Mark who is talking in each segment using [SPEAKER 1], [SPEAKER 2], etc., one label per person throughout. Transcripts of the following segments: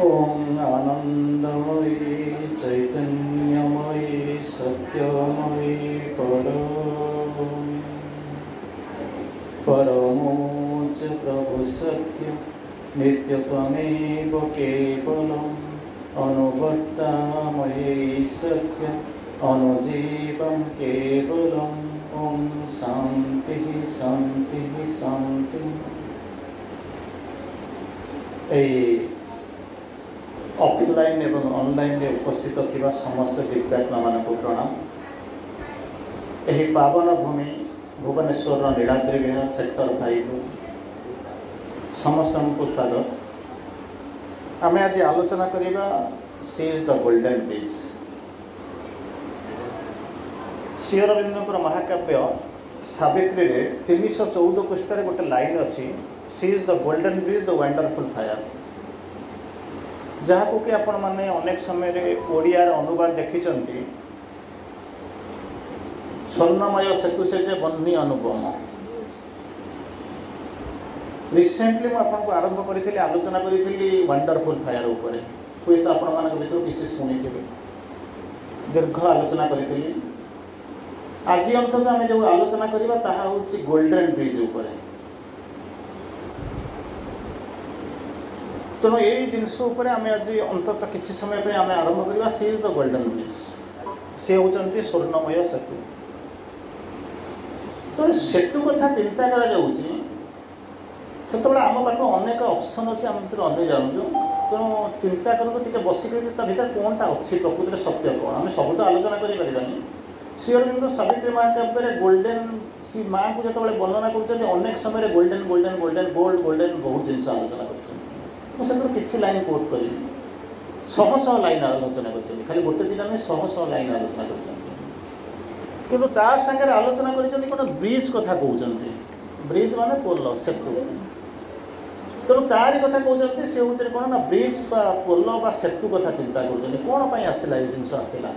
[SPEAKER 1] ॐ आनन्दमयी चैतन्यमयी सत्यमयी परमोच प्रभु सत्य नित्यत्वमेव केवलम् अनुवर्तामयी सत्य अनुजीवं केवलम् ॐ शान्तिः शान्तिः शान्तिः। ऑफलाइन एवं ऑनलाइन उपस्थित थिबा समस्त दिव्यात्मा मानक प्रणाम। यही पावन भूमि भुवनेश्वर नीलाद्रि विहार सेक्टर 5 समस्त को स्वागत। आम आज आलोचना करिबा she is the golden bridge. Shri अरविंदर महाकाव्य सावित्री रे 314 पृष्ठ गोटे लाइन अच्छी, she is the golden bridge the wonderful fire, जहाँ कि आपण मैंने अनेक समय ओडियार अनुवाद देखी स्वर्णमय सेतु से जे बन्ही अनुपम। रिसेंटली मुझे आरंभ करी आलोचना करी वंडरफुल फायर उपर हुए तो आपण मान भर किसी शुणी दीर्घ आलोचना करी। आज अंततः आम जो आलोचना करवा ताहा होची गोल्डन ब्रिज उपर। तेणु यही जिनस आम आज अंततः किसी समय पे आम आरंभ करवा सी इज द गोल्डन ब्रिज। सी होती स्वर्णमय सेतु। तो सेतु कथा चिंता करा से आम पाख अनेक ऑप्शन अच्छे आम भर अने जानूँ। तेणु चिंता करूँ टे बसिक भर कौनटा अच्छी प्रकृति सत्य कौन आम सब तो आलोचना करें। श्री अरविंद सावित्री महाकाव्य गोल्डन श्री माँ को जो वर्णना कर अनेक समय golden golden golden gold golden बहुत जिन आलोचना कर किसी लाइन कोट करी शह शह लाइन आलोचना कर खाली गोटे दिन में शह शह लाइन आलोचना कर सागर आलोचना कर ब्रिज कथा कहते। ब्रिज माने पोल सेतु। तेणु तारी कथा कहते सी हूँ कौन ना ब्रिज पोल सेतु कथा चिंता कर कौन पर आसला ये जिन आसला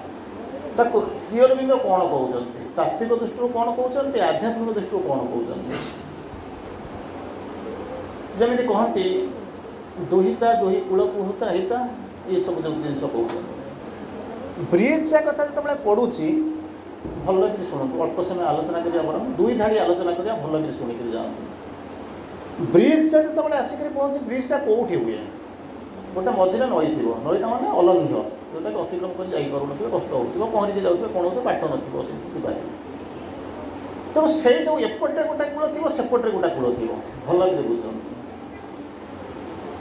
[SPEAKER 1] ताको श्री अरविंद कौन कहते तात्विक दृष्टि कौन कहते आध्यात्मिक दृष्टि कौन कहते। जमी कहती दुहिता दुही कूल कुहता हिता ये सब जो जिन कहते ब्रिज कथा जो पढ़ुची भल कि शुणु अल्प समय आलोचना करिया बर दुई धाड़ी आलोचना करिया भल कि शुणिक जाऊँ। ब्रिज जो आसिक पहुँचे ब्रिजटा कौटी हुए गोटे मझे नई थी नईटा माने अलंघ्य जोटा कि अतिक्रम कर जापे कष्ट हो पहरिकी जाऊे कौन हो बाट नार। तेणु से जो एपटे गोटे कूल थी सेपटे गोटे कूल थी भल कि बुझ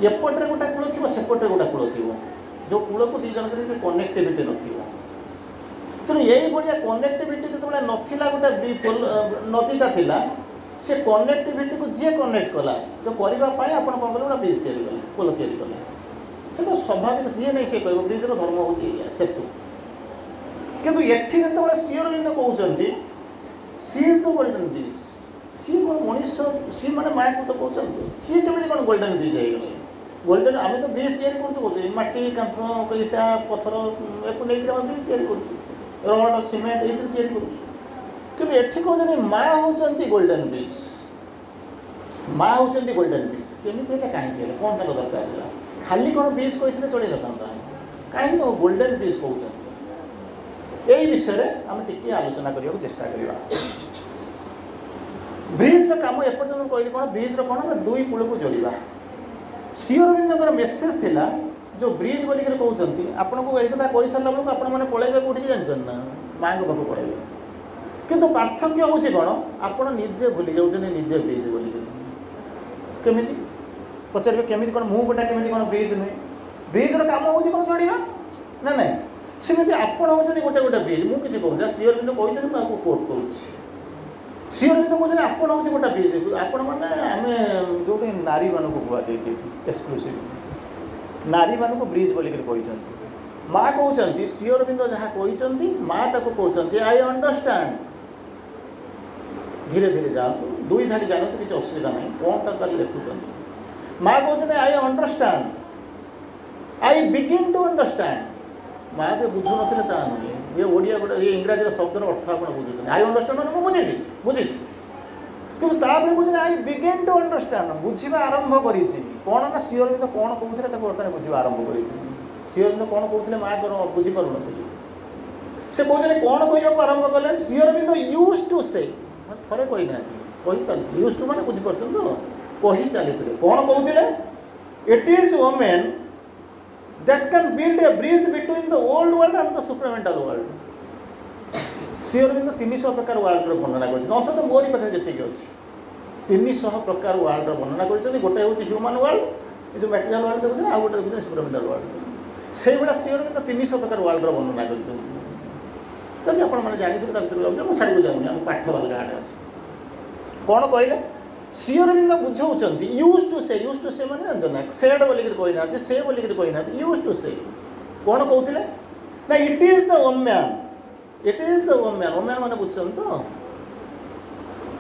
[SPEAKER 1] एपटे गोटे कूल थी सेपटे गोटे कूल थी जो कूल को दी जन कनेक्टिविटी न। तेणु यही भाया कनेक्टिविटी जो नाला गोटे नदीटा थिला से कनेक्टिविटी को जी कनेक्ट कला जो करने आप कौन कले गोटे ब्रिज तैयारी कले पोल तैयारी कले से तो स्वाभाविक जी नहीं सी कह ब्रिजर धर्म हूँ सेतु। किंतु एठी जो श्री अरविंद कहते सी इज द गोल्डन ब्रिज सी कौन मनीष सी मैंने माँ को तो कहते सी केमी कौन गोल्डन ब्रिज हो गले गोल्डन आम तो ब्रिज तैयारी कर माटी कांथ इटा पथर या ब्रिज तैयारी कर रड सीमेंट ये तैयारी कर। एठी कहते माँ होती गोल्डन ब्रिज माँ होती गोल्डन ब्रिज केमी कहीं कौन तक दरकार है खाली कौन ब्रिज कहते चल ना कहीं गोल्डन ब्रिज कहते यही विषय आम टी आलोचना करने चेष्टा करवा। ब्रिज काम एपर्तन कहली कौन ब्रिज कौन ना दुई कूल को जोड़ा। श्री अरविंद मेसेज थिला जो ब्रिज बोलिक कहते आपन को एक कही सारा बेलू आप पलैबे कौटी जानते ना माँ को पाक पलैबे किंतु पार्थक्य हूँ कौन आप निजे भूली जाऊँ निजे ब्रिज बोलिक केमी पचारे केमी कौन मुँहटा केमी कौन ब्रिज नुहे ब्रिजर काम हूँ कौन जोड़ा ना ना सेमती आपण होती गोटे गोटे ब्रिज मुझे कहूँ श्री अरविंद कहते मुझे कोट करुँच श्री अरविंद कहते आपण हूँ गोटे ब्रिज आपण मैंने आम जो नारी मानक कहते एक्सक्लूसिव नारी मानक ब्रिज बोलिक कहते। माँ कहते श्री अरविंद जहाँ कहते माँ ताको कहते आई अंडरस्टैंड धीरे धीरे जातु दुई धाड़ी जानते किसी असुविधा नहीं कौन तक लिखुं। माँ कहते I understand I begin to understand माँ जो बुझु ना ये ओडिया गोटे ये इंग्राजी शब्दर अर्थ आप बुझुन आई अंडरस्टैंड मैं बुझे बुझी କିନ୍ତୁ ତାପରେ କହୁଛନ୍ତି ଆଇ ବିଗେନ୍ ଟୁ ଅଣ୍ଡରଷ୍ଟାଣ୍ଡ, ବୁଝିବା ଆରମ୍ଭ କରିଛି। କ'ଣ ନା ଶ୍ରୀ ଅରବିନ୍ଦ କ'ଣ କହୁଥିଲେ ତାକୁ ବର୍ତ୍ତମାନ ବୁଝିବା ଆରମ୍ଭ କରିଛି। ଶ୍ରୀ ଅରବିନ୍ଦ କ'ଣ କହୁଥିଲେ ମା ବୁଝିପାରୁନଥିଲି। ସେ କହୁଛନ୍ତି କ'ଣ କହିବାକୁ ଆରମ୍ଭ କଲେ, ଶ୍ରୀ ଅରବିନ୍ଦ ୟୁଜ୍ ଟୁ ସେ, ଥରେ କହିନାହାନ୍ତି, କହି ଚାଲିଥିଲେ। ୟୁଜ୍ ଟୁ ମାନେ ବୁଝିପାରୁଛନ୍ତି ତ, କହି ଚାଲିଥିଲେ। କ'ଣ କହୁଥିଲେ, it is woman that can build a bridge between the old world and the supramental world. Shri Aurobindo 300 ପ୍ରକାର ୱାର୍ଲଡର ବର୍ଣ୍ଣନା କରିଛନ୍ତି। ଅନ୍ତତଃ ମୋରି ପାଖରେ ଯେତିକି ଅଛି 300 ପ୍ରକାର ୱାର୍ଲଡର ବର୍ଣ୍ଣନା କରିଛନ୍ତି। ଗୋଟେ ହେଉଛି ହ୍ୟୁମାନ୍ ୱାର୍ଲଡ, ଏ ଯେଉଁ ମ୍ୟାଟେରିଆଲ ୱାର୍ଲଡ ଦେଖୁଛନ୍ତି, ଆଉ ଗୋଟେ ଦେଖୁଛନ୍ତି ସୁପ୍ରାମେଣ୍ଟାଲ ୱାର୍ଲଡ। ସେଇଭଳିଆ ଶ୍ରୀ ଅରବିନ୍ଦ 300 ପ୍ରକାର ୱାର୍ଲଡର ବର୍ଣ୍ଣନା କରିଛନ୍ତି। ଯଦି ଆପଣମାନେ ଜାଣିଥିବେ ତା ଭିତରୁ ଯାଉଛି, ମୁଁ ଛାଡ଼ିକୁ ଯାଉନି, ଆମ ପାଠ ଅଲଗା ଆଡ଼େ ଅଛି। କ'ଣ କହିଲେ, ଶ୍ରୀ ଅରବିନ୍ଦ ବୁଝାଉଛନ୍ତି ୟୁଜ୍ ଟୁ ସେ ମାନେ ଜାଣିଛ ନା, ସେଡ୍ ବୋଲିକିରି କହିନାହାନ୍ତି, ସେ ବୋଲିକିରି କହିନାହାନ୍ତି, ୟୁଜ୍ ଟୁ ସେ। କ'ଣ କହୁଥିଲେ ନା, ଇଟ୍ is the woman, it is the woman. Woman ମାନେ ବୁଝୁଛନ୍ତି ତ,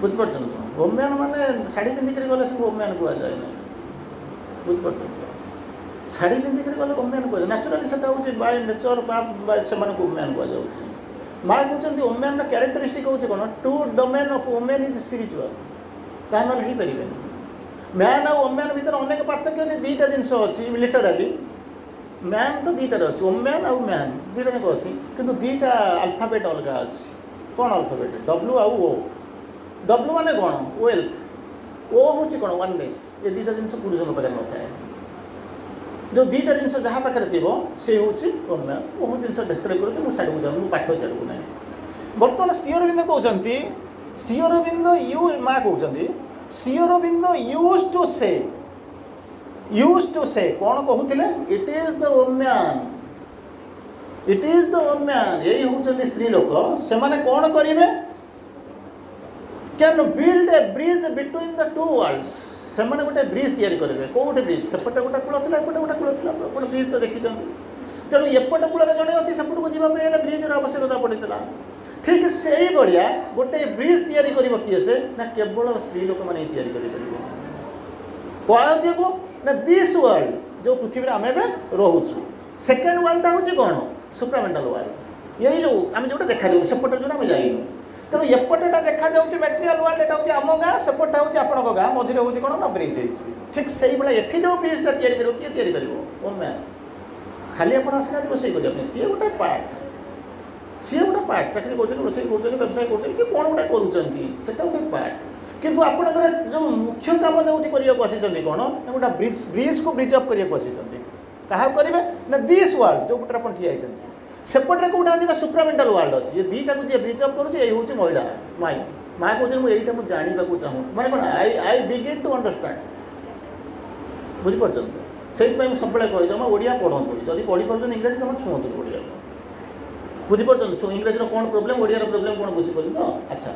[SPEAKER 1] ବୁଝିପାରୁଛନ୍ତି ତ? ଓମ୍ୟାନ୍ ମାନେ ଶାଢ଼ୀ ପିନ୍ଧିକିରି ଗଲେ ସବୁ ଓମ୍ୟାନ୍ କୁହାଯାଏ ନାହିଁ, ବୁଝିପାରୁଛନ୍ତି ତ? ଶାଢ଼ୀ ପିନ୍ଧିକିରି ଗଲେ ଓମ୍ୟାନ୍ କୁହାଯାଏ, ନ୍ୟାଚୁରାଲି ସେଟା ହେଉଛି ବାଇ ନେଚର ବା ସେମାନଙ୍କୁ ଓମ୍ୟାନ୍ କୁହାଯାଉଛି। ମା କହୁଛନ୍ତି ଓମ୍ୟାନ୍ର କ୍ୟାରେକ୍ଟରିଷ୍ଟିକ୍ ହେଉଛି କ'ଣ, to domain of women is spiritual, ତାହା ନହେଲେ ହେଇପାରିବେନି। ମ୍ୟାନ୍ ଆଉ ଓମ୍ୟାନ୍ ଭିତରେ ଅନେକ ପାର୍ଥକ୍ୟ ଅଛି, ଦୁଇଟା ଜିନିଷ ଅଛି ଲିଟରାଲି। ମ୍ୟାନ୍ ତ ଦୁଇଟାରେ ଅଛି, ଓମ୍ୟାନ୍ ଆଉ ମ୍ୟାନ୍ ଦୁଇଟା ଯାକ ଅଛି, କିନ୍ତୁ ଦୁଇଟା ଆଲଫାବେଟ୍ ଅଲଗା ଅଛି। କ'ଣ ଆଲଫାବେଟ୍, ଡବ୍ଲ୍ୟୁ ଆଉ ଓ। ଡବ୍ଲ୍ୟୁ ମାନେ କ'ଣ, ୱେଲ୍ଥ, ଓ ହେଉଛି କ'ଣ, ୱାନ୍ନେସ୍। ଏ ଦୁଇଟା ଜିନିଷ ପୁରୁଷଙ୍କ ପାଖରେ ନଥାଏ। ଯେଉଁ ଦୁଇଟା ଜିନିଷ ଯାହା ପାଖରେ ଥିବ ସେ ହେଉଛି ଓମ୍ୟାନ୍। ବହୁତ ଜିନିଷ ଡେସ୍କ୍ରାଇବ୍ କରୁଛି, ମୁଁ ସାଡ଼କୁ ଯାଉନି, ମୁଁ ପାଠ ସାଡ଼କୁ ନାହିଁ। ବର୍ତ୍ତମାନ ଶ୍ରୀ ଅରବିନ୍ଦ କହୁଛନ୍ତି, ଶ୍ରୀ ଅରବିନ୍ଦ ମା କହୁଛନ୍ତି ଶ୍ରୀ ଅରବିନ୍ଦ ୟୁଜ୍ ଟୁ ସେ କ'ଣ କହୁଥିଲେ, it is the woman, it is the woman. ଏଇ ହେଉଛନ୍ତି ସ୍ତ୍ରୀ ଲୋକ, ସେମାନେ କ'ଣ କରିବେ, can build a bridge between the two worlds. ସେମାନେ ଗୋଟେ ବ୍ରିଜ୍ ତିଆରି କରିବେ। କେଉଁଠି ବ୍ରିଜ୍, ସେପଟେ ଗୋଟେ କୂଳ ଥିଲା, ଏପଟେ ଗୋଟେ କୂଳ ଥିଲା, ଆପଣ ବ୍ରିଜ୍ ତ ଦେଖିଛନ୍ତି। ତେଣୁ ଏପଟ କୂଳରେ ଜଣେ ଅଛି, ସେପଟକୁ ଯିବା ପାଇଁ ହେଲେ ବ୍ରିଜ୍ର ଆବଶ୍ୟକତା ପଡ଼ିଥିଲା। ଠିକ୍ ସେଇଭଳିଆ ଗୋଟେ ବ୍ରିଜ୍ ତିଆରି କରିବ କିଏ ସେ, ନା କେବଳ ସ୍ତ୍ରୀ ଲୋକମାନେ ହିଁ ତିଆରି କରିପାରିବେ। କୁହାଯାଉଥିବ ନା ଦିସ୍ ୱାର୍ଲଡ, ଯେଉଁ ପୃଥିବୀରେ ଆମେ ଏବେ ରହୁଛୁ, ସେକେଣ୍ଡ ୱାର୍ଲଡଟା ହେଉଛି କ'ଣ, ସୁପ୍ରାମେଣ୍ଟାଲ ୱାର୍ଲଡ। ଏଇ ଯେଉଁ ଆମେ ଯେଉଁଟା ଦେଖାଯାଉଛି, ସେପଟେ ଯେଉଁଟା ଆମେ ଯାଇନୁ। ତେଣୁ ଏପଟଟା ଦେଖାଯାଉଛି ମ୍ୟାଟେରିଆଲ ୱାର୍ଲଡ, ଏଟା ହେଉଛି ଆମ ଗାଁ, ସେପଟଟା ହେଉଛି ଆପଣଙ୍କ ଗାଁ, ମଝିରେ ହେଉଛି କ'ଣ ନା ବ୍ରିଜ୍ ହେଇଛି। ଠିକ୍ ସେଇଭଳିଆ ଏଠି ଯେଉଁ ବ୍ରିଜ୍ଟା ତିଆରି କରିବ, କିଏ ତିଆରି କରିବ, ଓମ୍ୟାନ୍। ଖାଲି ଆପଣ ଆସିନାହାନ୍ତି ରୋଷେଇ କରିବା ପାଇଁ, ସିଏ ଗୋଟେ ପାର୍ଟ, ଚାକିରି କରୁଛନ୍ତି, ରୋଷେଇ କରୁଛନ୍ତି, ବ୍ୟବସାୟ କରୁଛନ୍ତି, କି କ'ଣ ଗୋଟେ କରୁଛନ୍ତି, ସେଟା ଗୋଟେ ପାର୍ଟ। କିନ୍ତୁ ଆପଣଙ୍କର ଯେଉଁ ମୁଖ୍ୟ କାମ ଯେଉଁଠି କରିବାକୁ ଆସିଛନ୍ତି କ'ଣ, ଗୋଟେ ବ୍ରିଜ୍କୁ ବ୍ରିଜ୍ ଅପ୍ କରିବାକୁ ଆସିଛନ୍ତି। କାହାକୁ କରିବେ ନା ଦିସ୍ ୱାର୍ଲଡ, ଯେଉଁ ପଟରେ ଆପଣ ଠିଆ ହେଇଛନ୍ତି। ସେପଟରେ କେଉଁଟା ଅଛି ନା ସୁପ୍ରାମେଣ୍ଟାଲ ୱାର୍ଲଡ ଅଛି। ଏ ଦୁଇଟାକୁ ଯିଏ ବ୍ରିଜ୍ ଅପ୍ କରୁଛି, ଏଇ ହେଉଛି ମହିଳା ମାଇ। ମା କହୁଛନ୍ତି ମୁଁ ଏଇଟା ମୁଁ ଜାଣିବାକୁ ଚାହୁଁଛି, ମାନେ କ'ଣ, ଆଇ ବିଗିନ୍ ଟୁ ଅଣ୍ଡରଷ୍ଟାଣ୍ଡ, ବୁଝିପାରୁଛନ୍ତି। ସେଇଥିପାଇଁ ମୁଁ ସବୁବେଳେ କହି ଜମା ଓଡ଼ିଆ ପଢ଼ନ୍ତୁ, ଯଦି ପଢ଼ିପାରୁଛନ୍ତି ଇଂରାଜୀ ଜମା ଛୁଅନ୍ତୁ ଓଡ଼ିଆକୁ, ବୁଝିପାରୁଛନ୍ତି। ଇଂରାଜୀର କ'ଣ ପ୍ରୋବ୍ଲେମ୍, ଓଡ଼ିଆର ପ୍ରୋବ୍ଲେମ୍ କ'ଣ ବୁଝିପାରୁଛନ୍ତି ତ? ଆଚ୍ଛା,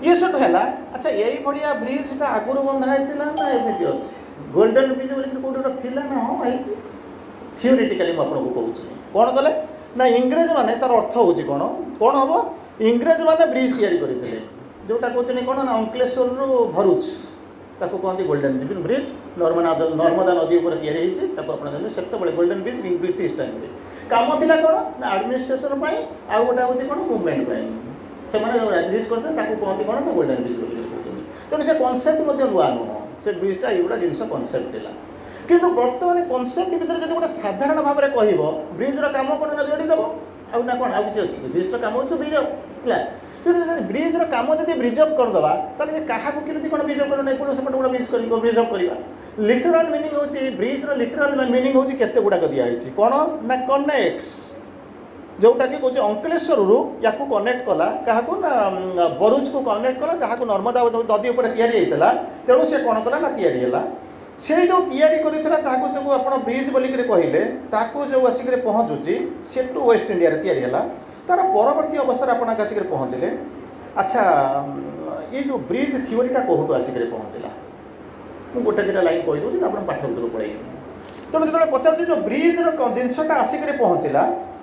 [SPEAKER 1] ଇଏ ସବୁ ହେଲା। ଆଚ୍ଛା, ଏଇଭଳିଆ ବ୍ରିଜ୍ଟା ଆଗରୁ ବନ୍ଧା ହେଇଥିଲା ନା ଏମିତି ଅଛି? ଗୋଲ୍ଡେନ୍ ବ୍ରିଜ୍ ବୋଲିକି କେଉଁଠି ଗୋଟେ ଥିଲା ନା? ହଁ ହେଇଛି, ଥିଓରିଟିକାଲି ମୁଁ ଆପଣଙ୍କୁ କହୁଛି। କ'ଣ କଲେ ନା ଇଂରେଜମାନେ, ତା'ର ଅର୍ଥ ହେଉଛି କ'ଣ ହେବ, ଇଂରେଜମାନେ ବ୍ରିଜ୍ ତିଆରି କରିଥିଲେ, ଯେଉଁଟା କହୁଛନ୍ତି କ'ଣ ନା ଅଙ୍କଲେଶ୍ୱରରୁ ଭରୁଚ, ତାକୁ କହନ୍ତି ଗୋଲ୍ଡେନ୍ ବ୍ରିଜ୍। ନର୍ମଦା ନଦୀ ଉପରେ ତିଆରି ହେଇଛି, ତାକୁ ଆପଣ ଜାଣିଲେ ସେତେବେଳେ ଗୋଲ୍ଡେନ୍ ବ୍ରିଜ୍ ବ୍ରିଟିଶ ଟାଇମ୍ରେ। କାମ ଥିଲା କ'ଣ ନା ଆଡ଼ମିନିଷ୍ଟ୍ରେସନ୍ ପାଇଁ, ଆଉ ଗୋଟେ ହେଉଛି କ'ଣ ମୁଭମେଣ୍ଟ ପାଇଁ। ସେମାନେ ବ୍ରିଜ୍ କରିଥିଲେ, ତାକୁ କହନ୍ତି କ'ଣ ନା ଗୋଲ୍ଡେନ୍ ବ୍ରିଜ୍ ବୋଲି କହୁଛନ୍ତି। ତେଣୁ ସେ କନସେପ୍ଟ ମଧ୍ୟ ନୂଆ ନୁହଁ, ସେ ବ୍ରିଜ୍ଟା ଏଇଗୁଡ଼ା ଜିନିଷ କନସେପ୍ଟ ଥିଲା। କିନ୍ତୁ ବର୍ତ୍ତମାନ କନସେପ୍ଟ ଭିତରେ ଯଦି ଗୋଟେ ସାଧାରଣ ଭାବରେ କହିବ, ବ୍ରିଜ୍ର କାମ କ'ଣ ନା ଯୋଡ଼ିଦେବ, ଆଉ ନା କ'ଣ ଆଉ କିଛି ଅଛି କି? ବ୍ରିଜ୍ର କାମ ହେଉଛି ବ୍ରିଜ୍ ଅପ୍ ହେଲା। କିନ୍ତୁ ବ୍ରିଜ୍ର କାମ ଯଦି ବ୍ରିଜ୍ ଅପ୍ କରିଦେବା, ତାହେଲେ କାହାକୁ କେମିତି କ'ଣ ବ୍ରିଜ୍ ଅପ୍ କରିବ, ଏପଟ ସେପଟେ ଗୋଟେ ବ୍ରିଜ୍ ଅପ୍ କରିବା। ଲିଟରାଲ୍ ମିନିଂ ହେଉଛି, ବ୍ରିଜ୍ର ଲିଟରାଲ୍ ମିନିଂ ହେଉଛି କେତେ ଗୁଡ଼ାକ ଦିଆହେଇଛି କ'ଣ ନା କନେକ୍ଟସ୍, ଯେଉଁଟାକି କହୁଛି ଅଙ୍କଲେଶ୍ୱରରୁ ୟାକୁ କନେକ୍ଟ କଲା, କାହାକୁ ନା ଭରୁଚକୁ କନେକ୍ଟ କଲା, ଯାହାକୁ ନର୍ମଦା ନଦୀ ଉପରେ ତିଆରି ହେଇଥିଲା। ତେଣୁ ସେ କ'ଣ କଲା ନା ତିଆରି ହେଲା। ସେ ଯେଉଁ ତିଆରି କରିଥିଲା, ତାହାକୁ ଯେଉଁ ଆପଣ ବ୍ରିଜ୍ ବୋଲିକିରି କହିଲେ, ତାକୁ ଯେଉଁ ଆସିକରି ପହଞ୍ଚୁଛି, ସେଠୁ ୱେଷ୍ଟ ଇଣ୍ଡିଆରେ ତିଆରି ହେଲା। ତା'ର ପରବର୍ତ୍ତୀ ଅବସ୍ଥାରେ ଆପଣ ଆସିକରି ପହଞ୍ଚିଲେ। ଆଚ୍ଛା, ଏ ଯେଉଁ ବ୍ରିଜ୍ ଥିଓରିଟା କେଉଁଠୁ ଆସିକରି ପହଞ୍ଚିଲା, ମୁଁ ଗୋଟେ ଦୁଇଟା ଲାଇନ୍ କହିଦେଉଛି, ଆପଣ ପାଠ ଭିତରକୁ ପଳେଇବି। ତେଣୁ ଯେତେବେଳେ ପଚାରୁଛି ଯେଉଁ ବ୍ରିଜ୍ର ଜିନିଷଟା ଆସିକରି ପହଞ୍ଚିଲା,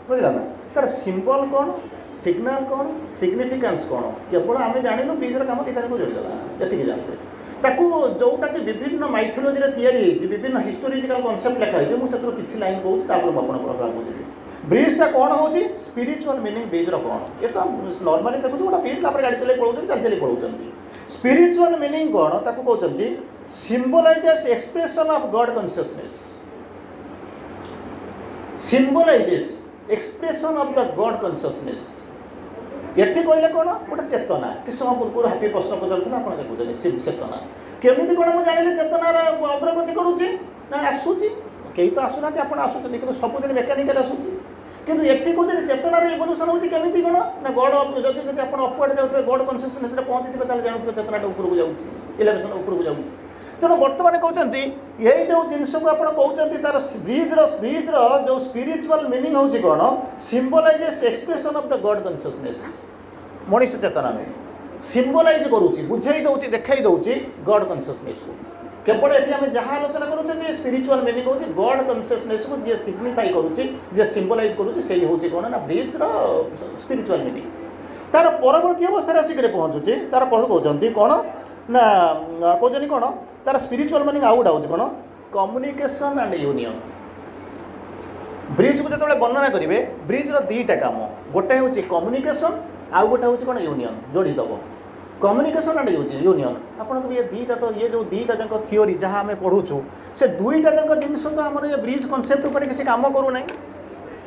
[SPEAKER 1] ବୁଝିଲା ନା, ତା'ର ସିମ୍ବଲ୍ କ'ଣ, ସିଗ୍ନାଲ୍ କ'ଣ, ସିଗ୍ନିଫିକାନ୍ସ କ'ଣ, କେବଳ ଆମେ ଜାଣିନୁ ବ୍ରିଜ୍ର କାମ ଦୁଇଟାକୁ ଯୋଡ଼ିଦେଲା, ଏତିକି ଜାଣିଲେ। ତାକୁ ଯେଉଁଟାକି ବିଭିନ୍ନ ମାଇଥୋଲୋଜିରେ ତିଆରି ହେଇଛି, ବିଭିନ୍ନ ହିଷ୍ଟୋରିକାଲ କନସେପ୍ଟ ଲେଖା ହେଇଛି, ମୁଁ ସେଥିରୁ କିଛି ଲାଇନ୍ କହୁଛି, ତାପରେ ମୁଁ ଆପଣଙ୍କ ପାଖକୁ ଯିବି। ब्रिजटा कौन हूँ स्पिरिचुअल मीनिंग ब्रिज्र कौन ये तो नॉर्मली देखो गोटे ब्रिज गाड़ी चल पलाऊँ चल चल पलाऊँ स्पिरिचुअल मीनिंग कौन ताको कहते symbolizes expression of God consciousness symbolizes expression of the god consciousness एठी कहले कौन गोटे चेतना कि समय पूर्व हापी प्रश्न पचार आप देखुचे चेतना केमी कौन मुझे जानी चेतनार अग्रगति करुच्ची ना आसूची कई तो आसुना आप आसुच्च कि सबुदिन मेकानिकाल आसूची किंतु एटी कहते चेतनार इवोल्यूशन होची केमिति कौन ना गॉड जदि जदि आप अपवर्ड जाऊे गॉड कॉन्शियसनेस पहुँची थे जानते चेतनाटा उपरको जाऊँगी इलेवेशन उपरको जाऊँगी तेणु बर्तमान कहते यही जो जिनस को आप कहते तार ब्रिज्र जो स्पिरिचुअल मीनिंग हूँ कौन symbolises expression of the god consciousness मनीष चेतना में सिंबलाइज करुच्ची बुझे दौर देखा दौर गॉड कॉन्शियसनेस को केवल ये आम जहाँ आलोचना करुँचे स्पिरिचुअल मीनिंग हूँ गॉड कॉन्शियसनेस को जी सिग्निफाई करुच्ची जी सिंबलाइज करुच्ची से हूँ कौन ना ब्रिज्र स्पिरिचुअल मीनिंग तार परवर्ती अवस्था आसिक पहुँचुची तार कहते कौन ना कहते कौन तार स्पिरिचुअल मीनिंग आउ गोटे हूँ कौन कम्युनिकेशन एंड यूनियन ब्रिज को जो वर्णना करेंगे ब्रिज्र दुईटा काम गोटे हूँ कम्युनिकेशन आउ गोटे हूँ कौन यूनियन जोड़ीदेव कम्युनिकेशन एंड यूनियन आपको ये दुईटा तो ये जो दुईटा जाक थियोरी जहाँ आम पढ़ुचु से दुईटा जाक जिनस तो आम ये ब्रिज कनसेप्ट उपर किसी काम करूना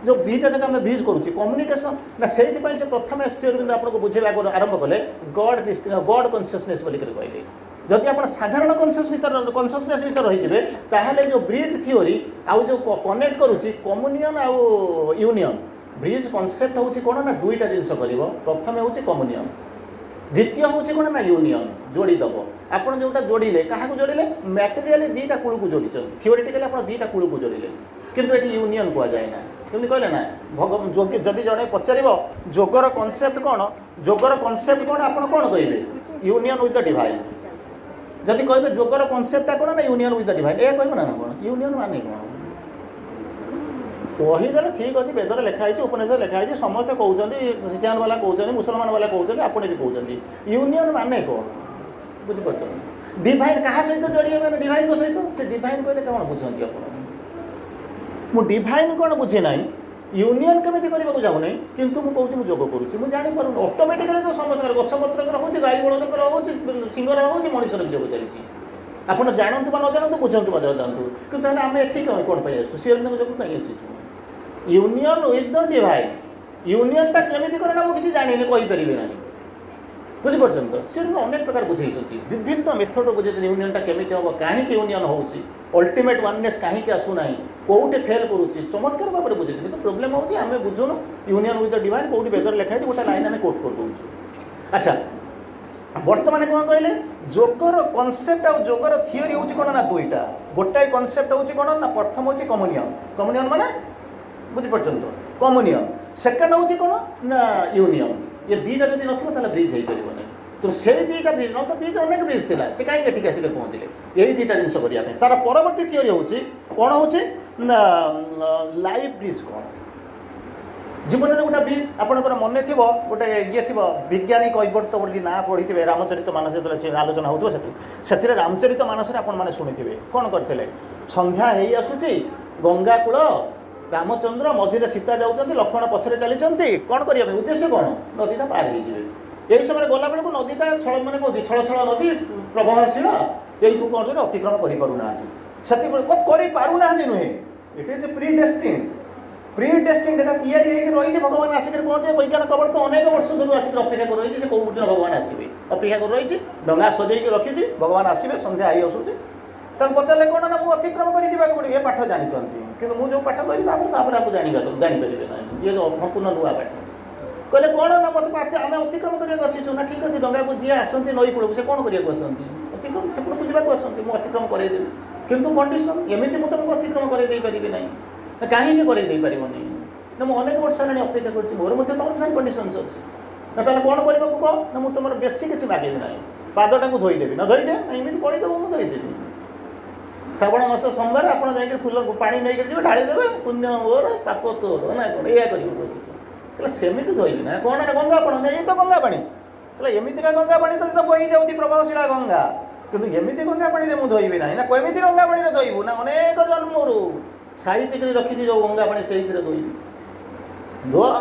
[SPEAKER 1] जो दुईटा जाक आम ब्रिज करुच्ची कम्युनिकेशन ना से प्रथम श्री अरविंद आपको बुझेगा आरंभ कले गॉड कॉन्शियसनेस कहले जदि आप साधारण कॉन्शियसनेस भर रही ताहले जो ब्रिज थियोरी आउ जो कनेक्ट करुच्ची कम्युनियन आउ यूनियन ब्रिज कनसेप्ट हूँ कौन ना दुईटा जिनस कर प्रथम हूँ कम्युनियन द्वितीय हूँ कौन ना यूनियन जोड़ीदेव आप जोटा जोड़े क्या जोड़े मैटेरियली दुईटा कूल को जोड़ी थियोरिटिकली आप दुईटा कूल को जोड़े किंतु ये यूनियन कहुए ना कमी कहले ना भगवान जदि जड़े पचार जोगर कनसेप्ट कौन जोगर कनसेप्ट कौन आप कौन कहे यूनियन विथ द डिवाइन जदि कहे जोगर कनसेप्टा कौन ना यूनियन विथ द डिवाइन यह कह ना कौन यूनियन माने कौन कहीदे ठीक अच्छे वेदर लिखाई उपनिषद लिखाई समस्ते कहते क्रिश्चियन वाला कहते मुसलमान वाला कहते आपने भी कहते यूनियन माने कौन बुझीपार डिवाइन क्या सहित जोड़े मैंने डिवाइन सहित से डिवाइन कहले कौन बुझे आप मु डिवाइन कौन बुझे ना यूनियन केमी करने जाऊना किंतु मुझे जोग करुँच मुझे जापर अटोमेटिकली जो समस्त गछपत्र हो गाई बलदर हो सिंगर हो मनुष्य भी जोग चली आप जानतु न जानतु बुझंतु जानतु किंतु आम एठी कौन पाई आसू सी जोग कहीं आसीचु यूनियन विथ द डिवाइन यूनियनटा केमी करे ना मुझे जानी कहींपारे ना बुझीपार तो सी अनेक प्रकार बुझे विभिन्न मेथड बुझे यूनियनटा केमी हम कहीं यूनियन होल्टिमेट वननेस कहीं आसूना कौटे फेल करुच्ची चमत्कार भाव में बुझे तो प्रोब्लेम होची आम बुझुन यूनियन विथ द डिवाइन कौटी वेदर लिखाई गोटे लाइन आम कोट कर दूँ अच्छा बर्तमान कौन कहले जोगर कनसेप्ट आउ जोगर थियोरी हूँ कौन ना दुईटा गोटाए कनसेप्ट हूँ कौन ना प्रथम हूँ कम्युनियन कम्युनियन माने बुझीपार तो कम्युनियन सेकेंड हूँ कौन ना यूनियन ये दुईटा जब ना ब्रिज हो पार नहीं तो से दुईटा ब्रिज न तो ब्रिज अनेक ब्रिज थी से कहीं ठीक आसिक पहुँचले यही दुईटा जिन करने तार परवर्ती थियोरी हूँ कौन हूँ ना लाइफ ब्रिज कौन जीवन में गोटे ब्रिज आपंकर मन थी गोटे ये थी विज्ञानी कैवर्त बोली ना पढ़ी थे रामचरित मानस जो आलोचना हो से रामचरित मानस आपने शुणी कौन करते संध्या हो आसूची गंगा कूल रामचंद्र मझे सीता जाऊँच लक्ष्मण पछरे चली कौन करने उद्देश्य कौन नदीटा पार हो यही समय गला बेलू नदीटा छल मैंने कौन छल छल नदी प्रभावशील यही सब कौन अतिक्रमण करूना से नुहे इट इज प्री डेस्टिन एटा तैयारी रही भगवान आसिक पहुँचे वैज्ञान खबर तो अनेक वर्ष धर आसिक अपेक्षा कर रही है कौ दिन भगवान आसवे अपेक्षा कर रही डंगा सजेक रखी भगवान आसवे संध्या आई आसूँ पचारे कौन ना मुझे अतिक्रम कर ये पाठ जानते कि मुझे पाठ करी आप जानीपारे ना ये संपूर्ण नुआ पाठ कहले कौन ना मत आम अतिक्रम करने आसीचु ना ठीक अच्छे डंगा को जी आसती नई कूल से कौन करने आसती अतिक्रम सेपट को जावाक आसती मुझे अतिक्रम करदेवी किंतु कंडीशन एमती मुझे तुमको अतिक्रम करदेपारि ना कहीं करदेपार ना मुझे अनेक वर्ष है अपेक्षा कर मोर टर्म्स एंड कंडीशंस अच्छी ना ताले कौन करने को कह ना मुझे तुम बेसी किसी मागेबी ना पादटा को धोईदेवी ना धोईदे ना एमती कहीदेव मुझे धोईदेवी श्रावण मास सोमवार आप फूल पा नहीं जी ढाईदेवे पुण्य मोर पाप तोर ना कौन या कर सेमती धोइबी ना कौन ना गंगा पानी ये तो गंगा पानी कहले एमतीका गंगा पानी तो बही जाऊँगी प्रभावशीला गंगा किंतु एमती गंगा पानी में मुझे धोइबी ना केमी गंगा पानी धोइबू ना अनेक जन्मरू साहित्य रखी जो गंगा पानी से धोइबी धुआ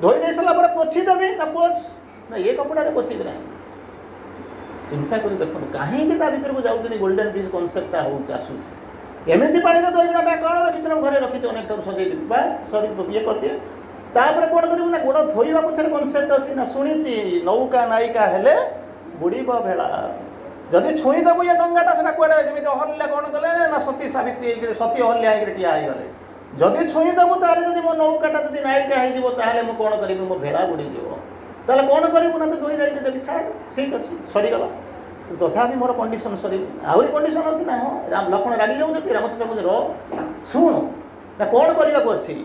[SPEAKER 1] धोई दे सारा पर पोछीदेवी ना पोछ ना ये कपड़े पोछी ना चिंता कर देखो कहीं भर को जाऊँ गोल्डन ब्रिज कनसेप्टा हो एमती पानी धोना कौन रखी ना घरे रखी अनेक थर सजे सरी ये करदिए तापर कौन करूँ ना गोड़ धोवा पछे कनसेप्ट अच्छी ना शुणी नौका नायिका हेले बुड़ब भेला जदि छुईदेव ये डंगाटा से कड़े जमी अहल्या कौन कले ना सती सावित्री सती अहल्या ठिया होगले जदि छुईदेव तार जब मो नौकाटा जब नायिका हो ताले मुझे कौन करी मो भेड़ा बुड़ीजी ताले कौन करूँ ना तो धोई दायी देवी छाड़ ठीक अच्छे सरीगला तथापि मोर कंडीशन सरी आहरी कंडीशन अच्छी ना हाँ राम लक्ष्मण रागी जाऊँच रामचंद्र कहे र शुणु ना कौन करने को अच्छी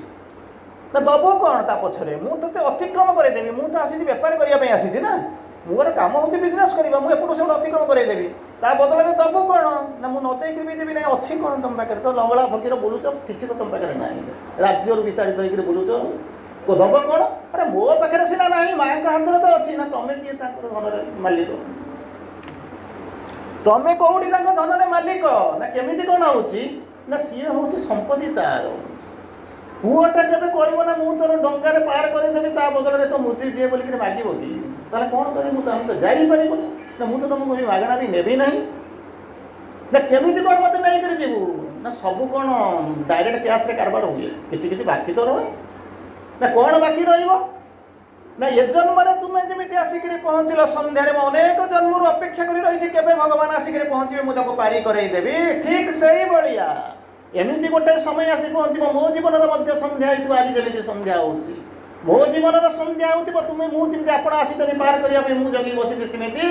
[SPEAKER 1] ना दबो कौन ता पछरे मुझे अतिक्रम करदेवी मुझे आसी बेपार करने आसी ना मोर काम हूँ बिजनेस करवा मुझे एपटू से अतिक्रम करदेवी ता बदल में दबो कौन ना मुझे नदेक भी देवी ना अच्छी कौन तुम पाखे तो लंगड़ा फकीर बुलूच किसी तो तुम पाखे ना राज्य विताड़ित होकर बुलूच को दब कौन अरे मो पाखे सीना ना माँ का हाथ में तो अच्छी ना तुम किए धन मालिक तमें कौटी धन मालिक ना केमी कौन हो सी हूँ संपत्ति तार पुआटा के कहब ना मुझे तोर डंगार पार करदेवी ता बदल में तो मुदी दिए बोलिक मागे कि ताले कौन करें मुझे तो जापर ना मुझे तुमको मागणा भी नेबी ना ना केमी कौन मत नहीं कर जीवु ना सब कौन डायरेक्ट कैश रे कारबार हुए किसी बाकी तो रहे ना कौन बाकी ना ये जन्म तुम्हें जमी आसिक पहुँचल सन्धार अनेक जन्म अपेक्षा कर रही केवे भगवान आसिक पहुँचे मुझे पारी करदेवी ठीक से भाया एमती गोटे समय आसी पहुँच मो जीवन सन्ध्या हो आज जमी सन्ध्या हो मो जीवन सन्ध्या हो तुम्हें मुझे आप आसी पार करने मुझे जगी बसी सेमती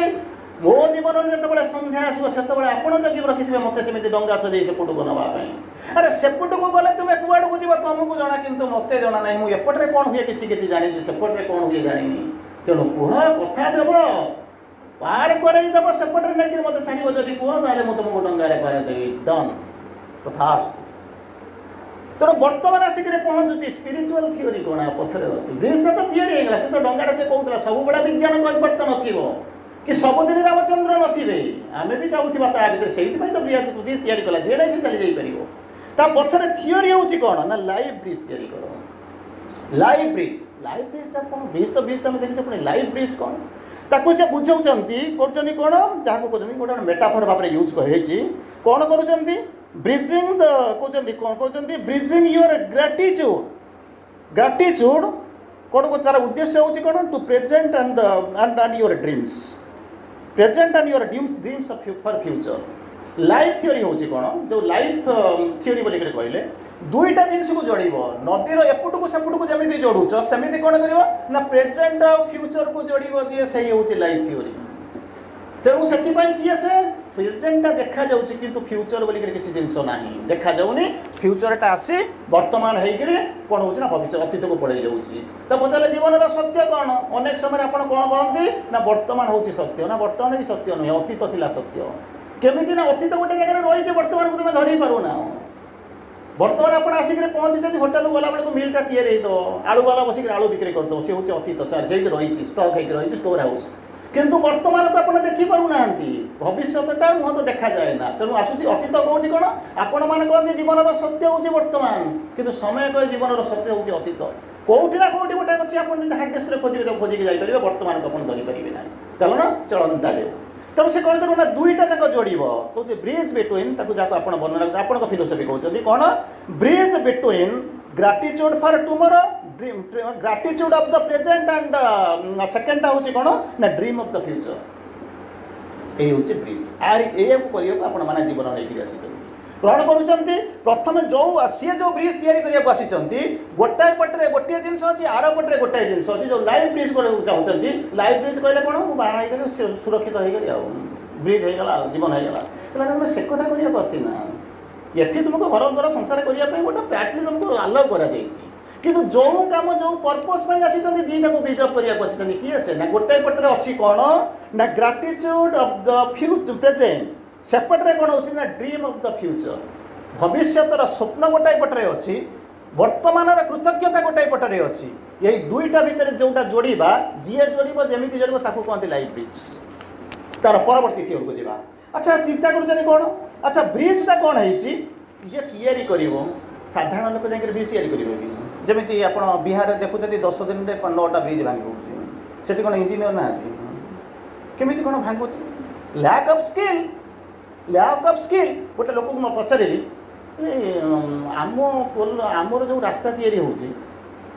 [SPEAKER 1] मो जीवन में जो सन्ध्या आसो से आप जगी रखिथे मत सेमती डंगा सजे सेपट को नापी अरे सेपट को गले तुम्हें कुआड़ को जीव तुमको जना कि मत जना ना मुझे एपटे कौन हुए कि जानी सेपटे कौन हुए जानी तेणु कह कथा देव पार करदेव सेपटे नहीं मत छाड़ जब कह ताले मुझे तुमको डंगार पारदेवी डन तथास्तु तेणु बर्तमान आसिक पहुँचुची स्पिरिचुअल थियोरी कौन पछरे अच्छी ब्रिजटा तो थियोरी होगा से तो डंगाटा से कहूला सब बड़ा विज्ञान परिवर्तन थी कि सबुदिन रामचंद्र नथिबे आमे भी जाऊँगा ता भर से तो ब्रिज तैयारी कला जे नहीं से चली जापर ता पछरे थियोरी होची कौन ना लाइव ब्रिज तैयारी कर लाइव ब्रिजटा कौन ब्रिज तो ब्रिज तुम देखिए पुणी लाइव ब्रिज कौन ताकू से बुझाऊँगी कर कौन जहाँ कहते गोटे मेटाफर भाव में यूज कौन कर ब्रिजिंग द कहते कौन कहते ब्रिजिंग योर ग्राटिट्यूड कौन तार उद्देश्य होची कौन to present and your dreams present and your dreams for future life theory होची कौन जो लाइफ थियोरी बोलिक कहले दुईटा जिनस को जोड़ नदीर एपट को सेपट को जमी जोड़ुच सेमती कौन कर ना प्रेजेंट और फ्यूचर को जोड़ जी से हूँ लाइफ थियोरी तेणु से किए से प्रेजेंटा देखा जाऊँगी किंतु फ्यूचर बोलिक किसी जिनस ना देखा जाऊनी फ्यूचरटा आसी वर्तमान होकर कौन हो भविष्य अतीत को पड़े जाऊँगी तो पचारे जीवन सत्य कौन अनेक समय आप कौन कहते ना वर्तमान हूँ सत्य ना वर्तमान भी सत्य नुहे अतीत थिला सत्य केमी ना अतीत गोटे जगह रही वर्तमान को तुम धरी पारूना वर्तमान आप आसिक पहुँची होटेल गला बेलू मिलटा तैयारी हो आलू वाला बसिक आलू बिक्री करदे सी हूँ अतीत चार से रही स्टक होती स्टोर हाउस किंतु वर्तमान को आप देखिपारूना भविष्यटा मुह तो देखा जाए ना तेणु आसूँ अतीत कौन कौन आपण मैंने कहते जीवन सत्य हूँ वर्तमान किंतु समय कहे जीवन सत्य हूँ अतीत कौटी ना कौटी गोटे अच्छी आप हार्ड डिस्क खोजे खोजिक जापर वर्तमान को आप धरीपारे ना कारण चलता देव तेणु से कौन कर दुईटा जाक जोड़ कहे ब्रिज बिटवीन जहाँ आप वर्णना आप फिलोसफी कहते कौन bridge between gratitude for tomorrow gratitude of the present and second हूँ कौन ना ड्रीम ऑफ द फ्यूचर ये हूँ ब्रिज आर ये आप जीवन नहीं आसी कौन करुँच प्रथम जो सी जो ब्रिज या गोटाए पटे गोटे जिन अच्छी आर पटे गोटाए जिन अच्छी जो लाइव ब्रिज चाहते लाइव ब्रिज कहले कौन बाहर सुरक्षित हो गली ब्रिज होगा जीवन होगा तुम से कथा करने आसीना ये तुमको घर द्वारा संसार करने गोटे पैटली तुमको आलाउ कर किंतु जो कम जो पर्पस आसी दीटा को ब्रिज अप करने किए से ना गोटे पटे अच्छी कौन ना ग्राटिट्यूड ऑफ द फ्यूचर प्रेजेंट सेपटे कौन हो ना ड्रीम ऑफ द फ्यूचर भविष्यतर स्वप्न गोटाए पटे अच्छी वर्तमान कृतज्ञता गोटाए पटे अच्छी यही दुईटा भितर जोटा जोड़ा जी जोड़ जमी जोड़ कहते लाइव ब्रिज तार परवर्ती थियोर को जावा अच्छा चिंता कर कौन अच्छा ब्रिजटा कौन है किए या साधारण लोक जाकर ब्रिज या जमी आप बिहार देखुं 10 दिन में 9टा ब्रिज भांगू से कौन इंजीनियर ना केमी कौन भांगुच लैक ऑफ स्किल गोटे लोक पचारि आम पोल आमर जो रास्ता या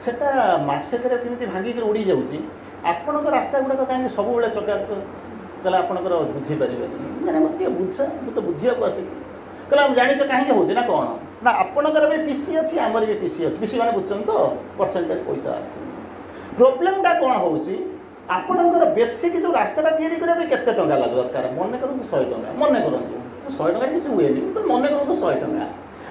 [SPEAKER 1] सेटा मसेक भांगिक उड़ी जाऊँगी आपण रास्ता गुड़ाक कहीं सब चका कहला आपणकर बुझीपारे मैंने मत बुझा मुझे बुझा आसी कहला जाच कहीं हो ना कौन ना आपणकर भी पीसी अच्छी आमर भी पीसी अच्छी पीसी मैंने बुझुन तो परसेंटेज पैसा अच्छे प्रोब्लेमटा कौन हो आपणकर बेसिक जो रास्ता या केते टंका लग दरकार मन करूँ 100 टंका मन करूँ 100 टंका किसी हुए मन करूँ 100 टंका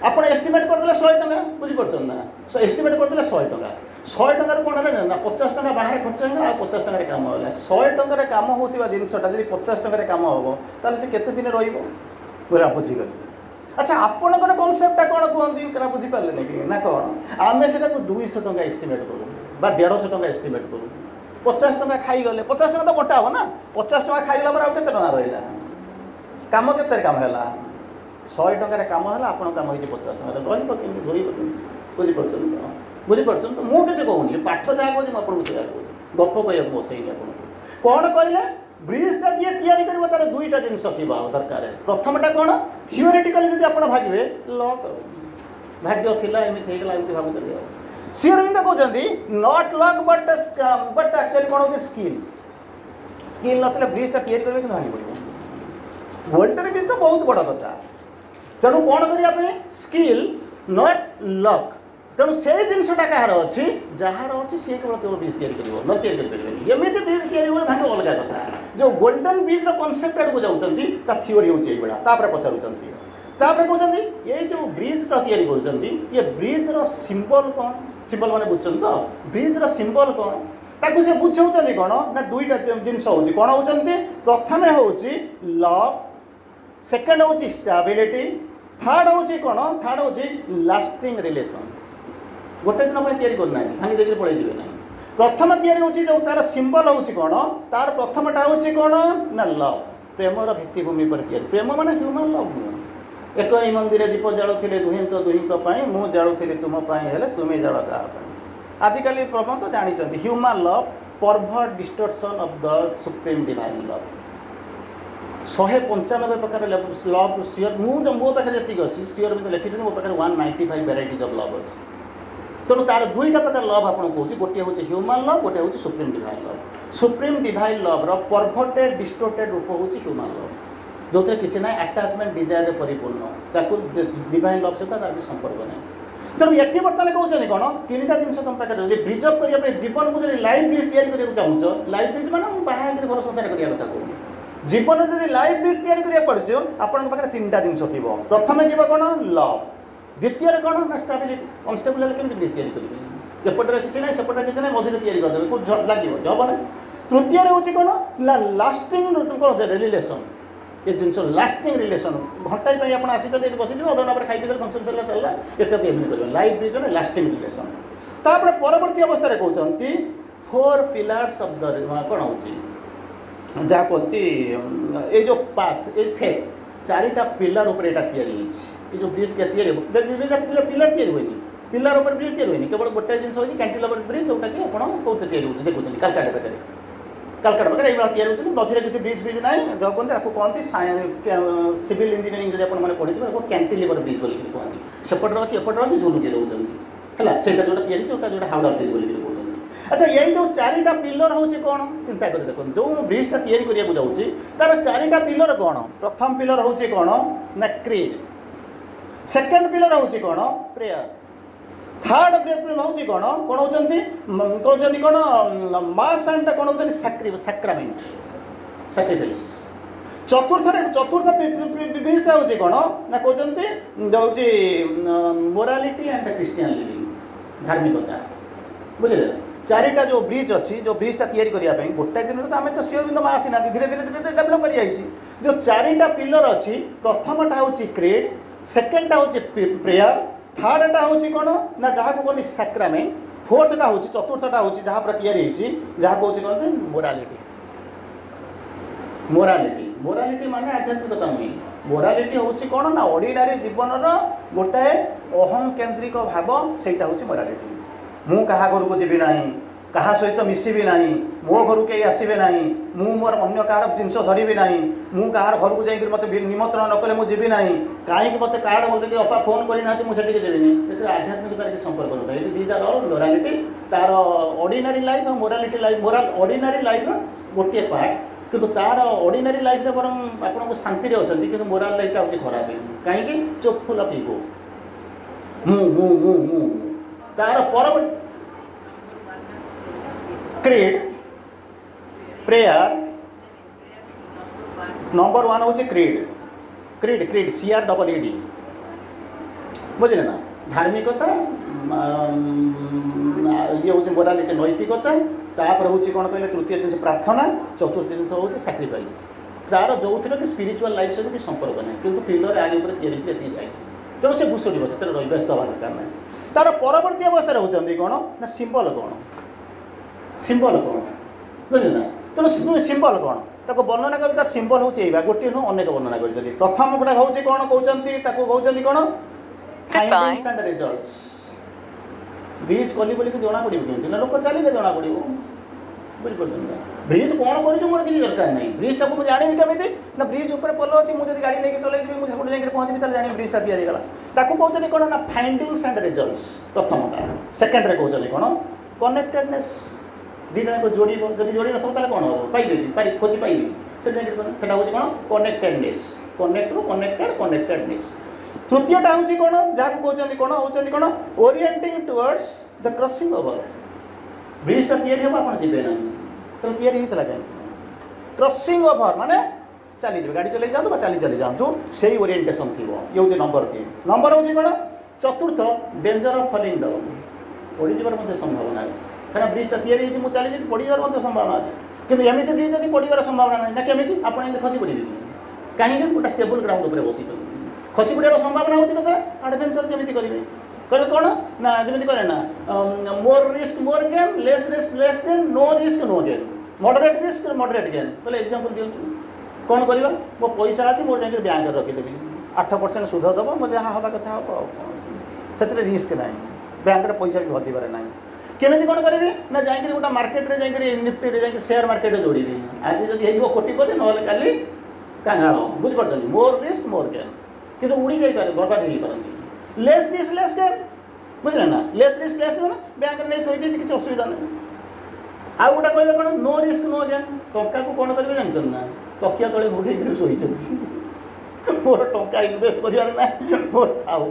[SPEAKER 1] आपड़ एस्टिमेट करदे 100 टंका बुझीपार ना एस्टिमेट करदे 100 टंका 100 टंकार कौन है ना 50 टंका बाहर खर्च होगा आ 50 टंकार कम है 100 टंकार कम होता जिनसा जब 50 टंकार कम हम ताल से केते दिन रहा बुझीगली अच्छा आपणकर कनसेप्टा कौन कहते बुझीपारे कि ना कौन आम से 200 टंका एस्टिमेट करूँ 150 टंका एस्टिमेट करूँ 50 टंका खाईगले 50 टंका तो बटा हम ना 50 टंका खाईगला पर आते टंका रहा कम के कम है 100 टंकार कम है आप कम हो 50 टंका रही बुझीपार बुझीपार तो मुझे कहूनी पाठ जहाँ कहे मुझे से गप कह बसैनी आपको कौन कहले ब्रिजटा जी या तार दुईटा जिनस थी दरकार प्रथमटा कौन थियोरेटिकली जब आप भागे लक भाग्य था एमती एमती भावुँ श्री अरविंद कहते नॉट लक बट एक्चुअली कौन हो स्किल ना ब्रिजटा या भांगी पड़ो वोल्टेज ब्रिज तो बहुत बड़ कथा तेणु कौन करने स्किल नॉट लक तेणु से जिनसा कहार अच्छी जार अच्छी सी केवल ब्रिज या एमती ब्रिज या भांगे अलग कथा जो गोल्डन ब्रिज कनसेप्ट आड़ को जाऊँगी थीओरी होपर पचारूँ कहते ये जो ब्रिज ये ब्रिज सिंबल कौन सिंबल मैंने बुझुन तो ब्रिज सिंबल कौन ताकू से बुझाऊँ कौन ना दुईटा जिनस हो कौन होती प्रथम हूँ लव सेकेंड हूँ स्टेबिलिटी थर्ड हूँ कौन थर्ड हूँ लास्टिंग रिलेशन गोटे दिन पर करना भांगी देखिए पलि ना प्रथम जो तार सिंबल हूँ कौन तार प्रथमटा हूँ कौन ना लव प्रेमर भित्तिभूमि पर प्रेम माने ह्यूमन लव एक ही मंदिर दीप जालुले दुहीं तो दुहीं मु जालुली तुम्हें हेले तुम्हें जाल क्या आजिकल प्रभु तो जानते human love pervert distortion of the supreme divine love 195 प्रकार लव सियर मो पाखे जी अच्छी सियर भी लिखी मो पाखे 195 वेराइटीज ऑफ लव अच्छी तेणु तार दुईटा प्रकार लव आपको कौच गोटे हूँ ह्यूमन लव गोटे हूँ supreme divine love supreme divine love perverted distorted रूप हूँ ह्यूमन लव जो थे किसी ना आटाचमेंट डिजायर परिपूर्ण ताकू डिवाइन लव सहित तार संपर्क नहीं तेणु ये बर्तमान कहते कौन 3टा जिन तुम पाखे प्रिजर्व करने जीवन को लाइफ ब्रिज या चाहूँ लाइफ ब्रिज मैंने बाहर घर संसार करने कथा कहूँ जीवन में जब लाइफ ब्रिज या पड़े आपन पाखे 3टा जिन थी प्रथम जीव कौन लव द्वितीय कौन ना स्टेबिलिटी अनस्टेबल केमी ब्रिज या करेंगे एपटे किसी ना सेपटे किसी ना मझे या करदे कौन लगे जब ना तृतीय हूँ कौन ना लास्टिंग कौन रिलेसन ये जिन लास्टिंग रिलेसन घंटाई आप आसी बस अधघंटा पर खाई पी फंक्शन चलना चलना एमती कर लाइफ ब्रिज में लास्टिंग रिलेसन तापर परवर्ती अवस्था कहते 4 पिलर्स ऑफ द कौन हो जहाँ कहती ये जो पाथ ये फेक 4टा पिलर उपर या जो ब्रिज पिलर या हुए पिलर उपर ब्रिज या हुए केवल गोटे जिन हो कैंटिलीवर ब्रिज जोटा कि आप कौन या देखुं कालकाटा पाखे कालकाटा पाखे ये या मझे किसी ब्रिज ब्रिज ना जो कहते आपको कहते सिविल इंजीनियरिंग जब आप पढ़ी कैंटिलीवर ब्रिज बोल कहते सेपटे अच्छी एपटे अच्छी झुलुकी रोचे है से जोटा हावड़ा ब्रिज बोल कहते अच्छा यही जो 4टा पिलर हूँ कौन चिंता कर देखो जो ब्रिजटा या जाऊँगी तार 4टा पिलर कौन प्रथम पिलर हूँ कौन ना क्रीड सेकेंड पिलर हूँ कौन प्रेयर थर्ड हूँ कौन कौन होती कहते कौन मास एंड कौन होती सैक्रामेंट सैक्रिफाइस चतुर्थ ब्रिजटा हूँ कौन ना कहते मोरालिटी एंड क्रिश्चियन लिविंग धार्मिकता बुझे 4टा जो ब्रिज अच्छी जो ब्रिजटा या गोटे दिन तो आम तो श्री अरविंद माँ आसीना धीरे धीरे धीरे डेभलप कर जो 4टा पिलर अच्छी प्रथमटा हूँ क्रीड सेकेंडटा हूँ प्रेयर थर्डटा हूँ कौन ना जहाँ को कहते सैक्रामेंट फोर्थटा हूँ चतुर्थटा हूँ जहाँ पर जहाँ को कहते मोरालिटी मोरालिटी मोरालिटी माने आध्यात्मिकता नुहे मोरालिटी हूँ कौन ना ऑर्डिनरी जीवन गोटाए अहम केन्द्रिक भाव से मोरालिटी
[SPEAKER 2] मु कहा घर को जीवी ना कहा सहित मिसबी ना मो घर कहीं आसबे ना मोर अन्य कहार जिनस धरबी ना मु कहार घर को जाकर मत निमंत्रण न कले मुझे ना कहीं मत कार्ड बोलते अपा फोन करना मुझे जीविनी आध्यात्मिकतार किसी संपर्क न था दीज आर ऑल मोरालिटी तार ऑर्डिनरी लाइफ और morality life morale ordinary life गोटे पार्ट किंतु तार ऑर्डिनरी लाइफ रे बरम आपन शांति अच्छा कि मोराल लाइफ हूँ खराब कहीं चोक फुल अफ इगो मु तार पर क्रीड प्रेयर नंबर 1 हूँ क्रीड क्रीड क्रीड CREED बुझे ना धार्मिकता ये हूँ मोरालिटी नैतिकता तापर हूँ कौन कहले तृतीय जिन प्रार्थना चतुर्थ जिन हूँ सैक्रिफाइस तार जो थे कि स्पिरिचुअल लाइफ सहित किसी संपर्क ना कि पिलर आगे तैयारी तेणु से भूषुड़ से व्यस्त हवा दरकार ना तार परवर्ती अवस्था होती कौन ना सिंबल कौन सिंबल कौन बुझे ना तेणु सिंबल कौन ताको वर्णना कर तार सिंबल हूँ गोटे नुह अनेक वर्णना कर प्रथम गोटा हूँ कौन कहते कौन फाइंडिंग्स एंड रिजल्ट्स ब्रिज कली बोल जना पड़े कि लोक चलिए जना पड़ो बुझीपार ब्रिज कौन कर मोर किसी दरकार नहीं ब्रिजटा को जानी केमी ना ब्रिज उपर पोल अच्छी मुझे गाड़ी लेके चलैबी मुझे सेपटे जाकर पहुँची जानी ब्रिजटा तैयारी ताकू कहते कौन ना फाइंडिंग्स एंड रिजल्ट्स प्रथमटा सेकेंड कहते कौन कनेक्टेडनेस दुईटा जोड़ जब जोड़ी नथ कौन हम पाइबे खोजी पाइबे से हूँ कौन कनेक्टेडनेस कनेक्ट रू कनेक्टेड कनेक्टेडनेस तृतीयटा हूँ कौन जहाँ कहते कौन हूँ कौन orienting towards the crossing over ब्रिजटा तैयारी हम आप जीवे ना तो तैयारी होता कहीं क्रॉसिंग ओवर माने चली जाए गाड़ी चल जातु चली जातु से ओरिएंटेशन थी ये हूँ नंबर 3 नंबर हूँ कौन चतुर्थ डेंजर ऑफ फॉलिंग डाउन पड़ी जबार संभावना अच्छे क्या ब्रिजटा तैयारी मुझे चली पड़ जबार संभावना अच्छे कि एमती ब्रिज अच्छी पड़ार संभावना ना ना केमी आप खसी पड़े कहीं गोटे स्टेबल ग्राउंड उपर बस खसी पड़ार संभावना होती कथा एडवेंचर जमी करेंगे कहले कौन ना जमी कहे ना more risk more gain less risk less gain no risk no gain moderate risk moderate gain कहले एग्जांपल दिखाँ कौन करवा मो पैसा अच्छी मोर जाकर बैंक रखीदेवी 8% सुध दब मो जहाँ हवा कथा हम से रिस्क ना बैंक पैसा भी हजिबार ना केमी कौन करी ना जाकर गोटे मार्केट में जाकर निफ्टी जाकर शेयर मार्केट में जोड़ी आज जब हो कोटिपति ना काली कांगाल बुझीपार मोर रिस्क मोर गेन कि उड़ी जापे बर्बाद हो पारती लेस रिस्क लेस गेन बुझे ना less risk less gain bank नहीं थोड़ी किसी असुविधा नहीं आउ गोटे कहले कौन नो रिस्क नो गेन टंका को कौन करेंगे जानते ना तकिया तले मुठे शोची मोर टंका इनवेस्ट करार ना मोर थाऊ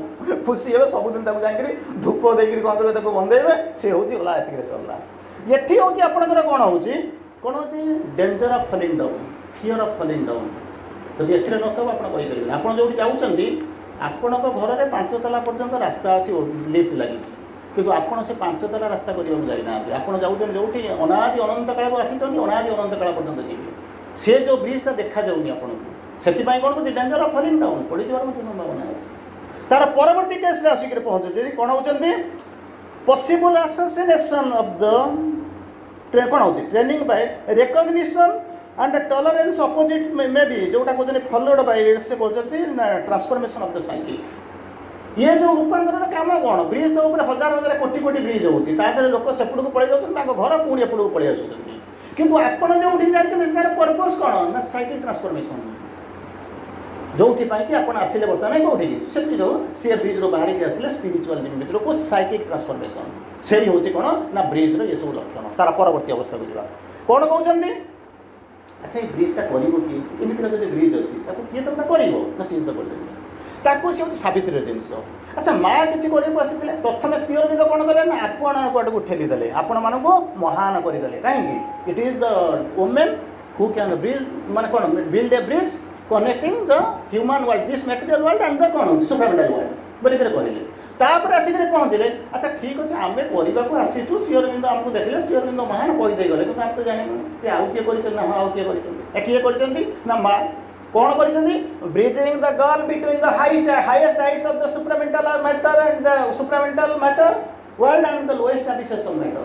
[SPEAKER 2] खुशी हे सबुदिन जाकर धूप देकर कौन करेंगे बंदेबे से हूँ गला एतिक सरला ये हूँ आपंकर कौन हो danger of falling down fear of falling down जब एथिरे नथब आप आप जो जाऊँच आपण घर में 5 तला पर्यंत रास्ता अच्छी लिफ्ट लगी किंतु आपड़ से 5 तला रास्ता करने जाना आप जाऊँ जो अनादि अनंत काल आसी अनादि अनंत काल पर्यंत जी से जो ब्रिजटा देखा जाऊनी आपको से कौन कहते डेंजर ऑफ फॉलिंग डाउन पड़ जावर संभावना अच्छे तार परवर्ती केस आसिक पहुँचे कौन होती पॉसिबल असोसिएशन ऑफ द कौन हो training bye recognition and tolerance opposite may be जोटा कहते फॉलोड बाय से कहते ट्रांसफॉर्मेशन ऑफ द साइकिक ये जो रूपांतर काम कौन ब्रिज तो ऊपर हजार हजार कोटी कोटी ब्रिज होती लोक सेपट को पड़े जाते घर पुणी एपट को पड़े आसुँच किंतु आपण जो जाते पर्पज कौन ना साइकिल ट्रांसफॉर्मेशन जो कि आप आसिले बर्तमान कौटी से जो सी ब्रिज रो बाहर के आसिले स्पिरिचुअल जीवन भर को साइकिक ट्रांसफॉर्मेशन से हूँ कौन ना ब्रिज रो ये सब लक्षण तार परवर्ती अवस्था को जावा कौन कहते अच्छा ये ब्रिजटा करमती जब ब्रिज अच्छी किए तो कर सीज द ताकू सी हूँ सावित्री जिनस अच्छा माँ किसी आसी प्रथम श्रीअर भी कौन कले ना आपण कड़े को ठेलीदे आपण मानक महान करदे कहीं it is the women who can bridge माने कौन build a bridge connecting the human world this material world and the कौन सुपरमेंटल वर्ल्ड बोलिक कहले तापर आसिक पहुँचले अच्छा ठीक अच्छे आम करने को आसीचु श्रीअरविंद आमको देखले श्रीअरविंद महान कहीदे गले कि आम तो जानू आउ किए कर हाँ आउ किए कर ना माँ कौन कर bridging the gulf between the highest heights of the supramental matter and the supramental matter world and the lowest abysses of matter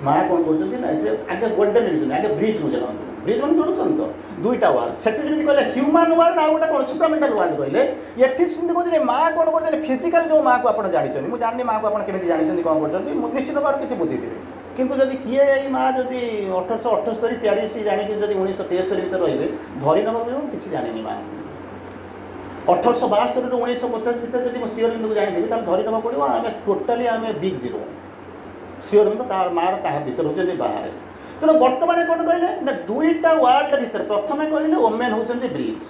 [SPEAKER 2] माँ कौन कर आगे गोल्डन रिजन आगे ब्रिज को जलाऊँ ब्रिज मैंने जोड़ुन तो दुईटा वर्ल्ड से जमी कहले ह्यूमन वर्ल्ड आ गोटे कौन सुपरमेंटाल वर्ल्ड कहले ये सेमती कहते माँ कौन कर फिजिकाल जो माँ को आप जानते मुझे जानी माँ को आप जानते कौन कर निश्चित भाव किसी बुझीदेवे किंतु जदि किए ये माँ जदि 1878 प्यारिस जाणी 1973 भर रे धरी नब किसी जानी माँ 1872 ରୁ 1950 ଭିତରେ ଯଦି ମୁଁ ଶ୍ରୀଅରବିନ୍ଦକୁ ଜାଣିଥିବି ତାହେଲେ ଧରି ନେବାକୁ ପଡ଼ିବ ଆମେ ଟୋଟାଲି ଆମେ ବିଗ୍ ଜିରୋ ଶ୍ରୀଅରବିନ୍ଦ ତା ମାଆର ତାହା ଭିତରେ ହେଉଛନ୍ତି ବାହାରେ ତେଣୁ ବର୍ତ୍ତମାନ କ'ଣ କହିଲେ ନା ଦୁଇଟା ୱାର୍ଲଡ ଭିତରେ ପ୍ରଥମେ କହିଲେ ଓମେନ୍ ହେଉଛନ୍ତି ବ୍ରିଜ୍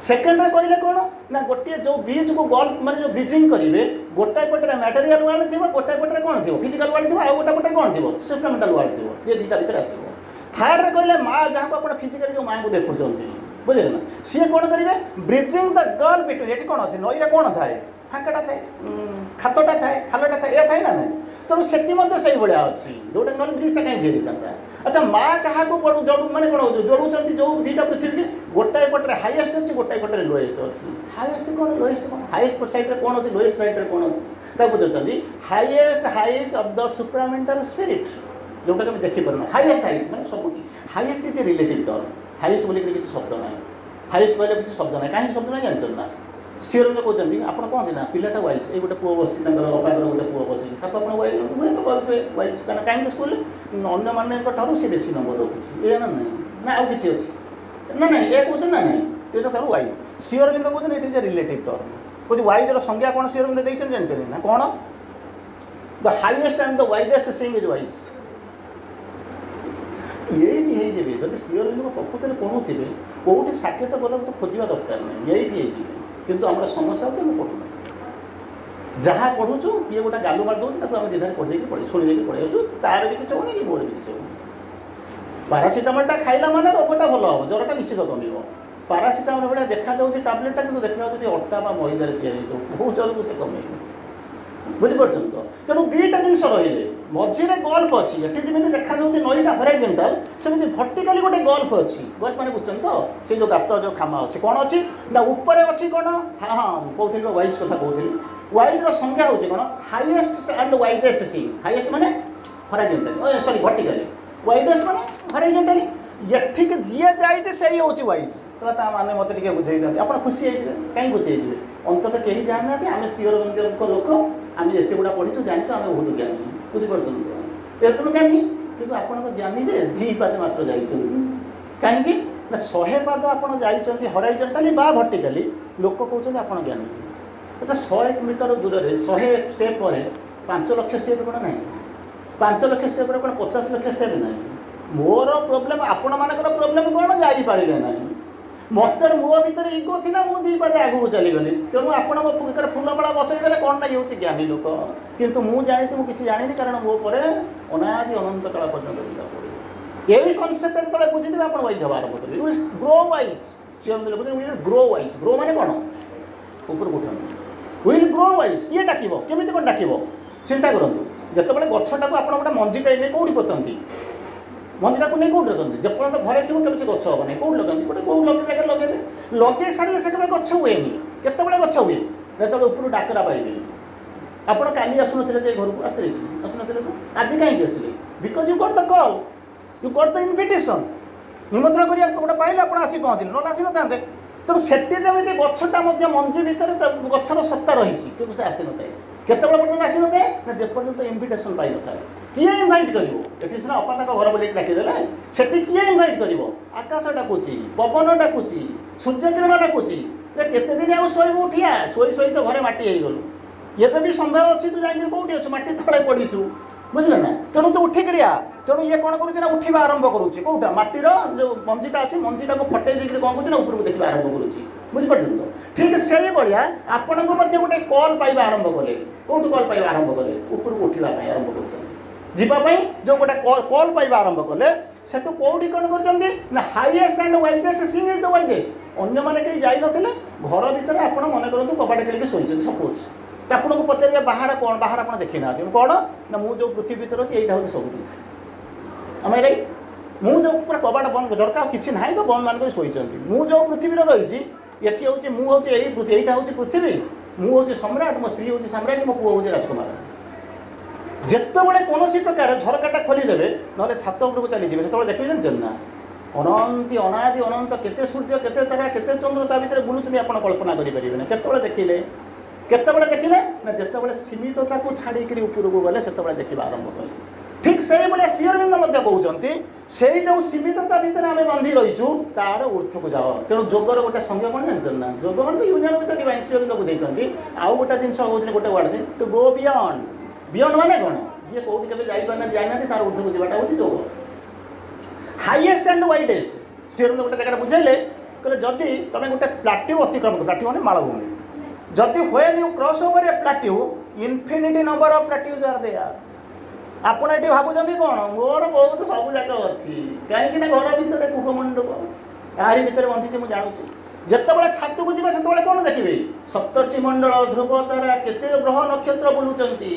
[SPEAKER 2] ସେକେଣ୍ଡରେ କହିଲେ କ'ଣ ନା ଗୋଟିଏ ଯେଉଁ ବ୍ରିଜ୍କୁ ଗଲ୍ଫ ମାନେ ଯେଉଁ ବ୍ରିଜିଂ କରିବେ ଗୋଟାଏ ପଟରେ ମ୍ୟାଟେରିଆଲ ୱାର୍ଲଡ ଥିବ ଗୋଟାଏ ପଟରେ କ'ଣ ଥିବ ଫିଜିକାଲ ୱାର୍ଲଡ ଥିବ ଆଉ ଗୋଟାଏ ପଟରେ କ'ଣ ଥିବ ସୁପରମେଣ୍ଟାଲ ୱାର୍ଲଡ ଥିବ ଏ ଦୁଇଟା ଭିତରେ ଆସିବ ଥାର୍ଡରେ କହିଲେ ମା ଯାହାକୁ ଆପଣ ଫିଜିକାଲି ଯେଉଁ ମାଆଙ୍କୁ ଦେଖୁଛନ୍ତି बुझे ना सी कौन करेंगे ब्रिजिंग द गर्ल बिटवीन ये कौन अच्छे नईरा कौन थाए फाँकाटा थाए खातटा थाए खालटा थाए यह थाए ना ना तेणु से भाया अच्छी जोटा ना ब्रिजटा कहीं धीरे था अच्छा माँ क्या जोड़ मैंने कौन जोड़ुंट जो दुईटा पृथ्वी गोटाए पटे हाईएस्ट अच्छी गोटाए पटे लोएस्ट अच्छी हाईएस्ट कौन लोएस्ट कौन हाईएस्ट सैड्रे कौन अच्छे लोएस्ट सैड्रे कौन अच्छे बुझे highest height of the supramental spirit जोटा कि देखिपार हाईएस्ट हाइट मैंने सब highest is a relative term highest बोलिक किसी शब्द ना हाईएस्ट कहले किसी शब्द ना कहीं शब्द ना जानते ना श्रीअरविंद कहते आप कहते ना पिलाटा वाइज ये गोटे पुओ बस अपाकर गोटे पुओ बस आप वाइज हुए तो करेंगे वाइज कहीं स्कूल अन्य मान सी बेसी नंबर रखुच्छी ये ना ना आउ कि अच्छी ना ना ये कौन ना ना ये तो वाइज श्रीअरविंद कहते it is a relative term कौन वाइज संज्ञा कौन श्रीअरविंद देखते जानते ना कौन the highest and the widest Singh is wise ये जब श्रीअरविंद प्रकृति में पढ़ुवे कौटी साक्षात गला तो खोजा दरकार नहीं ये किंतु आम समस्या होती है पढ़ुना जहाँ पढ़ुचु किए गोटे गालू मार दूसरी आम दिधारे पढ़े पढ़े शुणी पढ़े तार भी किसी होनी कि मोर भी किसी हो पारासीटामलटा खाइला माने रोगटा भल हम ज्वरटा निश्चित कम पारासीटामल भाया देखा जाऊँगी टाब्लेटा कि देखा अटा मैदार या बहुत ज्वर को से कमे बुझीपार तो तेणु दुईटा जिन रही मझे गल्फ अच्छी ये जमी देखा नईटा हॉरिजॉन्टल सेमती भर्टिकली गोटे गल्फ अच्छी गल्फ मैंने बुझे तो से जो गात जो खामा अच्छी कौन अच्छी ना ऊपर अच्छी कौन हाँ हाँ कहती वाइज कथा कहती वाइज संज्ञा हूँ कौन highest and widest see highest माने हॉरिजॉन्टली सॉरी भर्टिकली वाइडेस्ट माने हॉरिजॉन्टली ये जी जाए से हूँ वाइज तो माने मत बुझे आप खुशी कहीं खुशी अंततः कहीं जाना आम श्रीअरविंद लोक आम जिते गुड़ा पढ़ी जानी आम बहुत ज्ञानी बुझीपार तेणु ज्ञानी कि आप ज्ञानी जे दी पाद मात्र जाइए कहीं 100 पाद आप हॉरिजॉन्टली बा भर्टिकली लोक कहते आप ज्ञानी अच्छा 100 मीटर दूर से 100 स्टेप पर 5 लाख स्टेप कौन ना 5 लाख स्टेप कौन 50 लाख स्टेप ना मोर प्रोब्लेम आपण मानकर प्रोब्लेम कौन जापारे ना मत मो भर इगो थी मुझे पाटे आगू चलीगली तेणु आपण मो फूलमाला बसईदे कौन ना ये ज्ञानी लोक किंतु मुझे जानी मुझे जानी कारण मो पर अनादि अनंत काल पर्यटन यही कनसेप्ट जो बुझीदे आप वाइज हवा आरम्भ करेंगे will grow wise will grow wise grow माने कौन ऊपर उठा विल ग्रो वाइज किए डाक केमी कौन डाक चिंता करूँ जिते गछटा को आप गोटे मंजीटा नहीं कौटी पोतती मंजीटा को नहीं कौट रखते जपर्यंत घरे थी कभी से गछ हम नहीं कौट लगाते गोटे कौ लगे जगह लगे लगे सारे से केवल गछ हुए केत गछ हुए जो ऊपर डाकरा पाइबे आपड़ काली आसुन घर को आसते आसुन आज कहीं आसिले because you got the call you got the invitation निमंत्रण कर गोटे पाइले आप आसी पहुँचले ना आसी ना तेणु से जमी गछटा मंजी भितर गछर सत्ता रही कि से आसी न केत पर्यटन आसी न ना जेपर्यंत इनविटेशन पाई न किए इनभाइट कर सीना अपातक घर बोल डाकिदेले से किए इनभाइट कर आकाश डाकुची पवन डाकुची सूर्यकिरण डाकुची केते दिन आउ शोबू उठिया शोई तो घरे माटी गलु ये भी संभव अच्छी तू जाकर कौटी अच्छु माटी तले पड़ीचु बुझल ना तेणु तू उठिक तेणु ये कौन करुँच उठा आरंभ करुँच कौटा माटीर जो मंजीटा अच्छी मंजीटा को फटे देखिए कौन करुँच उपरको देखा आरंभ करुँच बुझीपार तो ठीक से भाया आपण गोटे कल पाइबा आरंभ कले कौटू कल पाइबा आरंभ कले उपरको उठा आरंभ कर जीवाई जो गोटे कल पाइबा आरंभ कले से तो कौटी कौन कर highest and wisest thing is the wisest अन्य मैंने कहीं जाई नथिले घर भितर आप मन करूँ कबाट खेलिक शोचते सपोज तो आपको पचारे बाहर कौन बाहर आप देखी ना कौन ना मुझे पृथ्वी भर अच्छी यहाँ हूँ सब किसी आम राइट मुझे पूरा कबाट बंद दरकार किसी ना तो बंद मान शोचती मुझे पृथ्वी रही ये हूँ मुझे यहाँ हूँ पृथ्वी मुझे सम्राट मो स्त्री हूँ सम्राट मो पुओ हूँ राजकुमार जिते बड़े कौन प्रकार झरकाटा खोलीदेवे ना छात उपरको चलीजे से देखिए जानते ना ଅନନ୍ତି ଅନାଦି ଅନନ୍ତ କେତେ ସୂର୍ଯ୍ୟ କେତେ ତାରା କେତେ ଚନ୍ଦ୍ର ତା ଭିତରେ ବୁଲୁଛନ୍ତି ଆପଣ କଳ୍ପନା କରିପାରିବେନି। କେତେବେଳେ ଦେଖିଲେ ନା ଯେତେବେଳେ ସୀମିତତାକୁ ଛାଡ଼ିକିରି ଉପରକୁ ଗଲେ ସେତେବେଳେ ଦେଖିବା ଆରମ୍ଭ କଲେ। ଠିକ୍ ସେଇଭଳିଆ ଶ୍ରୀ ଅରବିନ୍ଦ ମଧ୍ୟ କହୁଛନ୍ତି ସେଇ ଯେଉଁ ସୀମିତତା ଭିତରେ ଆମେ ବାନ୍ଧି ରହିଛୁ ତାର ଊର୍ଦ୍ଧ୍ୱକୁ ଯାଅ। ତେଣୁ ଯୋଗର ଗୋଟେ ସଂଜ୍ଞା କ'ଣ ଜାଣିଛନ୍ତି ନା? ଯୋଗ ମାନେ ତ union with divine Shri Aurobindo ବୁଝେଇଛନ୍ତି। ଆଉ ଗୋଟେ ଜିନିଷ କହୁଛନ୍ତି ଗୋଟେ word to go beyond. Beyond ମାନେ କ'ଣ? ଯିଏ କୋଉଠି କେବେ ଯାଇପାରୁନାହାନ୍ତି ଯାଇନାହାନ୍ତି ତାର ଊର୍ଦ୍ଧ୍ୱକୁ ଯିବାଟା ହେଉଛି ଯୋଗ। ହାଇଏଷ୍ଟ ଆଣ୍ଡ ୱାଇଡେଷ୍ଟ ଶ୍ରୀ ଅରବିନ୍ଦ ଗୋଟେ ଜାଗାରେ ବୁଝେଇଲେ କହିଲେ ଯଦି ତୁମେ ଗୋଟେ ପ୍ଲାଟ୍ୟୁ ଅତିକ୍ରମ କର, ପ୍ଲାଟ୍ୟୁ ମାନେ ମାଳଭୂମି, ଯଦି when you cross over a plateau infinity number of plateaus are there. ଆପଣ ଏଠି ଭାବୁଛନ୍ତି କ'ଣ ମୋର ବହୁତ ସବୁ ଯାକ ଅଛି, କାହିଁକି ନା ଘର ଭିତରେ କୁହମଣ୍ଡପ ଏହାରି ଭିତରେ ବନ୍ଧିଛି ମୁଁ ଜାଣୁଛି। ଯେତେବେଳେ ଛାତକୁ ଯିବେ ସେତେବେଳେ କ'ଣ ଦେଖିବେ? ସପ୍ତର୍ଷି ମଣ୍ଡଳ ଧ୍ରୁବ ତାରା କେତେ ଗ୍ରହ ନକ୍ଷତ୍ର ବୁଲୁଛନ୍ତି।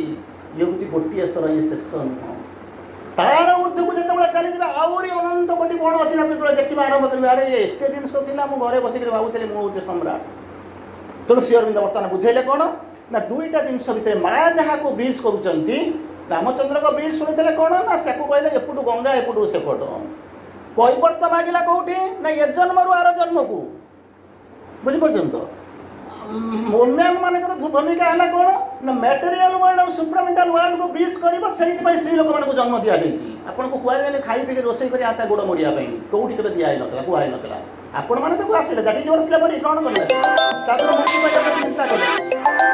[SPEAKER 2] ଇଏ ହେଉଛି ଗୋଟିଏ ସ୍ତର, ଇଏ ଶେଷ ନୁହଁ। ତାର ଊର୍ଦ୍ଧ୍ୱକୁ ଯେତେବେଳେ ଚାଲିଯିବେ ଆହୁରି ଅନନ୍ତ କୋଟି କ'ଣ ଅଛି ତାକୁ ଯେତେବେଳେ ଦେଖିବା ଆରମ୍ଭ କରିବେ, ଆରେ ଏତେ ଜିନିଷ ଥିଲା ମୁଁ ଘରେ ବସିକରି ଭାବୁଥିଲି ମୁଁ ହେଉଛି ସମ୍ରାଟ। ତେଣୁ ଶ୍ରୀ ଅରବିନ୍ଦ ବର୍ତ୍ତମାନ ବୁଝେଇଲେ କ'ଣ ନା ଦୁଇଟା ଜିନିଷ ଭିତରେ ମା ଯାହାକୁ ବ୍ରିଜ୍ କରୁଛନ୍ତି, ରାମଚନ୍ଦ୍ରଙ୍କ ବ୍ରିଜ୍ ଶୁଣିଥିଲେ କ'ଣ ନା ସେକୁ କହିଲେ ଏପଟୁ ଗଙ୍ଗା ଏପଟୁ ସେପଟ। କୈବର୍ତ୍ତ ମାଗିଲା କୋଉଠି ନା ଏ ଜନ୍ମରୁ ଆର ଜନ୍ମକୁ। ବୁଝିପାରୁଛନ୍ତି ତ? ଓମ୍ୟାନ ମାନଙ୍କର ଭୂମିକା ହେଲା କ'ଣ ନା ମ୍ୟାଟେରିଆଲ ୱାର୍ଲଡ ଆଉ ସୁପ୍ରାମେଣ୍ଟାଲ ୱାର୍ଲଡକୁ ବ୍ରିଜ୍ କରିବା। ସେଇଥିପାଇଁ ସ୍ତ୍ରୀ ଲୋକମାନଙ୍କୁ ଜନ୍ମ ଦିଆଯାଇଛି। ଆପଣଙ୍କୁ କୁହାଯାଏନି ଖାଇ ପିଇକି ରୋଷେଇ କରି ହାତ ଗୋଡ଼ ମୋଡ଼ିବା ପାଇଁ, କୋଉଠି କେବେ ଦିଆହେଇନଥିଲା, କୁହାହେଇନଥିଲା। ଆପଣମାନେ ତାକୁ ଆସିଲେ ଦାଟି ଜୋର ସ୍ଲେଭରି ଗ୍ରହଣ କଲେ, ତାଙ୍କର ମୁକ୍ତି ପାଇବା ପାଇଁ ଚିନ୍ତା କଲେ,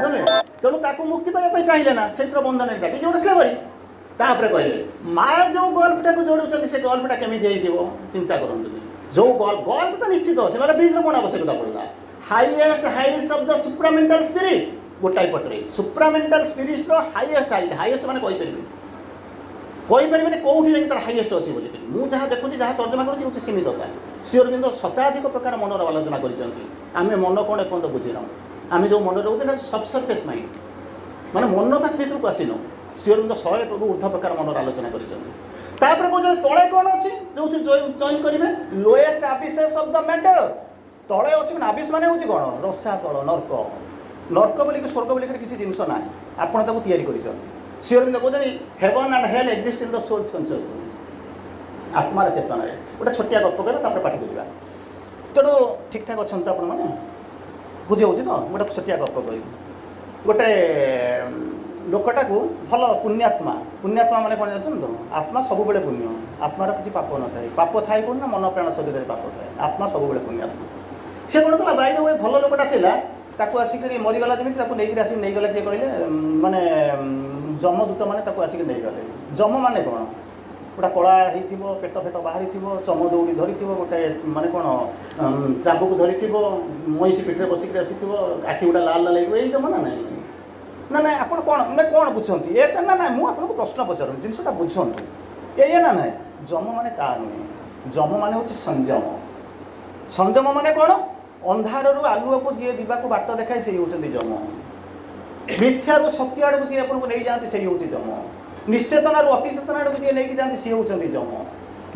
[SPEAKER 2] ବୁଝିଲେ? ତେଣୁ ତାକୁ ମୁକ୍ତି ପାଇବା ପାଇଁ ଚାହିଁଲେ ନା, ସେଇଥିର ବନ୍ଧନରେ ଦାଟି ଜୋର ସ୍ଲେଭରି। ତାପରେ କହିଲେ ମା ଯେଉଁ ଗଲ୍ଫଟାକୁ ଯୋଡ଼ୁଛନ୍ତି ସେ ଗଲ୍ଫଟା କେମିତି ହେଇଥିବ ଚିନ୍ତା କରନ୍ତୁନି। ଯେଉଁ ଗଲ୍ଫ ତ ନିଶ୍ଚିତ ଅଛି, ନହେଲେ ବ୍ରିଜ୍ର କ'ଣ ଆବଶ୍ୟକତା ପଡ଼ିଲା? Highest heights of the supramental spirit ଗୋଟାଏ ପଟରେ, ସୁପ୍ରାମେଣ୍ଟାଲ ସ୍ପିରିଟ୍ର ହାଇଏଷ୍ଟ ହାଇଟ୍, ହାଇଏଷ୍ଟ ମାନେ କହିପାରିବେନି କେଉଁଠି ଯାଇକି ତାର ହାଇଏଷ୍ଟ ଅଛି ବୋଲିକରି। ମୁଁ ଯାହା ଦେଖୁଛି ଯାହା ତର୍ଜମା କରୁଛି ହେଉଛି ସୀମିତତା। ଶ୍ରୀ ଅରବିନ୍ଦ ଶତାଧିକ ପ୍ରକାର ମନର ଆଲୋଚନା କରିଛନ୍ତି। ଆମେ ମନ କ'ଣ ଏପର୍ଯ୍ୟନ୍ତ ବୁଝିନାହୁଁ। ଆମେ ଯେଉଁ ମନରେ ରହୁଛେ ନା ସବସର୍ଫେସ୍ ମାଇଣ୍ଡ, ମାନେ ମନ ଭିତରକୁ ଆସିନାହୁଁ। ଶ୍ରୀ ଅରବିନ୍ଦ 100 ରୁ ଉର୍ଦ୍ଧ୍ୱ ପ୍ରକାର ମନର ଆଲୋଚନା କରିଛନ୍ତି। ତାପରେ କହୁଛନ୍ତି ତଳେ କ'ଣ ଅଛି ଯେଉଁଥିରେ ଜଏନ୍ କରିବେ ଲୋଏଷ୍ଟ ଆବିସେସ୍ ଅଫ୍ ଦ ମ୍ୟାଟର। ତଳେ ଅଛି ମାନେ ଆବିସ୍ ମାନେ ହେଉଛି କ'ଣ ରସାତଳ, ନର୍କ। ନର୍କ ବୋଲିକି ସ୍ୱର୍ଗ ବୋଲିକି କିଛି ଜିନିଷ ନାହିଁ, ଆପଣ ତାକୁ ତିଆରି କରିଛନ୍ତି। ଶ୍ରୀ ଅରବିନ୍ଦ କହୁଛନ୍ତି heaven and hell exist in the soul's consciousness. ଆତ୍ମାର ଚେତନାରେ ଗୋଟେ ଛୋଟିଆ ଗପ କହିବା ତାପରେ ପାଟିକୁ ଯିବା। ତେଣୁ ଠିକ୍ ଠାକ୍ ଅଛନ୍ତି ତ ଆପଣମାନେ? ବୁଝି ହେଉଛି ତ? ଗୋଟେ ଛୋଟିଆ ଗପ କହିବି। ଗୋଟେ ଲୋକଟାକୁ ଭଲ ପୁଣ୍ୟାତ୍ମା ମାନେ କ'ଣ ଜାଣିଛନ୍ତି ତ? ଆତ୍ମା ସବୁବେଳେ ପୁଣ୍ୟ, ଆତ୍ମାର କିଛି ପାପ ନଥାଏ। ପାପ ଥାଏ କ'ଣ ନା ମନ ପ୍ରାଣ ଶରୀରରେ ପାପ ଥାଏ, ଆତ୍ମା ସବୁବେଳେ ପୁଣ୍ୟାତ୍ମା। ସେ କ'ଣ କଲା ବାଇ ଦ ୱେ ଭଲ ଲୋକଟା ଥିଲା, ତାକୁ ଆସିକରି ମରିଗଲା ଯେମିତି ତାକୁ ନେଇକରି ଆସିକି ନେଇଗଲେ କିଏ କହିଲେ ମାନେ ଯମଦୂତ ମାନେ ତାକୁ ଆସିକି ନେଇଗଲେ। ଯମ ମାନେ କ'ଣ? ଗୋଟେ କଳା ହେଇଥିବ, ପେଟ ଫେଟ ବାହାରିଥିବ, ଚମ ଦୌଡ଼ି ଧରିଥିବ, ଗୋଟେ ମାନେ କ'ଣ ଚାବୁକୁ ଧରିଥିବ, ମଇଁଷି ପିଠିରେ ବସିକରି ଆସିଥିବ, ଆଖି ଗୁଡ଼ା ଲାଲ ଲାଲ ହେଇଥିବ, ଏଇ ଯମ ନା ନାହିଁ? ନା ନାଇଁ ଆପଣ କ'ଣ ମାନେ କ'ଣ ବୁଝନ୍ତି? ଏ ନା ନାଇଁ ମୁଁ ଆପଣଙ୍କୁ ପ୍ରଶ୍ନ ପଚାରୁନି, ଜିନିଷଟା ବୁଝନ୍ତୁ। ଏଇଆ ନା ନାହିଁ? ଯମ ମାନେ ତା ନୁହେଁ। ଯମ ମାନେ ହେଉଛି ସଂଯମ। ସଂଯମ ମାନେ କ'ଣ? ଅନ୍ଧାରରୁ ଆଲୁଅକୁ ଯିଏ ଦିବାକୁ ବାଟ ଦେଖାଏ ସେଇ ହେଉଛନ୍ତି ଯମ। ମିଥ୍ୟାରୁ ସତ୍ୟ ଆଡ଼କୁ ଯିଏ ଆପଣଙ୍କୁ ନେଇଯାଆନ୍ତି ସେଇ ହେଉଛି ଯମ। ନିଶ୍ଚେତନାରୁ ଅତିଚେତନା ଆଡ଼କୁ ଯିଏ ନେଇକି ଯାଆନ୍ତି ସିଏ ହେଉଛନ୍ତି ଯମ।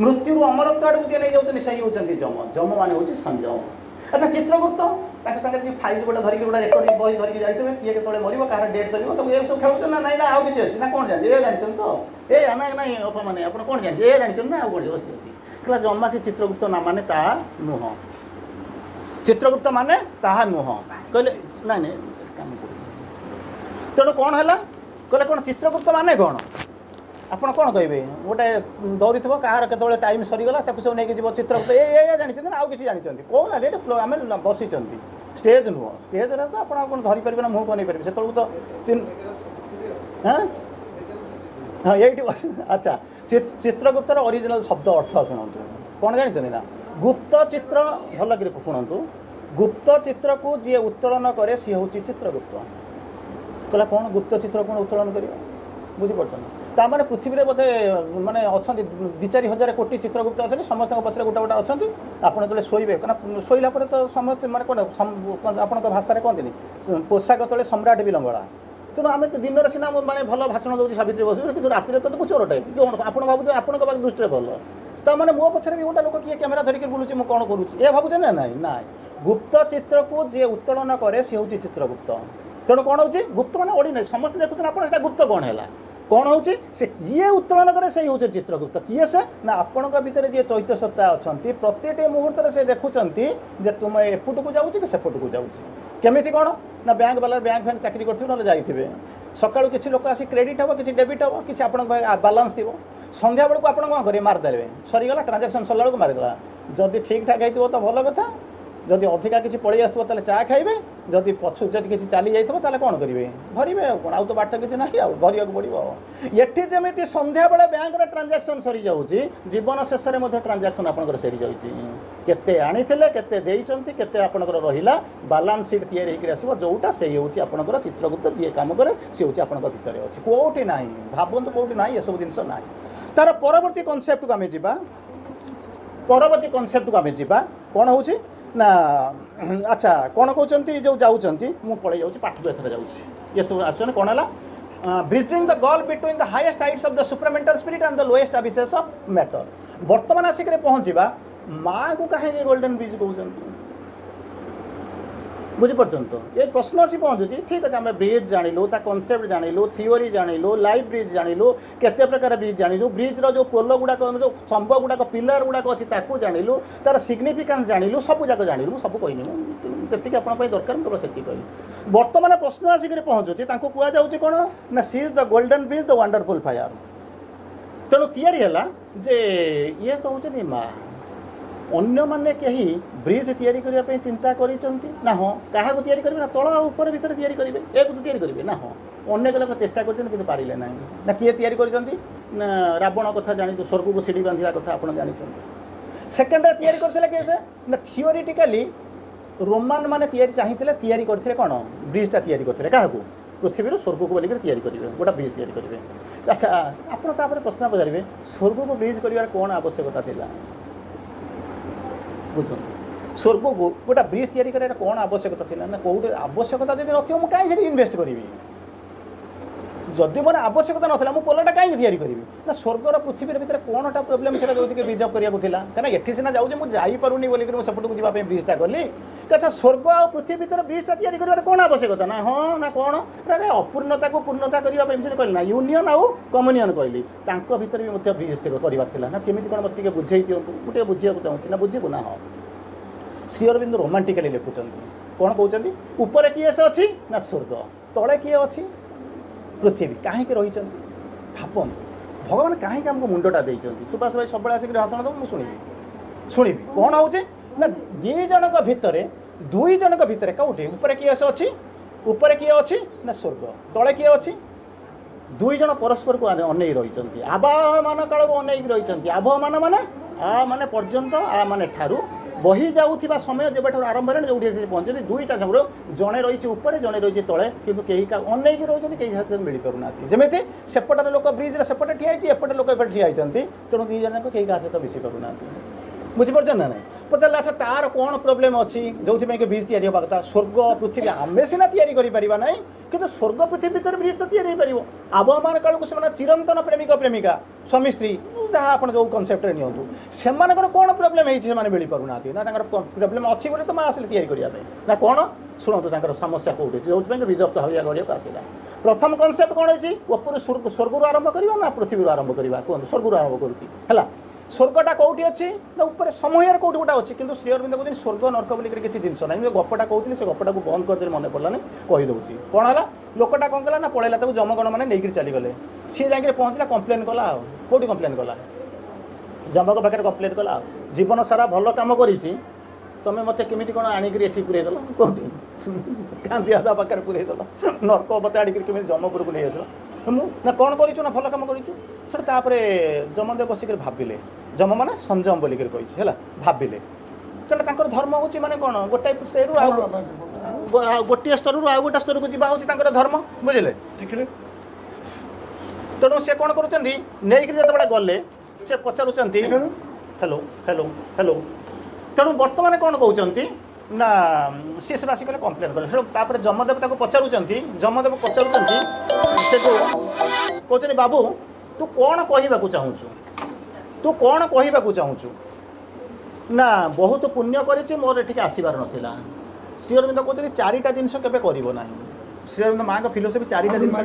[SPEAKER 2] ମୃତ୍ୟୁରୁ ଅମରତ୍ୱ ଆଡ଼କୁ ଯିଏ ନେଇଯାଉଛନ୍ତି ସେଇ ହେଉଛନ୍ତି ଯମ। ଯମ ମାନେ ହେଉଛି ସଂଯମ। ଆଚ୍ଛା ଚିତ୍ରଗୁପ୍ତ ତାଙ୍କ ସାଙ୍ଗରେ ଯିଏ ଫାଇଲ୍ ଗୋଟେ ଧରିକି ଗୋଟେ ରେକର୍ଡିଂ ବହି ଧରିକି ଯାଇଥିବେ, କିଏ କେତେବେଳେ ମରିବ, କାହାର ଡେଟ୍ ସରିବ, ତାକୁ ଏ ସବୁ ଖେଳୁଛନ୍ତି ନା ନାଇଁ? ନା ଆଉ କିଛି ଅଛି ନା କ'ଣ ଜାଣିଛି? ଏ ଜାଣିଛନ୍ତି ତ? ଏ ନାଇଁ ନାଇଁ ଅପମାନେ ଆପଣ କ'ଣ ଜାଣିଛନ୍ତି? ଏ ଜାଣିଛନ୍ତି ନା ଆଉ କ'ଣ ଅଛି? କହିଲା ଜମା ସେ ଚିତ୍ରଗୁପ୍ତ ନା ମାନେ ତାହା ନୁହଁ। ଚିତ୍ରଗୁପ୍ତ ମାନେ ତାହା ନୁହଁ କହିଲେ ନାଇଁ ନାଇଁ କାମ କରୁଛି। ତେଣୁ କ'ଣ ହେଲା କହିଲେ କ'ଣ ଚିତ୍ରଗୁପ୍ତ ମାନେ କ'ଣ? ଆପଣ କ'ଣ କହିବେ? ଗୋଟେ ଦୌଡ଼ିଥିବ, କାହାର କେତେବେଳେ ଟାଇମ୍ ସରିଗଲା ତାକୁ ସବୁ ନେଇକି ଯିବ ଚିତ୍ରଗୁପ୍ତ। ଏ ଜାଣିଛନ୍ତି ନା ଆଉ କିଛି ଜାଣିଛନ୍ତି? କହୁନାହାନ୍ତି, ଏଠି ଆମେ ବସିଛନ୍ତି, ଷ୍ଟେଜ୍ ନୁହଁ। ଷ୍ଟେଜ୍ରେ ତ ଆପଣ କ'ଣ ଧରିପାରିବେ ନା ମୁଁ କ'ଣ ନେଇପାରିବି? ସେତେବେଳକୁ ତ ହଁ ଏଇଠି ବସି। ଆଚ୍ଛା ଚିତ୍ରଗୁପ୍ତର ଅରିଜିନାଲ୍ ଶବ୍ଦ ଅର୍ଥ ଶୁଣନ୍ତୁ। କ'ଣ ଜାଣିଛନ୍ତି ନା? ଗୁପ୍ତ ଚିତ୍ର, ଭଲ କରି ଶୁଣନ୍ତୁ। ଗୁପ୍ତ ଚିତ୍ରକୁ ଯିଏ ଉତ୍ତୋଳନ କରେ ସିଏ ହେଉଛି ଚିତ୍ରଗୁପ୍ତ। କହିଲା କ'ଣ ଗୁପ୍ତ ଚିତ୍ର କ'ଣ ଉତ୍ତୋଳନ କରିବ? ବୁଝିପାରୁଛନ୍ତି? ତାମାନେ ପୃଥିବୀରେ ବୋଧେ ମାନେ ଅଛନ୍ତି 2-4 ହଜାର କୋଟି ଚିତ୍ରଗୁପ୍ତ ଅଛନ୍ତି, ସମସ୍ତଙ୍କ ପଛରେ ଗୋଟେ ଗୋଟେ ଅଛନ୍ତି। ଆପଣ ଯେତେବେଳେ ଶୋଇବେ, କାରଣ ଶୋଇଲା ପରେ ତ ସମସ୍ତେ ମାନେ କ'ଣ ଆପଣଙ୍କ ଭାଷାରେ କହନ୍ତିନି ପୋଷାକ ତଳେ ସମ୍ରାଟ ବି ଲଙ୍ଗଳା। ତେଣୁ ଆମେ ତ ଦିନରେ ସିନା ମାନେ ଭଲ ଭାଷଣ ଦେଉଛି ସାବିତ୍ରୀ ବସୁ, କିନ୍ତୁ ରାତିରେ ତ ଚୋରଟେ କ'ଣ ଆପଣ ଭାବୁଛନ୍ତି ଆପଣଙ୍କ ପାଖରେ ଦୃଷ୍ଟିରେ ଭଲ। ତାମାନେ ମୋ ପଛରେ ବି ଗୋଟେ ଲୋକ କିଏ କ୍ୟାମେରା ଧରିକି ବୁଲୁଛି, ମୁଁ କ'ଣ କରୁଛି ଏ ଭାବୁଛନ୍ତି ନା ନାଇଁ? ନାଇଁ, ଗୁପ୍ତ ଚିତ୍ରକୁ ଯିଏ ଉତ୍ତୋଳନ କରେ ସିଏ ହେଉଛି ଚିତ୍ରଗୁପ୍ତ। ତେଣୁ କ'ଣ ହେଉଛି ଗୁପ୍ତ ମାନେ ଅର୍ଡ଼ିନାରୀ, ସମସ୍ତେ ଦେଖୁଛନ୍ତି ଆପଣ ସେଟା ଗୁପ୍ତ କ'ଣ ହେଲା? कौन हूँ से किए उत्तोलन करे से हूँ चित्रगुप्त किए से ना आपण भितर जी चैत्य सत्ता अच्छा प्रत्येक मुहूर्त से देखुं तुम एपट को जाऊँ कि सेपट को जाऊँ केमी कौन ना बैंक वाला बैंक फैंक चाकरी कर जाइए सका किसी लोक आसी क्रेडिट हम किसी डेबिट हम किसी आप बालांस थी संध्या बेलू आप कौन करेंगे मारिदे सरीगला ट्रांजाक्शन सरला बेलू मारिदेला जदि ठीक ठाक हो तो भल कथा जदि अधिका किसी पलि आसो ताले चा खाइबे जदि पछु जदि किसी चली जाइए ताले कौन करेंगे भरवे कौन आउ तो बाट किसी ना भरिया पड़ो ये जमी संध्या बेले बैंक ट्रांजाक्शन सरी जाऊँगी जीवन शेष में ट्रांजाक्शन आपंकर सरी जाते आनी केते देइचंती केते आपंकर रहिला बालांस शीट तैयारी होकर आसो जोटा से हूँ आपंकर चित्रगुप्त जी काम करे सी हूँ आप भितर अच्छी कौटी ना भावतु कौटी ना ये सब जिन ना तार परवर्ती कनसेप्ट को आम जा परवर्ती कनसेप्ट को आम जा कौन हूँ ना अच्छा कौन कहते जो जाऊँगी मुझे पलि जाऊँ पाठ को एथर जाऊँगी ये तो आसने कौन है bridging the gulf between the highest heights of the supramental spirit and the lowest abysses of matter वर्तमान आसिक पहुँचा माँ को कहीं गोल्डन ब्रिज कहते बुझीपार तो ये प्रश्न आसी पहुँचुची ठीक अच्छे आम ब्रिज जाणिलु कनसेप्ट जाणिलु थीओरी जाणिलु लाइव ब्रिज जाणिलु केते प्रकार ब्रिज जाणिलु ब्रिज रो जो पोल गुड़ाक जो स्तंभ गुड़ाक पिलर गुड़ाक अच्छी ताकू जाणिलु तार सिग्निफिकेंस जाणिलु सब जाक जाणिलु सब कहनी जी आप दरकार केवल से कहली बर्तमान प्रश्न आसिक पहुँचुची कहुच्छे कौन ना she is the golden bridge the wonderful fire तेणु तैयारी है जे ये तो हूँ माँ अन्य माने कहीं ब्रिज तैयारी करने चिंता करिसेंती ना हाँ क्या तैयारी करेंगे ना तल ऊपर भीतर तैयारी करेंगे एक तैयारी करेंगे ना हाँ अनेक लोग चेष्टा कर पारे ना ना किए तैयारी करिसेंती ना रावण कथा जानी स्वर्ग को सीढ़ी बांधा कथा आप जानते सेकेंड तैयारी करते कैसे ना थियोरिटिकाली रोमान माने तैयारी चाहिए तैयारी करते कौन ब्रिजटा तैयारी करते क्या पृथ्वी स्वर्ग को बोलिक तैयारी करेंगे गोटा ब्रिज तैयारी करेंगे अच्छा आपड़ प्रश्न पचारे स्वर्ग को ब्रिज कर कौन आवश्यकता थी बुझ स्वर्ग को गोटा ब्रिज तैयारी कर कौन आवश्यकता थी ना कौटे आवश्यकता जब नथिबो मु कहीं इन्वेस्ट करी जदि मोर आवश्यकता नाला मुझे पोलटा कहीं तैयारी करी ना स्वर्गर पृथ्वी भितर कौनटा प्रोब्लेम था जो रिजर्व कराया कहीं ये सीना जाऊँ मुझे जापरूनी बोलिक सेपटू जावाई ब्रिजटा कली अच्छा स्वर्ग आ पृथ्वी भितर ब्रिजटा तैयारी कर कौन आवश्यकता ना हाँ ना कौन अपूर्णता को पूर्णता करने कहली ना यूनियन आउ कम्युनियन कहली भितर भी ब्रिज करार ना केमी कौन मत बुझे दिंतु मुझे बुझा चाहूँगी ना बुझू ना हाँ श्री अरविंद रोमांटिकली लिखुं कौन कहते ऊपर किए से अच्छी ना स्वर्ग तले किए अच्छी पृथ्वी कहीं रही भावन भगवान कहीं आमको मुंडटा देते सुभाष भाई सब आसिक भाषण दब मुझे शुणी कौन हो ना दी जन भितर दुई जन भितर कौटे ऊपर किए से अच्छी ऊपर किए अच्छी ना स्वर्ग तले किए अच्छी दुई जन परस्पर को अनेक रही आवाहमान काल को अनेक रही आवाहमान माने आ माने पर्यंत आ माने ठारू बही जाऊा समय जब आरंभ जो पहुँचे दुईटा झगड़ जड़े रही ऊपर जड़े रही तले किंतु कहीं अनेक रही कहीं मिल पाना जमी सेपटर लोक ब्रिज सेपटे ठिया एपटे लोक एपटे ठिया तेणु दुई जन कहीं क्या सहित मिसी पाना बुझीपार ना ना पचारे अच्छा तार कौन प्रोब्लेम अच्छी जो ब्रिज तैयारी होगा कथा स्वर्ग पृथ्वी आमे सीना तैयारी करें ना कि स्वर्ग पृथ्वी भीतर ब्रिज तो तैयारी हो आबहमान काल को चिरंतन प्रेमिक प्रेमिका स्वामी स्त्री जहाँ आप जो कनसेप्ट नियंतु से कौन प्रोब्लेम होती मिल पाना ना प्रोब्लेम अच्छी बोले तो मैं आसिले तैयारी करने ना कौन शुणु समस्या कौटे जो रिजर्व तो हलिया करने आसला प्रथम कनसेप्ट कौन होपर स्वर्ग आरंभ करवा ना पृथ्वी आरंभ करवा कहते स्वर्ग आरंभ करुँच स्वर्गटा कौटी अच्छी ना ऊपर समय कौटी गोटा अच्छी किंतु श्री अरविंद कहते स्वर्ग नर्क बोलिक किसी जिनस ना गपटा कहती से गपटा को बंद करदे मन पड़ानी कहीदे कौन है लोकटा कौन कला ना पलैला जमगण मैंने नहीं चलीगले सी जा पहुँचला कम्प्लेन कला कौटी कम्प्लेन कला जमक पाखे कम्प्लेन कला जीवन सारा भल कम कर तुम्हें मत केमी कौन आणिक ये पुरेदेल कौटी कांजिया पाखे पुरेदेल नर्क मत आड़ी जमपुर को नहीं आस ना कौन करूँ ना भल कम करूँ जमदेव बसिक भाविले जम माने संजम बोलिक कही भाविले कहते धर्म हूँ माने कौन गोटे स्तर गोटे स्तर आउ गोटे स्तर को जावा धर्म बुझे तेणु सी कौन कर गले से पचारुंट हेलो हेलो हेलो तेणु बर्तमान कौन कहते ना सी सब आसिक कम्प्लेन कले जमदेव पचारुंट जमदेव पचारुंट से कहते बाबू तू कौन कहवाक चाहूँ तू कौन कहवाक चाहूँ ना बहुत पुण्य कर मोर ये आसबार नाला श्री अरविंद कहते चारिटा जिनस केवे करना श्री अरविंद माँ का फिलोसफी चारिटा जिनस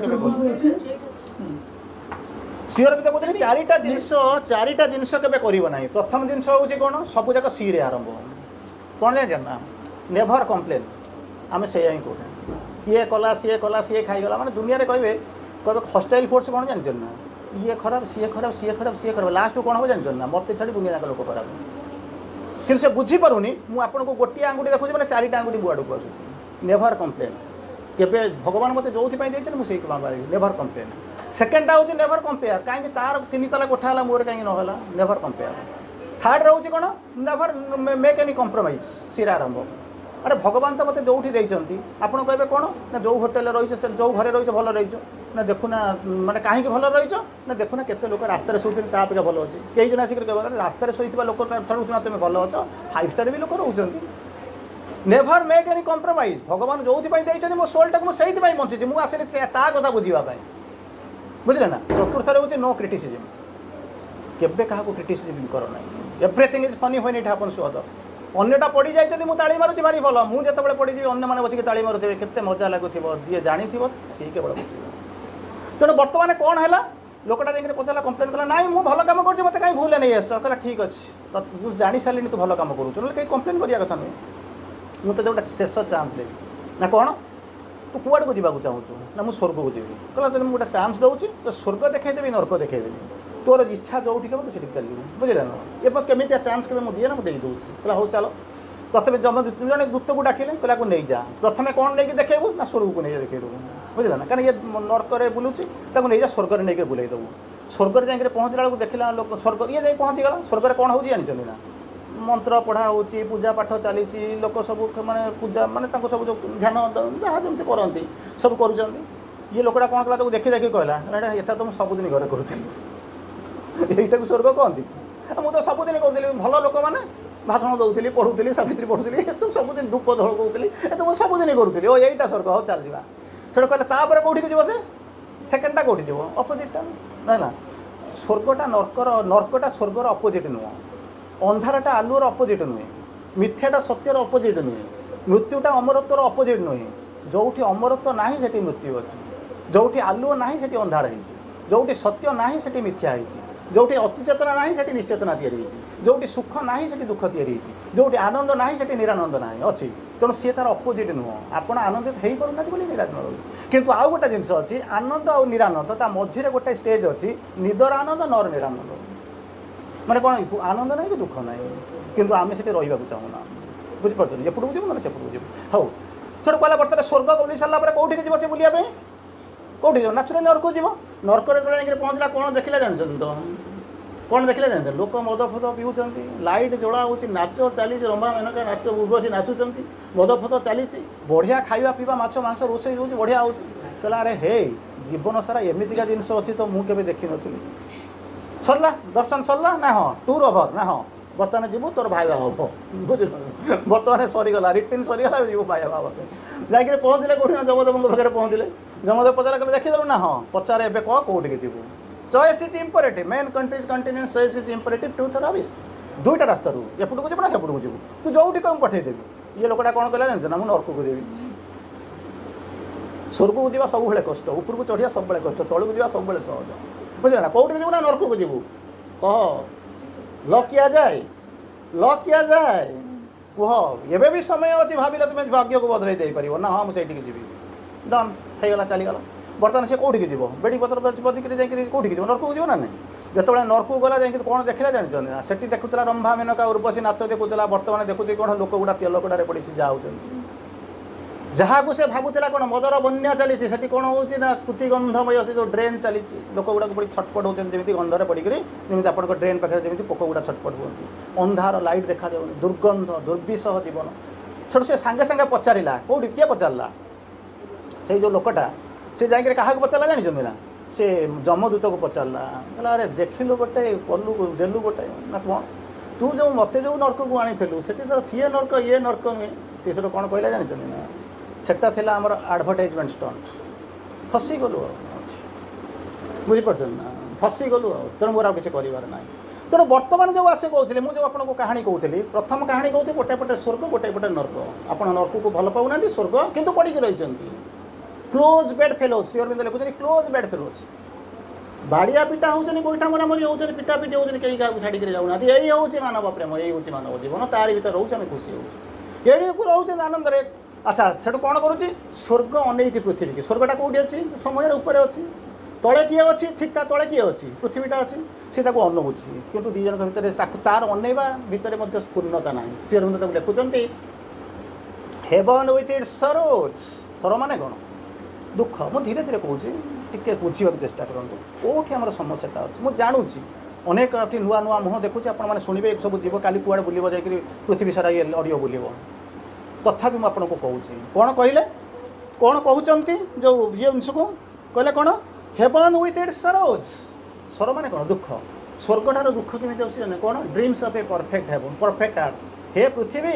[SPEAKER 2] ଶ୍ରୀ ଅରବିନ୍ଦ କହୁଛନ୍ତି ଚାରିଟା ଜିନିଷ କେବେ କରିବ ନାହିଁ। ପ୍ରଥମ ଜିନିଷ ହେଉଛି କ'ଣ, ସବୁଯାକ ସିରେ ଆରମ୍ଭ। କ'ଣ ଜାଣିଛ ନା, ନେଭର କମ୍ପ୍ଲେନ୍। ଆମେ ସେଇଆ ହିଁ କହୁଛୁ, ଇଏ କଲା ସିଏ ଖାଇଗଲା, ମାନେ ଦୁନିଆରେ କହିବେ ହଷ୍ଟାଇଲ୍ ଫୋର୍ସ କ'ଣ ଜାଣିଛନ୍ତି ନା, ଇଏ ଖରାପ ସିଏ ଖରାପ ଲାଷ୍ଟକୁ କ'ଣ ହେବ ଜାଣିଛନ୍ତି ନା, ମୋତେ ଛାଡ଼ି ଦୁନିଆ ଯାକ ଲୋକ ଖରାପ। କିନ୍ତୁ ସେ ବୁଝିପାରୁନି ମୁଁ ଆପଣଙ୍କୁ ଗୋଟିଏ ଆଙ୍ଗୁଠି ଦେଖୁଛି ମାନେ ଚାରିଟା ଆଙ୍ଗୁଠି ମୋ ଆଡ଼କୁ ଆସୁଛି। Never complain. କେବେ ଭଗବାନ ମୋତେ ଯୋଉଥିପାଇଁ ଦେଇଛନ୍ତି ମୁଁ ସେଇଥିପାଇଁ ପାରିବି, ନେଭର କମ୍ପ୍ଲେନ୍। ସେକେଣ୍ଡଟା ହେଉଛି ନେଭର କମ୍ପେୟାର, କାହିଁକି ତାର 3 ତାଲା କୋଠା ହେଲା ମୋର କାହିଁକି ନହେଲା, ନେଭର କମ୍ପେୟାର। ଥାର୍ଡ଼ ରହୁଛି କ'ଣ, ନେଭର ମେକ୍ ଏନି କମ୍ପ୍ରମାଇଜ୍, ସିରା ଆରମ୍ଭ। ଆରେ ଭଗବାନ ତ ମୋତେ ଯୋଉଠି ଦେଇଛନ୍ତି, ଆପଣ କହିବେ କ'ଣ ନା, ଯୋଉ ହୋଟେଲରେ ରହିଛ, ଯୋଉ ଘରେ ରହିଛ ଭଲ ରହିଛ ନା, ଦେଖୁନା ମାନେ କାହିଁକି ଭଲ ରହିଛ ନା, ଦେଖୁନା କେତେ ଲୋକ ରାସ୍ତାରେ ଶୋଉଛନ୍ତି ତା ଅପେକ୍ଷା ଭଲ ଅଛି। କେହି ଜଣ ଆସିକି କହିବ ରାସ୍ତାରେ ଶୋଇଥିବା ଲୋକ ଠାରୁ ତୁମେ ଭଲ ଅଛ, 5 ଷ୍ଟାର ବି ଲୋକ ରହୁଛନ୍ତି। Never make any compromise. ଭଗବାନ ଯୋଉଥିପାଇଁ ଦେଇଛନ୍ତି ମୋ ସୋଲ୍ଟାକୁ ମୁଁ ସେଇଥିପାଇଁ ବଞ୍ଚିଛି, ମୁଁ ଆସିଲି ତା କଥା ବୁଝିବା ପାଇଁ, ବୁଝିଲେ ନା। ଚତୁର୍ଥରେ ହେଉଛି ନୋ କ୍ରିଟିସିଜମ୍। କେବେ କାହାକୁ କ୍ରିଟିସିଜମ୍ କର ନାହିଁ। Everything is funny when it happens to others. ଅନ୍ୟଟା ପଡ଼ି ଯାଇଛନ୍ତି ମୁଁ ତାଳି ମାରୁଛି ଭାରି ଭଲ, ମୁଁ ଯେତେବେଳେ ପଡ଼ିଯିବି ଅନ୍ୟମାନେ ବସିକି ତାଳି ମାରୁଥିବେ, କେତେ ମଜା ଲାଗୁଥିବ। ଯିଏ ଜାଣିଥିବ ସିଏ କେବଳ ବୁଝିବ। ତେଣୁ ବର୍ତ୍ତମାନ କ'ଣ ହେଲା, ଲୋକଟା ଯାଇକି ପଚାରିଲା, କମ୍ପ୍ଲେନ୍ କଲା, ନାଇଁ ମୁଁ ଭଲ କାମ କରୁଛି, ମୋତେ କାହିଁ ଭୁଲ ନେଇ ଆସିଛ। କହିଲା ଠିକ୍ ଅଛି, ମୁଁ ଜାଣି ସାରିଲିନି ତୁ ଭଲ କାମ କରୁଛୁ, ନହେଲେ କେହି କମ୍ପ୍ଲେନ୍ କରିବା କଥା ନୁହେଁ। ମୁଁ ତୋତେ ଗୋଟେ ଶେଷ ଚାନ୍ସ ଦେବି। ନା କ'ଣ, ତୁ କୁଆଡ଼କୁ ଯିବାକୁ ଚାହୁଁଛୁ ନା, ମୁଁ ସ୍ୱର୍ଗକୁ ଯିବି। କହିଲା ତେଣୁ ମୁଁ ଗୋଟେ ଚାନ୍ସ ଦେଉଛି, ତ ସ୍ୱର୍ଗ ଦେଖାଇଦେବି ନର୍କ ଦେଖାଇଦେବି, ତୋର ଇଚ୍ଛା ଯୋଉଠିକି ହେବ ତୁ ସେଠିକି ଚାଲିବୁ, ବୁଝିଲେ ନା। ଏବେ କେମିତିଆ ଚାନ୍ସ କେବେ ମୁଁ ଦିଏ ନା, ମୁଁ ଦେଇଦେଉଛି। କହିଲା ହଉ ଚାଲ। ପ୍ରଥମେ ଜଣେ ଦୂତକୁ ଡାକିଲେ, କହିଲା ଆକୁ ନେଇଯା। ପ୍ରଥମେ କ'ଣ ନେଇକି ଦେଖେଇବୁ ନା, ସ୍ୱର୍ଗକୁ ନେଇକି ଦେଖେଇଦେବୁ, ବୁଝିଲେ ନା। କାରଣ ଇଏ ନର୍କରେ ବୁଲୁଛି, ତାକୁ ନେଇଯା ସ୍ୱର୍ଗରେ ନେଇକି ବୁଲେଇ ଦେବୁ। ସ୍ୱର୍ଗରେ ଯାଇକି ପହଞ୍ଚିଲା ବେଳକୁ ଦେଖିଲା ଲୋକ ସ୍ୱର୍ଗ, ଇଏ ଯାଇ ପହଞ୍ଚିଗଲା। ସ୍ୱର୍ଗରେ କ'ଣ ହେଉଛି ଜାଣିଛନ୍ତି ନା, ମନ୍ତ୍ର ପଢ଼ା ହେଉଛି, ପୂଜା ପାଠ ଚାଲିଛି, ଲୋକ ସବୁ ମାନେ ପୂଜା ମାନେ ତାଙ୍କୁ ସବୁ ଯେଉଁ ଧ୍ୟାନ ଯାହା ଯେମିତି କରନ୍ତି ସବୁ କରୁଛନ୍ତି। ଇଏ ଲୋକଟା କ'ଣ କଲା, ତାକୁ ଦେଖି କହିଲା, ଏଇଟା ତ ମୁଁ ସବୁଦିନ ଘରେ କରୁଥିଲି, ଏଇଟାକୁ ସ୍ୱର୍ଗ କହନ୍ତି। ମୁଁ ତ ସବୁଦିନ କରୁଥିଲି, ଭଲ ଲୋକମାନେ ଭାଷଣ ଦେଉଥିଲି, ପଢ଼ୁଥିଲି, ସାବିତ୍ରୀ ପଢ଼ୁଥିଲି, ଏତ ସବୁଦିନ ଧୂପ ଧଳ କହୁଥିଲି, ଏତ ମୁଁ ସବୁଦିନ କରୁଥିଲି। ଓ ଏଇଟା ସ୍ୱର୍ଗ, ହଉ ଚାଲିଯିବା। ସେଟା କହିଲେ ତାପରେ କେଉଁଠିକି ଯିବ ସେ, ସେକେଣ୍ଡଟା କେଉଁଠି ଯିବ, ଅପୋଜିଟ୍ଟା ନା। ସ୍ୱର୍ଗଟା ନର୍କଟା ସ୍ୱର୍ଗର ଅପୋଜିଟ୍ ନୁହଁ, ଅନ୍ଧାରଟା ଆଲୁଅର ଅପୋଜିଟ୍ ନୁହେଁ, ମିଥ୍ୟାଟା ସତ୍ୟର ଅପୋଜିଟ୍ ନୁହେଁ, ମୃତ୍ୟୁଟା ଅମରତ୍ୱର ଅପୋଜିଟ୍ ନୁହେଁ। ଯେଉଁଠି ଅମରତ୍ୱ ନାହିଁ ସେଠି ମୃତ୍ୟୁ ଅଛି, ଯେଉଁଠି ଆଲୁଅ ନାହିଁ ସେଠି ଅନ୍ଧାର ହେଇଛି, ଯେଉଁଠି ସତ୍ୟ ନାହିଁ ସେଠି ମିଥ୍ୟା ହେଇଛି, ଯେଉଁଠି ଅତିଚେତନା ନାହିଁ ସେଠି ନିଶ୍ଚେତନା ତିଆରି ହେଇଛି, ଯେଉଁଠି ସୁଖ ନାହିଁ ସେଠି ଦୁଃଖ ତିଆରି ହେଇଛି, ଯେଉଁଠି ଆନନ୍ଦ ନାହିଁ ସେଠି ନିରାନନ୍ଦ ନାହିଁ ଅଛି। ତେଣୁ ସିଏ ତାର ଅପୋଜିଟ୍ ନୁହଁ। ଆପଣ ଆନନ୍ଦିତ ହେଇପାରୁନାହାନ୍ତି ବୋଲି ନିରାନନ୍ଦ ରହୁଛି। କିନ୍ତୁ ଆଉ ଗୋଟେ ଜିନିଷ ଅଛି, ଆନନ୍ଦ ଆଉ ନିରାନନ୍ଦ, ତା ମଝିରେ ଗୋଟେ ଷ୍ଟେଜ୍ ଅଛି, ନିଦର ଆନନ୍ଦ ନର ନିରାନନ୍ଦ। ମାନେ କ'ଣ, ଆନନ୍ଦ ନାହିଁ କି ଦୁଃଖ ନାହିଁ, କିନ୍ତୁ ଆମେ ସେଠି ରହିବାକୁ ଚାହୁଁନା, ବୁଝିପାରୁଛନ୍ତି। ଏପଟକୁ ଯିବୁ ନହେଲେ ସେପଟକୁ ଯିବୁ। ହଉ ସେଠୁ କହିଲା ବର୍ତ୍ତମାନ ସ୍ୱର୍ଗ ବୁଲି ସାରିଲା ପରେ କେଉଁଠିକି ଯିବ ସେ ବୁଲିବା ପାଇଁ, କେଉଁଠି ଯିବ, ନାଚୁରାଲି ନର୍କକୁ ଯିବ। ନର୍କରେ ଯେତେବେଳେ ଯାଇକି ପହଞ୍ଚିଲା କ'ଣ ଦେଖିଲା ଜାଣିଛନ୍ତି ତ, କ'ଣ ଦେଖିଲା ଜାଣିଛନ୍ତି, ଲୋକ ମଦ ଫଦ ପିଉଛନ୍ତି, ଲାଇଟ୍ ଜଳା ହେଉଛି, ନାଚ ଚାଲିଛି, ରମ୍ଭା ମେନକା ନାଚ ଉର୍ବଶୀ ନାଚୁଛନ୍ତି, ମଦ ଫଦ ଚାଲିଛି, ବଢ଼ିଆ ଖାଇବା ପିଇବା, ମାଛ ମାଂସ ରୋଷେଇ ହେଉଛି, ବଢ଼ିଆ ହେଉଛି। କହିଲା ଆରେ ହେ, ଜୀବନ ସାରା ଏମିତିକା ଜିନିଷ ଅଛି ତ ମୁଁ କେବେ ଦେଖିନଥିଲି। ସରିଲା ଦର୍ଶନ ସରିଲା ନା, ହଁ ଟୁର୍ ଓଭର ନା, ହଁ ବର୍ତ୍ତମାନ ଯିବୁ ତୋର ଭାଇବା ହେବ, ବୁଝିଲ। ବର୍ତ୍ତମାନ ସରିଗଲା, ରିଟିନ୍ ସରିଗଲା, ଯିବୁ ଭାଇବା ହେବା ପାଇଁ। ଯାଇକିରି ପହଞ୍ଚିଲେ କେଉଁଠି ନା, ଯମଦେବଙ୍କ ପାଖରେ ପହଞ୍ଚିଲେ। ଯମଦେବ ପଚାରା କଲେ ଦେଖିଦେଲୁ ନା, ହଁ ପଚାରେ ଏବେ କହ କେଉଁଠିକି ଯିବୁ। Choice is imperative, men countries continent choice is imperative, truth or abyss. ଦୁଇଟା ରାସ୍ତାରୁ ଏପଟକୁ ଯିବୁ ନା ସେପଟକୁ ଯିବୁ, ତୁ ଯୋଉଠି କହିବୁ ପଠେଇଦେବି। ଇଏ ଲୋକଟା କ'ଣ କହିଲା ଜାଣିଛ ନା, ମୁଁ ନର୍କକୁ ଯିବି। ସ୍ୱର୍ଗକୁ ଯିବା ସବୁବେଳେ କଷ୍ଟ, ଉପରକୁ ଚଢ଼ିବା ସବୁବେଳେ କଷ୍ଟ, ତଳକୁ ଯିବା ସବୁବେଳେ ସହଜ, ବୁଝିଲେ ନା। କେଉଁଠିକି ଯିବୁ ନା, ନର୍କକୁ ଯିବୁ। କହ ଲକ୍ କିଆଯାଏ, ଲକ୍ କିଆଯାଏ, କୁହ ଏବେ ବି ସମୟ ଅଛି, ଭାବିଲେ ତୁମେ ଭାଗ୍ୟକୁ ବଦଳାଇ ଦେଇପାରିବ ନା। ହଁ ମୁଁ ସେଇଠିକି ଯିବି, ଡନ୍ ହେଇଗଲା, ଚାଲିଗଲା। ବର୍ତ୍ତମାନ ସେ କେଉଁଠିକି ଯିବ, ବେଡ଼ି ପତ୍ର ବଦିକିରି ଯାଇକି କେଉଁଠିକି ଯିବ, ନର୍କକୁ ଯିବ ନା ନାହିଁ। ଯେତେବେଳେ ନର୍କକୁ ଗଲା ଯାଇକି କ'ଣ ଦେଖିଲା ଜାଣିଛନ୍ତି ନା, ସେଠି ଦେଖୁଥିଲା ରମ୍ଭା ମେନକା ଉର୍ବଶୀ ନାଚ ଦେଖୁଥିଲା, ବର୍ତ୍ତମାନ ଦେଖୁଛି କ'ଣ ଲୋକ ଗୁଡ଼ା ତେଲ କଡ଼ାରେ ପଡ଼ି ସିଝା ହେଉଛନ୍ତି। ଯାହାକୁ ସେ ଭାବୁଥିଲା କ'ଣ ମଦର ବନ୍ୟା ଚାଲିଛି, ସେଠି କ'ଣ ହେଉଛି ନା କୃତିଗନ୍ଧମୟ ସେ ଯେଉଁ ଡ୍ରେନ୍ ଚାଲିଛି, ଲୋକ ଗୁଡ଼ାକୁ ପଡ଼ି ଛଟପଟ ହେଉଛନ୍ତି, ଯେମିତି ଗନ୍ଧରେ ପଡ଼ିକରି, ଯେମିତି ଆପଣଙ୍କ ଡ୍ରେନ୍ ପାଖରେ ଯେମିତି ପୋକ ଗୁଡ଼ା ଛଟପଟ ହୁଅନ୍ତି। ଅନ୍ଧାର, ଲାଇଟ୍ ଦେଖାଯାଉନି, ଦୁର୍ଗନ୍ଧ, ଦୁର୍ବିସହ ଜୀବନ। ସେଠୁ ସେ ସାଙ୍ଗେ ସାଙ୍ଗେ ପଚାରିଲା, କେଉଁଠି କିଏ ପଚାରିଲା, ସେଇ ଯେଉଁ ଲୋକଟା ସେ ଯାଇକରି କାହାକୁ ପଚାରିଲା ଜାଣିଛନ୍ତି ନା, ସେ ଯମଦୂତକୁ ପଚାରିଲା। କହିଲା ଆରେ ଦେଖିଲୁ ଗୋଟେ, କଲୁ ଦେଲୁ ଗୋଟେ ନା, କ'ଣ ତୁ ଯେଉଁ ମୋତେ ଯେଉଁ ନର୍କକୁ ଆଣିଥିଲୁ ସେଠି ତ ସିଏ ନର୍କ ଇଏ ନର୍କ ନୁହେଁ। ସେ ସେଠୁ କ'ଣ କହିଲା ଜାଣିଛନ୍ତି ନା, ସେଟା ଥିଲା ଆମର ଆଡ଼ଭର୍ଟାଇଜମେଣ୍ଟ ଷ୍ଟଣ୍ଟ। ଫସିଗଲୁ ଆଉ, ବୁଝିପାରୁଛନ୍ତି ନା, ଫସିଗଲୁ ଆଉ। ତେଣୁ ମୋର ଆଉ କିଛି କରିବାର ନାହିଁ। ତେଣୁ ବର୍ତ୍ତମାନ ଯେଉଁ ଆସେ କହୁଥିଲି, ମୁଁ ଯେଉଁ ଆପଣଙ୍କୁ କାହାଣୀ କହୁଥିଲି, ପ୍ରଥମ କାହାଣୀ କହୁଥିଲି, ଗୋଟେ ପଟେ ସ୍ୱର୍ଗ ଗୋଟେ ପଟେ ନର୍କ। ଆପଣ ନର୍କକୁ ଭଲ ପାଉନାହାନ୍ତି, ସ୍ୱର୍ଗ କିନ୍ତୁ ପଡ଼ିକି ରହିଛନ୍ତି। Close bed fellows, Shri Arvind ଲେଖୁଛନ୍ତି କ୍ଲୋଜ୍ ବେଡ୍ ଫେଲୋଜ୍। बाड़िया पिटा होचनी गोइठा मरामरी होचनी पिटा पिटी होचनी कई क्या छाड़ी जाऊना यही हूँ मानव प्रेम यही हूँ मानव जीवन तार भर रोचे आम खुशी हो ये रोचे आनंद अच्छा से कौन करुच्ची स्वर्ग अनेई पृथ्वी की स्वर्गटा कौटी अच्छी समय उपर अच्छी तले किए अच्छी ठीक ता तले किए अच्छी पृथ्वीटा अच्छी सी अनौची किंतु दी जन भितर तार अनेवा भितर पूर्णता ना श्री अरविंद लिखुंट heaven with its sorrows sorrow माने कौन दुख मुझे धीरे धीरे कहूँ टे बुझा चेष्टा करूँ कौटी आम समस्याटा अच्छी मुझे जानुची अनेक नुआ नुआ मुह देखुची आपने शुणे सब जीव काली कुआड़े बुल जा पृथ्वी सारा ये अडियो बुल तथापि मुझे आपको कहूँ कौन कहले कौन कहते जो ये जिनस को कहले कौन haven with its sorrows sorrow माने कौन दुख स्वर्गठार दुख केमी अच्छे कौन dreams of a perfect heaven perfect earth हे पृथ्वी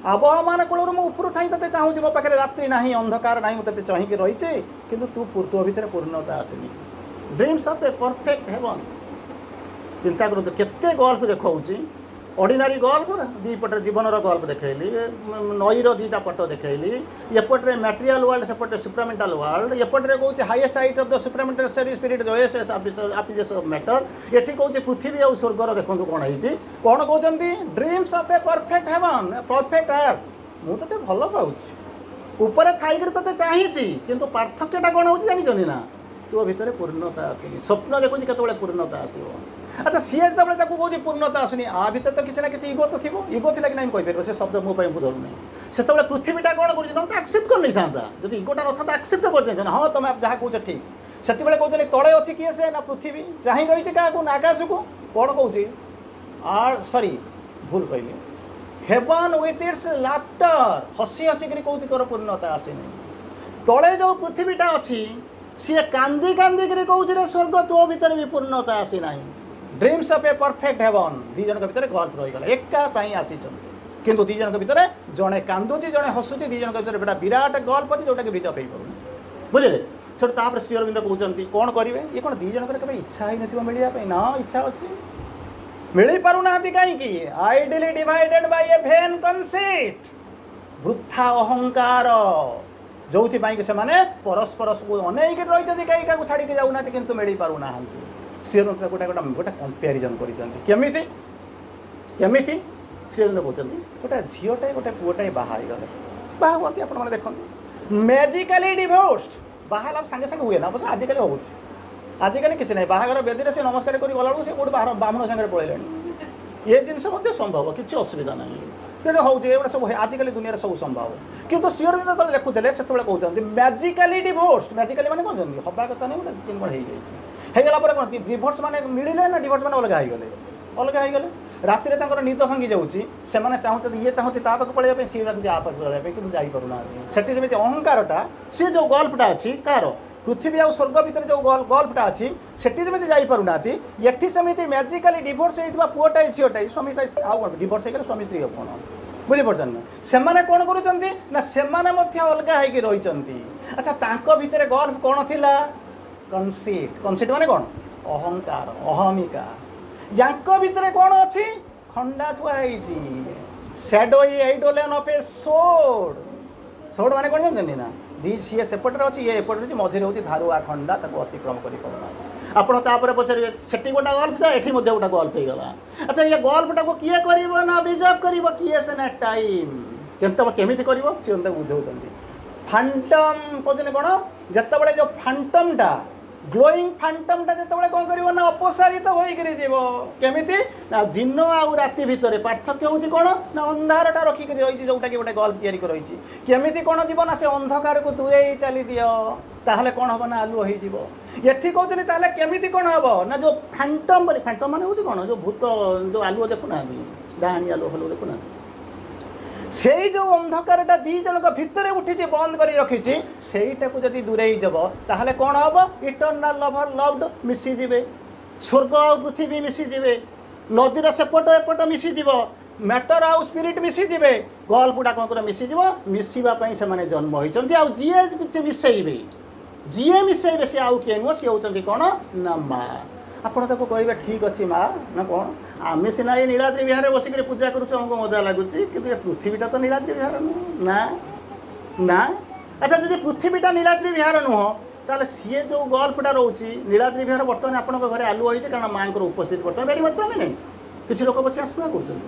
[SPEAKER 2] आबहमान कूल मुझे थी ते चाहूँ मो पाखे रात्रि ना अंधकार ना मुझे चाहिए रही कि तू तो भितर पूर्णता आसनी dreams of a perfect heaven चिंता करूँ केते गल्फ देखा ऑर्डिनरी गल्फ दीपटे जीवनर गल्फ देखली नईर दीटा पट देखली एपटे मटेरियल वर्ल्ड सेपटे सुप्रामेंटाल वर्ल्ड एपटे कौन highest height of the supramental spirit जोएस ऑफ मैटर ये कौन पृथ्वी और स्वर्गर देखो कौन है कौन कहते dreams of a perfect heaven perfect earth मुझे तो भल पाऊँ ऊपर थी ते चाहिए किंतु पार्थक्यटा कौन हो जानी ना तो भितर पूर्णता आसनी स्वप्न देखुची केतबेले पूर्णता आसो अच्छा सी जो कहूँ पूर्णता आसनी आ भितर तो किसी ना कि इगो तो थी इगो थी कि नहीं कहीपर से शब्द मो धरुना से पृथ्वीटा कौन कर एक्सेप्ट कर नहीं था जो इगोटा न था एक्सेप्ट कर हाँ तुम जहाँ कौच ठीक से कहते तले अच्छी किए से ना पृथ्वी चाह रही क्या आकाश को कौन कौन सॉरी भूल कहली हेवन विथ इट्स लाफ्टर हसी हसिक कौच तोर पूर्णता आसनी तले जो पृथ्वीटा अच्छी सी कांदी कांदी कहूँ स्वर्ग तो भीतर भी पूर्णता आसी ना dreams of a perfect heaven दी जन भीतर गल्फ रहीगला एकाई आसी किंतु दी जन भीतर जड़े कांदुची जड़े हसुची दी जन भीतर गोटा विराट गल्फ अच्छे जोटा कि रिजर्व हो पार बुझे से श्री अरविंद कहते कौन करेंगे ये कौन दी जनकर केवल इच्छा ही नहीं मिलने ना इच्छा अच्छी मिल पारना कहीं आइडली डिवाइडेड बाय ए भेन कनसेप्ट वृथा अहंकार जो कि से परस्पर अनेक रही कहीं क्या छाड़ी जाऊना कि मिल पारना श्री गोटे गोटे गोटे कंपेरिजन करमी श्री कहते गोटे झीटे गोटे पुओटे बाहर गले बाहर आप देखते मैजिकली डिवोर्स्ड बाहर सागे सागे हुए ना बस आजिकल हो आजिकल किसी ना बाहर बेदी से नमस्कार कर गला से कौट बामण सागर पलैले ये जिनस संभव किसी असुविधा ना होगा सब आजिकल दुनिया सब संभव किंतु श्री अरविंद जो लिखुले से कहते मैजिकली डिवोर्स्ड मैजिकली मैंने कौन हवा कथा नहीं गोटे कौन होगला कौन डिवोर्स मैंने मिले ना डिवोर्स मैंने अलग होगले राति निद भांगी जाऊँगी से चाहते ये चाहते पाक पलैया सी पाक पलैया कि जापना से अहंकारटा सी जो गल्फटा अच्छी कार पृथ्वी आ स्वर्ग भितर जो गल्फटा अच्छी सेठी जमी जापना ये सेमती मैजिकली डिवोर्स होता पुओटा झीटा स्वामी डिवोर्स हो स्वामी स्त्री कौन बुझीपार से कौन कर अलग रही अच्छा भितर गल्फ कौन थी कनसीट कनसीट माने कौन अहंकार अहमिका या भितर कौन अच्छी खंडा थुआई सैडो आइडोलेन ऑफ ए सोड सोड माने कौन जानते ना दी सी सेपटे अच्छी ये एपटे अच्छी मझे हूँ धारुआ खंडा अतिक्रम कर आपड़ पचारे से गोटा गल्फ था ये गोटा गल्फ हो गला अच्छा ये गल्फटा को किए कर ना रिजर्व कर किए से ना टाइम केमी कर सी बुझाऊँ फैंटम कहते कौन जिते जो फैंटमटा ग्लोइंग फैंटमटा जिते कौन कर अपसारित होमी दिन आउ राति भितर पार्थक्य हूँ कौन ना अंधारटा रखिक रही जोटा कि गोटे गल्फ या रही केमी कौन जीव ना से अंधकार को दूरे चली दियो ताहले कौन हम ना आलुओ ये कहते केमी कौन हम ना जो फैंटम फैंटम मान हूँ कौन जो भूत जो आलुओ देखुना डाणी आलुओ फलुओ देखुना से जो अंधकारटा दी जनक भितर उठी बंद कर रखी सेटा को जब दूरे ताहले कौन हम इटर्नाल लवर लव्ड मिसीजे स्वर्ग आ पृथ्वी मिसीजे नदीर सेपट एपट मिसीज मैटर आउ स्पिरिट मिसीजे गल्फटा कौन कर मिसीज मिसवाई से जन्म होती आ जी मिसेबे जी मिसेबे सी आउ किए नुह सी होती कौन ना माँ आपड़ ताको कहे ठीक अच्छे माँ ना कौन आम सीना ये नीलाद्री विहार बसिक पूजा करुँ हमको मजा लगुच कि पृथ्वीटा तो नीलाद्री विहार नुह ना ना अच्छा जब पृथ्वीटा नीलाद्री विहार नुह ताले सीए जो गल्फटा रोचे नीलाद्रि विहार बर्तमान आपण घरे आलु होइछे कारण माँ उपस्थित बर्तमान वेरी मच प्रोमिनेंट किसी लोक पछे आसपा कर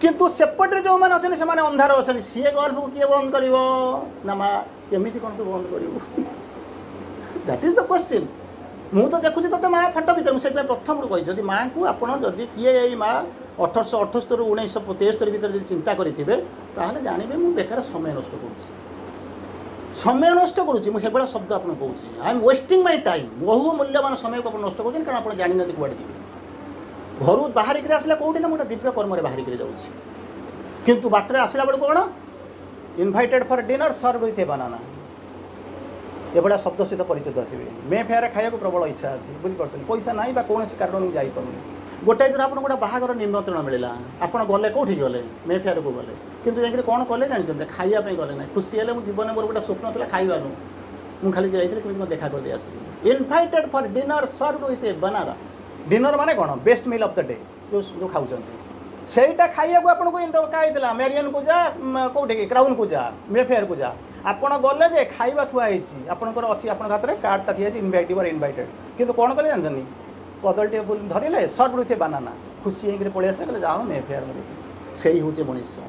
[SPEAKER 2] किंतु सेपटे जो मैंने अच्छे से अंधार अच्छा सीए गल्फ को किए बंद कर ना माँ केमी कौन तू बंद कर दैट इज द क्वेश्चन मु तो देखुची तो माँ फाट भर मुझे प्रथम कही माँ को आपड़ जदि किए यही माँ 1878 ରୁ 1973 भितर चिंता करेंगे जानवे मुझे बेकार समय नष्ट करुँच मुझे शब्द आपको कहूँ I am wasting my time बहु मूल्यवान समय को नष्ट करें कारण आप जानी कौटे जी घर बाहरिक आसला कौटी ना गोटे दिव्य कर्म बाहरिक जाऊँगी किंतु बाटर आसला बेलू कौन इनभाइटेड for dinner served with a बनाना एभा शब्द सहित परिचित थे मे फेयर खाया प्रबल इच्छा अच्छी बुझीपार पैसा ना कौन कारण मुझे जापार गोटे दिन आप गोटे बाहागर निमंत्रण मिलला आप गले कौटी गले मे फेयर को गले किंतु जाकर कौन कले जानते खायापी गले ना खुशी है जीवन मोर गोटे स्वप्न था खाइबार मुझे खाली जाइए देखा कर दे आसबी invited for dinner served with a banana dinner माने कौन best meal of the day जो खाऊँ सेटा खाइबा आपको कहीं मेरियन को जा कौटे क्राउन को जा मे फेयर को जा आपड़ गले जे खाइबा थुआई आपंकर अच्छी आप हाथ में कार्डटा थी इनभाइट और इनभाइटेड किंतु कौन कले जानते कदल टे धरले सर्व विथ ए बनाना खुशी होकर पलि आसे जाओ मे फेयर में देखी से हूँ मनुष्य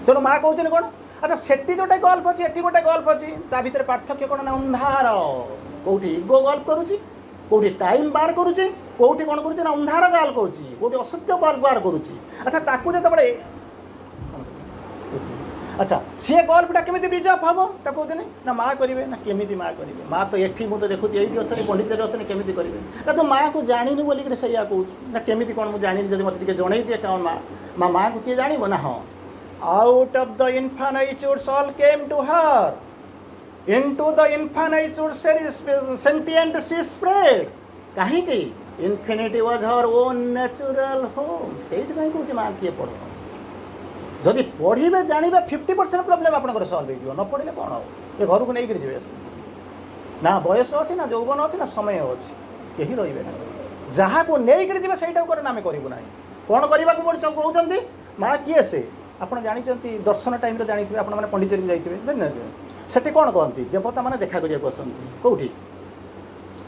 [SPEAKER 2] तेणु माँ कहते कौन अच्छा सेठी जोटा गल्फ अच्छी एटी गोटे गल्फ अच्छी ता भर पार्थक्य कौन ना अंधार कौटी इगो गल्फ करुँची कौटी टाइम बार करुचे कौटी कौन करुचे ना अंधार गाल करुची कौटी असत्य बाल बार करुची अच्छा ताकू जो अच्छा सी गल्फटा केमी रिजर्व हम कहते ना माँ करेंगे ना केमी माँ करेंगे माँ तो ये मुझे देखुँ ये अच्छे पंडिचर अच्छे केमी करेंगे ना तो माँ को जानी बोलिक से कहूँ ना केमी कौन मुझे जानी जब मत जन दिए कौन माँ माँ को किए जान ना हाँ out of the infinitudes all came to her into the infinitude sentient she spread कहीं infinity was her own natural home से कहूँ माँ किए पढ़ जदि पढ़े जानवे 50% प्रोब्लेम आप सल्व हो न पढ़े कौन ये घर को नहीं जी ना बयस अच्छी ना यौवन अच्छी ना समय अच्छी कहीं रे ना जहाँ को नहीं जी से आम करूँ ना कौन करने को पड़े कहते माँ किए से आप जानते दर्शन टाइम जानते आप पंडिचेरी जाइए से कौन कहती देवता मैंने देखा करने आसती कौटी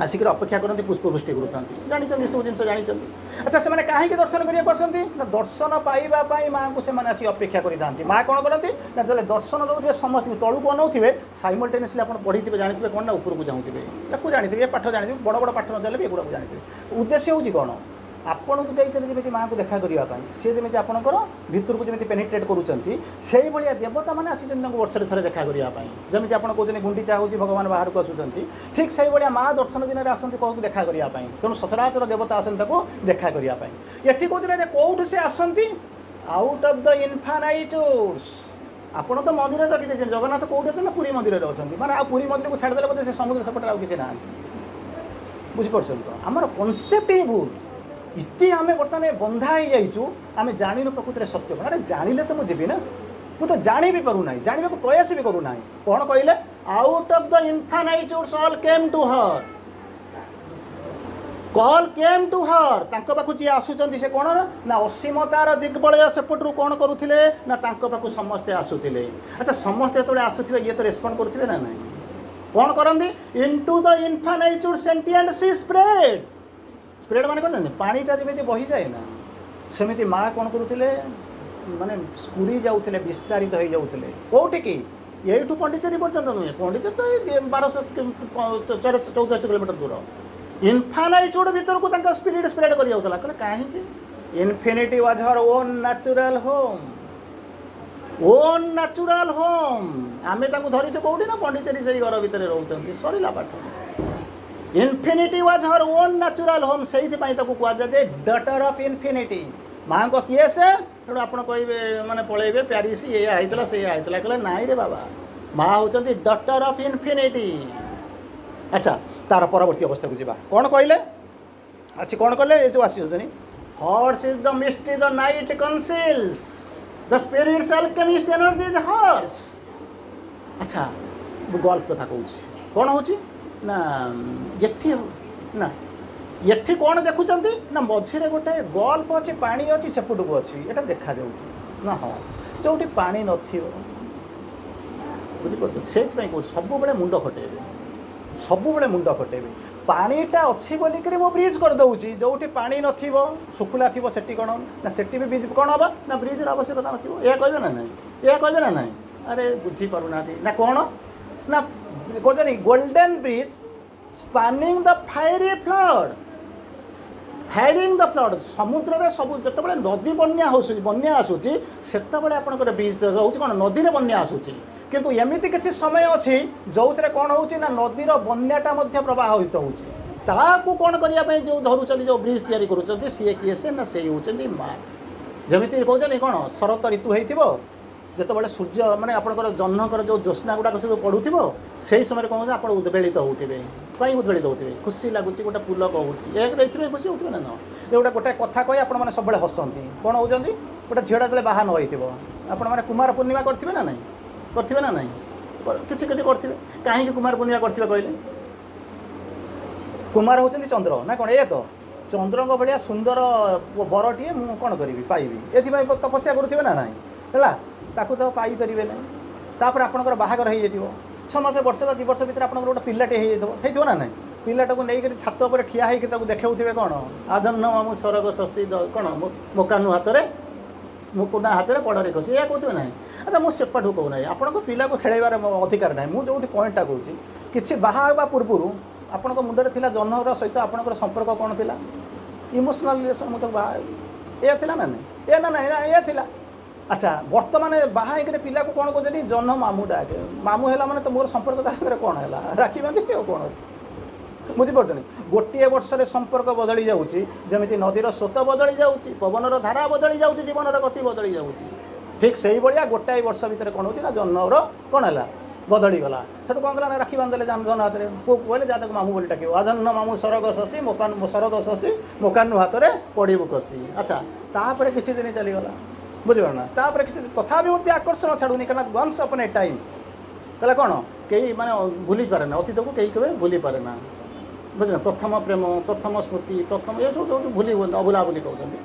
[SPEAKER 2] आसिक अपेक्षा करती पुष्पवृष्टि करूँ जानते सब जिन जानते अच्छा से कहीं दर्शन करने आसती ना दर्शन पाइबापी माँ को आसी अपेक्षा करते माँ कौन करती ना जो दर्शन दौरे समस्त तलू को अनाउे साइमल्टेनियसली आप पढ़ी जानते कौन ना उपरको चाहूबे या जानते ये पाठ जानते बड़ बड़ पाठ न जाने भी एगुड़ा जानते उद्देश्य हूँ कौन आपन को जाइए माँ को देखा करने सी जमी आपंकर भितर को जमी पेनिट्रेट करुँच भाया देवता मैंने आसी वर्ष थे देखा करने जमी आप कहते गुंडीचा हो भगवान बाहर को आसुँच ठीक से भाया माँ दर्शन दिन में आसती कौन देखा करने तेणु सचराचर देवता आसती देखा करने ये कहते कौट से आसती आउट ऑफ द इनफाइनाइट्यूड्स आपड़ तो मंदिर रखी जगन्नाथ कौट अच्छे ना पुरी मंदिर अच्छा माने पुरी मंदिर को छाड़देले बोलते समुद्र सेपटे आउ कि ना बुझीपार तो आमर कनसेप्ट ही भूल इतनी आम बर्तमान बंधा हो जाइचु आम जान प्रकृति में सत्य अरे जानिले तो मुझे ना मुझे जानी भी पारूना जानवे को प्रयास भी करूना कौन कहले out of the infinitudes all came to her call came to her तांको पाखु जी आसुचंती से कौन ना असीमतार दिग्बलय सेपटू कौन करुथिले ना तांको पाखु समस्ते आसुथिले अच्छा समस्ते जो आसुथिबे ये तो रेस्पॉन्ड करुथिबे ना नहीं कौन करंदी into the infinitude sentient sea spread spread माने कौन पानीटा जमी बही जाए ना सेमती माँ कौन करुले माने स्कूरी जाऊे विस्तारित हो जाऊे कौटी कि ये पंडिचेरी पर्यटन नुहे पंडिचेरी तो 1214 किलोमीटर दूर इनफाइनाइट्यूड भीतर को स्पिरिट स्प्रेड कर जाऊला कहले कहीं infinity was her own natural home आमे ताको धरिଛୁ कौटी ना पंडिचेरी से घर भितर रोचंती सरला पाठ infinity was her own natural home से कहुए डटर ऑफ इनफिनिटी माँ को किए से तेणु आप माने पलैबे प्यारिस ये होता से कहले नाई रे बाबा माँ होती डटर ऑफ इनफिनिटी अच्छा तार परवर्ती अवस्था को जी कौन कहले अच्छी कौन कहले ये जो आसी horse is the mystery the night conceals the spirits alchemist energy is horse अच्छा गल्फ कथा कहूँ कौन हो ना ये ना ये कौन देखुं ना मझे गोटे गल्फ अच्छी पानी अच्छी सेपट को अच्छी यहाँ देखा ना हाँ जो पानी न बुझीपार से कहूँ सब मुंड खटेबे
[SPEAKER 3] ସବୁବେଳେ मुंड कटेबी पानीटा अच्छी बोलिकी मु ब्रिज करदे जो पानी नथिबो सुखुला थी सेठी कौन ना सेठी भी ब्रिज कौन हम ना ब्रिजर आवश्यकता नथिबो या कहबे ना नहीं या कहबे ना नहीं अरे बुझी पारु ना ना कौन ना कहते golden bridge spanning the fiery flood firing the flood समुद्र में सब जिते नदी बन्या आसूची से आपंकर ब्रिज रोचे कौन नदी में बन्या आसूची किंतु एमती किसी समय अच्छी जो कौन हो नदीर बन्याटा प्रवाहित होता कौन करने जो धरुंच जो ब्रिज तैयारी करुँच सी किए से ना से होती माँ जमी कहते कौन शरत ऋतु हो जिते सूर्य माने आपंकर जह्नकर जो ज्योत्ना गुड़ाक सब पड़ू से समय कौन आप उद्वेलित होते कहीं उद्वेलित होते खुशी लगुच गोटे पुलक हो खुशी होते ना ये गोटे कथा कही आप सब हसती कौन होती गोटे झीटा जो बाहा नई आपण मैंने कुमार पूर्णिमा करेंगे ना नहीं करथिबे ना नहीं किसी किसी करथिबे कहीं कुमार पूर्णिमा करथिबे कहले कुमार होचंदी चंद्र ना कौन ये तो चंद्र भाया सुंदर बरटीए मु कौन करी पाइबी एथि तपस्या करुवे ना ना है तो पाइपर ना तापर आपंकर बाहागर हो जाइए 6 मास वर्ष 2 वर्ष भितर आप गोटे पिलाटे हो ना ना पिलाटा को लेकर छात पर ठिया होकर देखा कौन आधन्न मामू सरग शशि कौन मोकानु हाथ में मुकुना हाथ में पड़े खसी या कहते ना अच्छा मुझे सेपटू कहूना आपको पिला को खेलबार अधिकार ना मुझे जो पॉइंटा कहूँ कि बाहा पूर्व आपण मुंडे थी जन्मर सहित आपंकर संपर्क कौन थी इमोशनल रिलेसन मुझे बाहा या ना नहीं या ना नहीं या थी अच्छा बर्तमान बाहा पिला को कौन कहते जन्म मामू डाके मामू है मैंने तो मोर संपर्क कौन है राखी बांधि कौन अच्छे बुझीपार गोटे वर्ष संपर्क बदली जाऊँगी जमी नदीर स्रोत बदली जाऊँगी पवनर धारा बदली जाऊँगी जीवन गति बदली जाऊँगी ठीक से भाया गोटाए वर्ष भितर कौन हो जन्मर कौन है बदली गला से कौन कला राखी बांधे जन हाथ में पुओ कहले जा मामू बोली डाक आधन्न मामू सरग शशि शरद शशि मोकानु हाथ में पड़ू कसी अच्छा तापर किसी दिन चलीगला बुझिपारना तापर किसी तथा भी मत आकर्षण छाड़ूनी कहना वंस अपन ए टाइम कहला कौन कई माने भूली पारे ना अतीत को कई कभी भूली पारे ना बुझे प्रथम प्रेम प्रथम स्मृति प्रथम ये सब जो भूली अबुला बोली कहते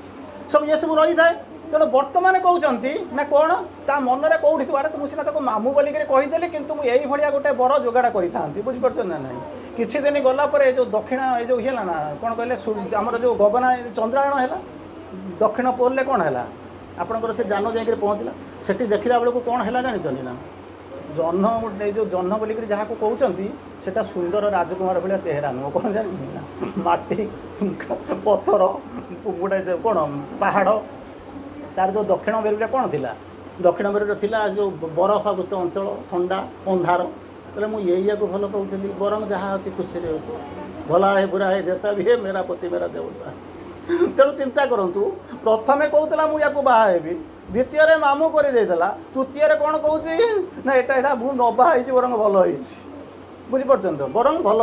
[SPEAKER 3] सब ये सब रही थाए तेणु बर्तमान कहते ना कौन ता मन में कौटी थी तो मुझे मामू बोलिक कहीदेली कितु मुझे गोटे बर जोगाड़ करा बुझीपार ना ना किसी दिन गलापर जो दक्षिण ये जो है ना कौन कहले आमर जो गगना चंद्रायण है दक्षिण पोल कौन है आपंकर से जान जाकर पहुँचला से देखला बेलू कौन है जानते ना जह्न जो जह्न बोलिक जहाँ को कहते सेटा सुंदर राजकुमार भाया चेहरा नुह कौन जानी माटी पत्थर गोटे कौन पहाड़ तार जो दक्षिण मेरुरे कौन थी दक्षिण मेरुरे थी जो बरफावृत अंचल ठंडा अंधार कहले मुझे को भल पाऊली बरम जहाँ अच्छी खुशी अच्छे भला है बुरा है जैसा भी है मेरा पति मेरा देवता तेणु चिंता करूँ प्रथमे कहला मुझे बाहेबी द्वितीय मामू करदेला तृतीय कौन कौच ना यहाँ मुझे न बाई बर भल बुझीपार बर भल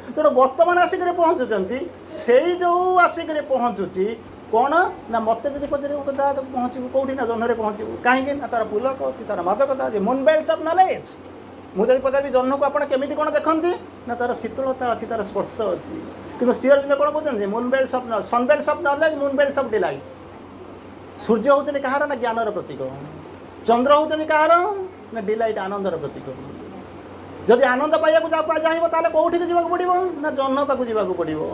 [SPEAKER 3] तेणु बर्तमान आसिक पहुँचुंट से जो आसिक पहुँचुची कौन ना मत जी पचार पहुँचू कौटी ना जह्न पहुँचू कहीं ना तार पुलक अच्छी तार मादकता अच्छी मोनबेल्स ऑफ नॉलेज मुझे पचारि जह्न को आप केमी कौन देखती ना तार शीतलता अच्छी तार स्पर्श अच्छी कि स्टीयर कौन कहते moonbeams of sunbeams of knowledge moonbeams of delight सूर्य होती कहार ना ज्ञानर प्रतीक चंद्र होती कहार ना डिलाइट आनंदर प्रतीक जदि आनंद पाइबा चाहिए ताले कौटी जावाक पड़ो ना जह्न पाक जावाक पड़ो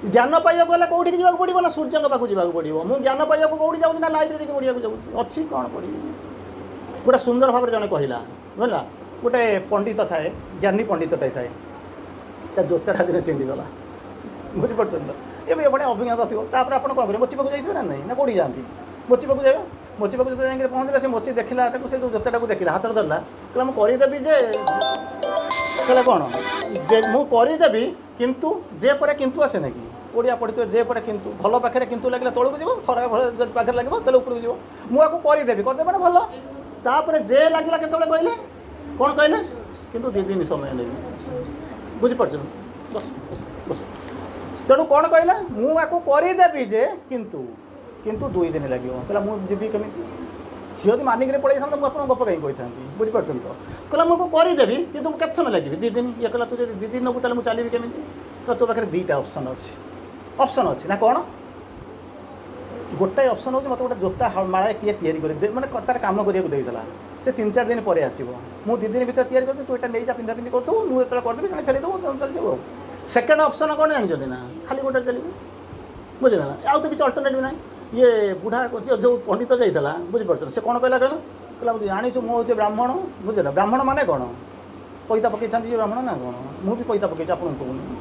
[SPEAKER 3] ज्ञान पाइबा गले कौटी जावाक पड़ो ना सूर्य पाक जावाक पड़ो मुझे ज्ञान पाइबा कौटी जाऊँ ना लाइब्रेरी को पढ़ाक जाऊँ अच्छी कौन पढ़ी गोटे सुंदर भाव जड़े कहला बुझला गोटे पंडित थाए ज्ञानी पंडितटे थाए जोताटा दिन चिंडीगला बुझीपार ये बड़े अभिज्ञता थी तापर आप कौन करेंगे मोची पाक जाइए ना नहीं ना कौटी जाती मोची पाक जाए मोची पाक जो जाकर पहुँचला से मोची देखला से जो जोताटा को देखला हाथ धरला कहला मुझे करदेवी जे कहले कौन जे मुदेवी किंतु जे पर किंतु आसे ना कि ओडिया पढ़ी जे पर किंतु भल पाखे किंतु लगे तौक जीव खराब भल पाखे लगे तेल उपरक जीव मुझे करदेवी करदे मैंने भल तापर जे लगे केत कहले कौन कहले किंतु 2 दिन समय नहीं बुझीपार बस बस तेणु कौन कहला मुझे करदेवी जे किंतु किंतु 2 दिन लगे कहला मुझे केमी झील मानिक पड़े था मुझे गप कहीं कही था बुझीपार तो कहला मुझे करदेवी कि के समय लगे 2 दिन ये कहला तू 2 दिन नबू ताले चलि केमी तो तो पाखे 2टा ऑप्शन अच्छी ना कौन गोटाए ऑप्शन हो मत गोटे जोता माड़ा किए तैयारी कर माने तार काम करने देला से 3-4 दिन पर आसो मुझे 2 दिन भर तैयारी करते तू ये जा पिंधा पिंधि करदे मुझे करदेवी जन फेर देव चल सेकेंड ऑप्शन कौन जानते ना खाली गोटे चल बुझे ना आउ तो किसी अल्टरनेटिव ना ये बुढ़ा जो पंडित जाइला बुझीपार से कौन कहला कहला जानी मुझे ब्राह्मण बुझे ना ब्राह्मण माने कौन पैता पकई था ब्राह्मण ना कौन मुझे पैता पकई आपको कहूनी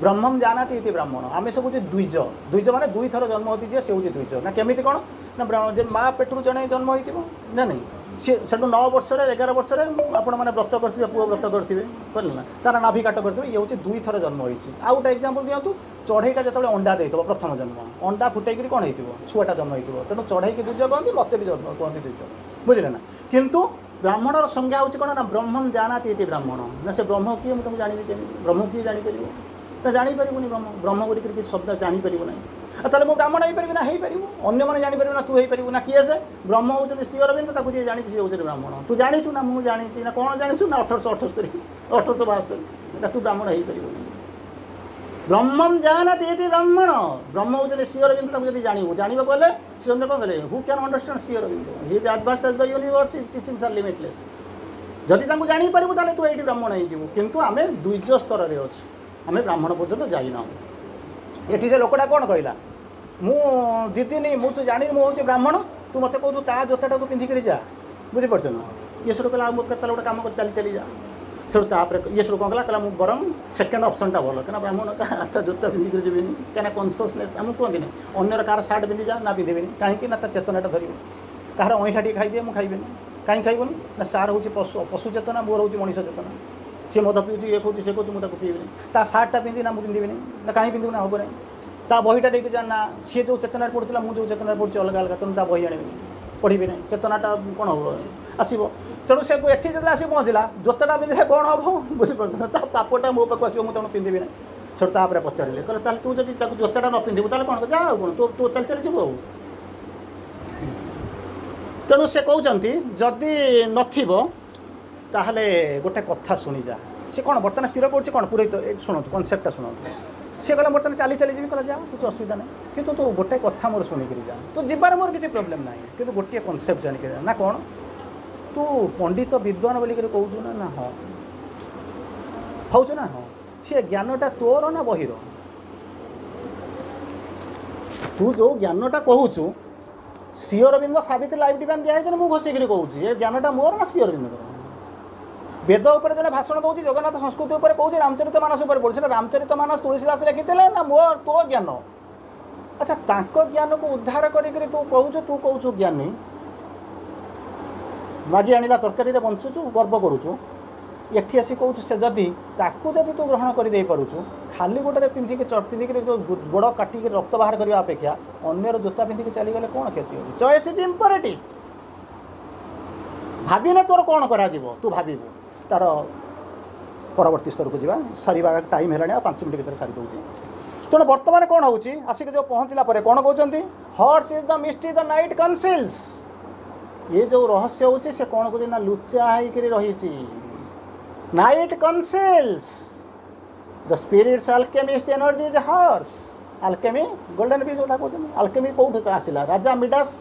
[SPEAKER 3] ब्रह्मम जानाति इति ब्राह्मण आम सब हूँ द्विज द्विज माने 2 थर जन्म होती जे से हूँ द्विज ना केमी कौन ना माँ पेटू जड़े जन्म हो ना नहीं सी से 9 वर्ष 11 वर्ष आपण मैंने व्रत करेंगे पुओ व्रत करेंगे कहले ना तार नाभि काट करेंगे ये हूँ 2 थर जन्म होती आउ गोटे एक्जामपल दिखाँ चढ़ईटा जो अंडा दे प्रथम जन्म अंडा फुटेक कौन हो छुआटा जन्म हो तेणु चढ़ई की द्विज कहते मत भी जन्म कहते द्विज बुझे ना किंतु ब्राह्मणर संज्ञा हूँ कौन ना ब्रह्मम जानाति इति ब्राह्मण ना से ब्रह्म किए मुझे जानी केमी ब्रह्म किए जापर ना जापरनी ब्रह्म ब्रह्म बोलिक किसी शब्द जापर ना ताले मुझे ब्राह्मण हो पारि ना हो पार अन्य मैंने जापर ना तू हो पार ना किए से ब्रह्म हूँ श्री अरविंद ताकू जी जानी सी हूँ ब्राह्मण तू जाचु ना मुझे जानी ना कौन जाचु ना 1878 1872 ना तू ब्राह्मण हो पार ब्रह्मम जानाति इति ब्राह्मण ब्रह्म हूँ श्री अरविंद ताकू जी जानू जानवा कहले श्री अरविंद कौन कहले who can understand Sri Aurobindo he is as vast as the universe is teachings are limitless जदि ताकू जानी पारू ताले तू ये ब्राह्मण हो किंतु आम द्विज स्तर में अच्छु आम ब्राह्मण पर्यटन जाइना ये से लोकटा कौन कहला मु दीदी मुझे जानी मुझे ब्राह्मण तू मत कहू ता जोताटा को पिंधिक जा बुझीपार ना ये सब कहला केतल गोटे कम कर चली जा से ये सब कौन कहला मुझे बरम सेकेंड ऑप्शनटा भल क्या ब्राह्मण का जोता पिंधिक जी क्या कनसीयसनेस आम कहते हैं अन्यर कार सार्ट पिंधि जा ना पिंधि कहीं ना चेतनाटा धर कहार अईठा टी खाई मुझे खाइबी कहीं खाइबनी ना सार हूँ पशु चेतना मोर हूँ मनीष चेतना सी मद पीछे ये कहूँ से कहूँ मुझे पीबी ता सार्टा पिंधि ना मुझे पिंधि ना कहीं पिंधु ना हम नहीं ता बहीटा देखिए जा ना सी जो चेतना पढ़ुला मुझे चेतना पढ़ुची अलग अलग तेणु ता बही आनी पढ़ी नहीं चेतनाटा कौन हम आसो तेणु से एटी जो आस पहुँचला जोताटा पिंधे कौन हम बुझीपार ता पापटा मो पाक आसो मुझे पींधि ना से तापर पचारे कहले तू जब जोताटा न पिंधु ताले कौन जा कौन तू चल चली जीव तेणु से कहते जदि नहले गोटे कथा शुणी जा सी कौन बर्तमान स्थिर कर कौन पूरे तो शुणु कनसेप्टा शुणु सी कहला बर्तमान चली चली जी कहला जा किसी असुविधा ना कि तू गोटे कथा मोर शुणिक जा तू जीवार मोर किसी प्रोब्लेम ना कि गोटे कनसेप्ट जानिक जा ना कौन तू पंडित विद्वान बोलिक कहूँ ना ना हाँ हूँ ना हाँ सी ज्ञानटा तोर ना बहिर तू जो ज्ञानटा कहूँ श्री अरविंद सावित्री लाइफ डिवाइन दिखाई मुझे घोषिक कहूँ ये ज्ञानटा मोर ना श्री अरविंद वेद उपर जन भाषण दूसरी जगन्नाथ संस्कृति उपर कहूँ रामचरित मानस उपर पढ़ी रामचरित मानस तुलसीदास लिखिते ना मोर तो ज्ञान अच्छा तांको ज्ञान को उद्धार करी तू कहूँ ज्ञानी मागी आनिला तरकारी बंचुचु गर्व करुचु एठी आसी कहूँ से जदि ताकू जदि तू ग्रहण कर पारुचु खाली गोटे पिंधिक पिंधिक जो गोड़ काटिक रक्त बाहर करने अपेक्षा अन्यर जोता पिंधिक चलीगले कौन क्षति होगी चॉइस इज इंपोर्टेंट भाविने तोर कौन करा तू भाविबू तार परवर्ती स्तर को जावा सारा टाइम है 5 मिनट भर सारी दूसरी तेणु बर्तमान कौन हो आसिक जो पहुँचला कौन कहते horse is the mystery the night conceals ये जो रहस्य होची से कौन कहते ना लुचा होकर रही night conceals the spirits alchemist energy is horse alchemy golden बीज क्या कहते अल्केमी कौट आसला राजा मिडास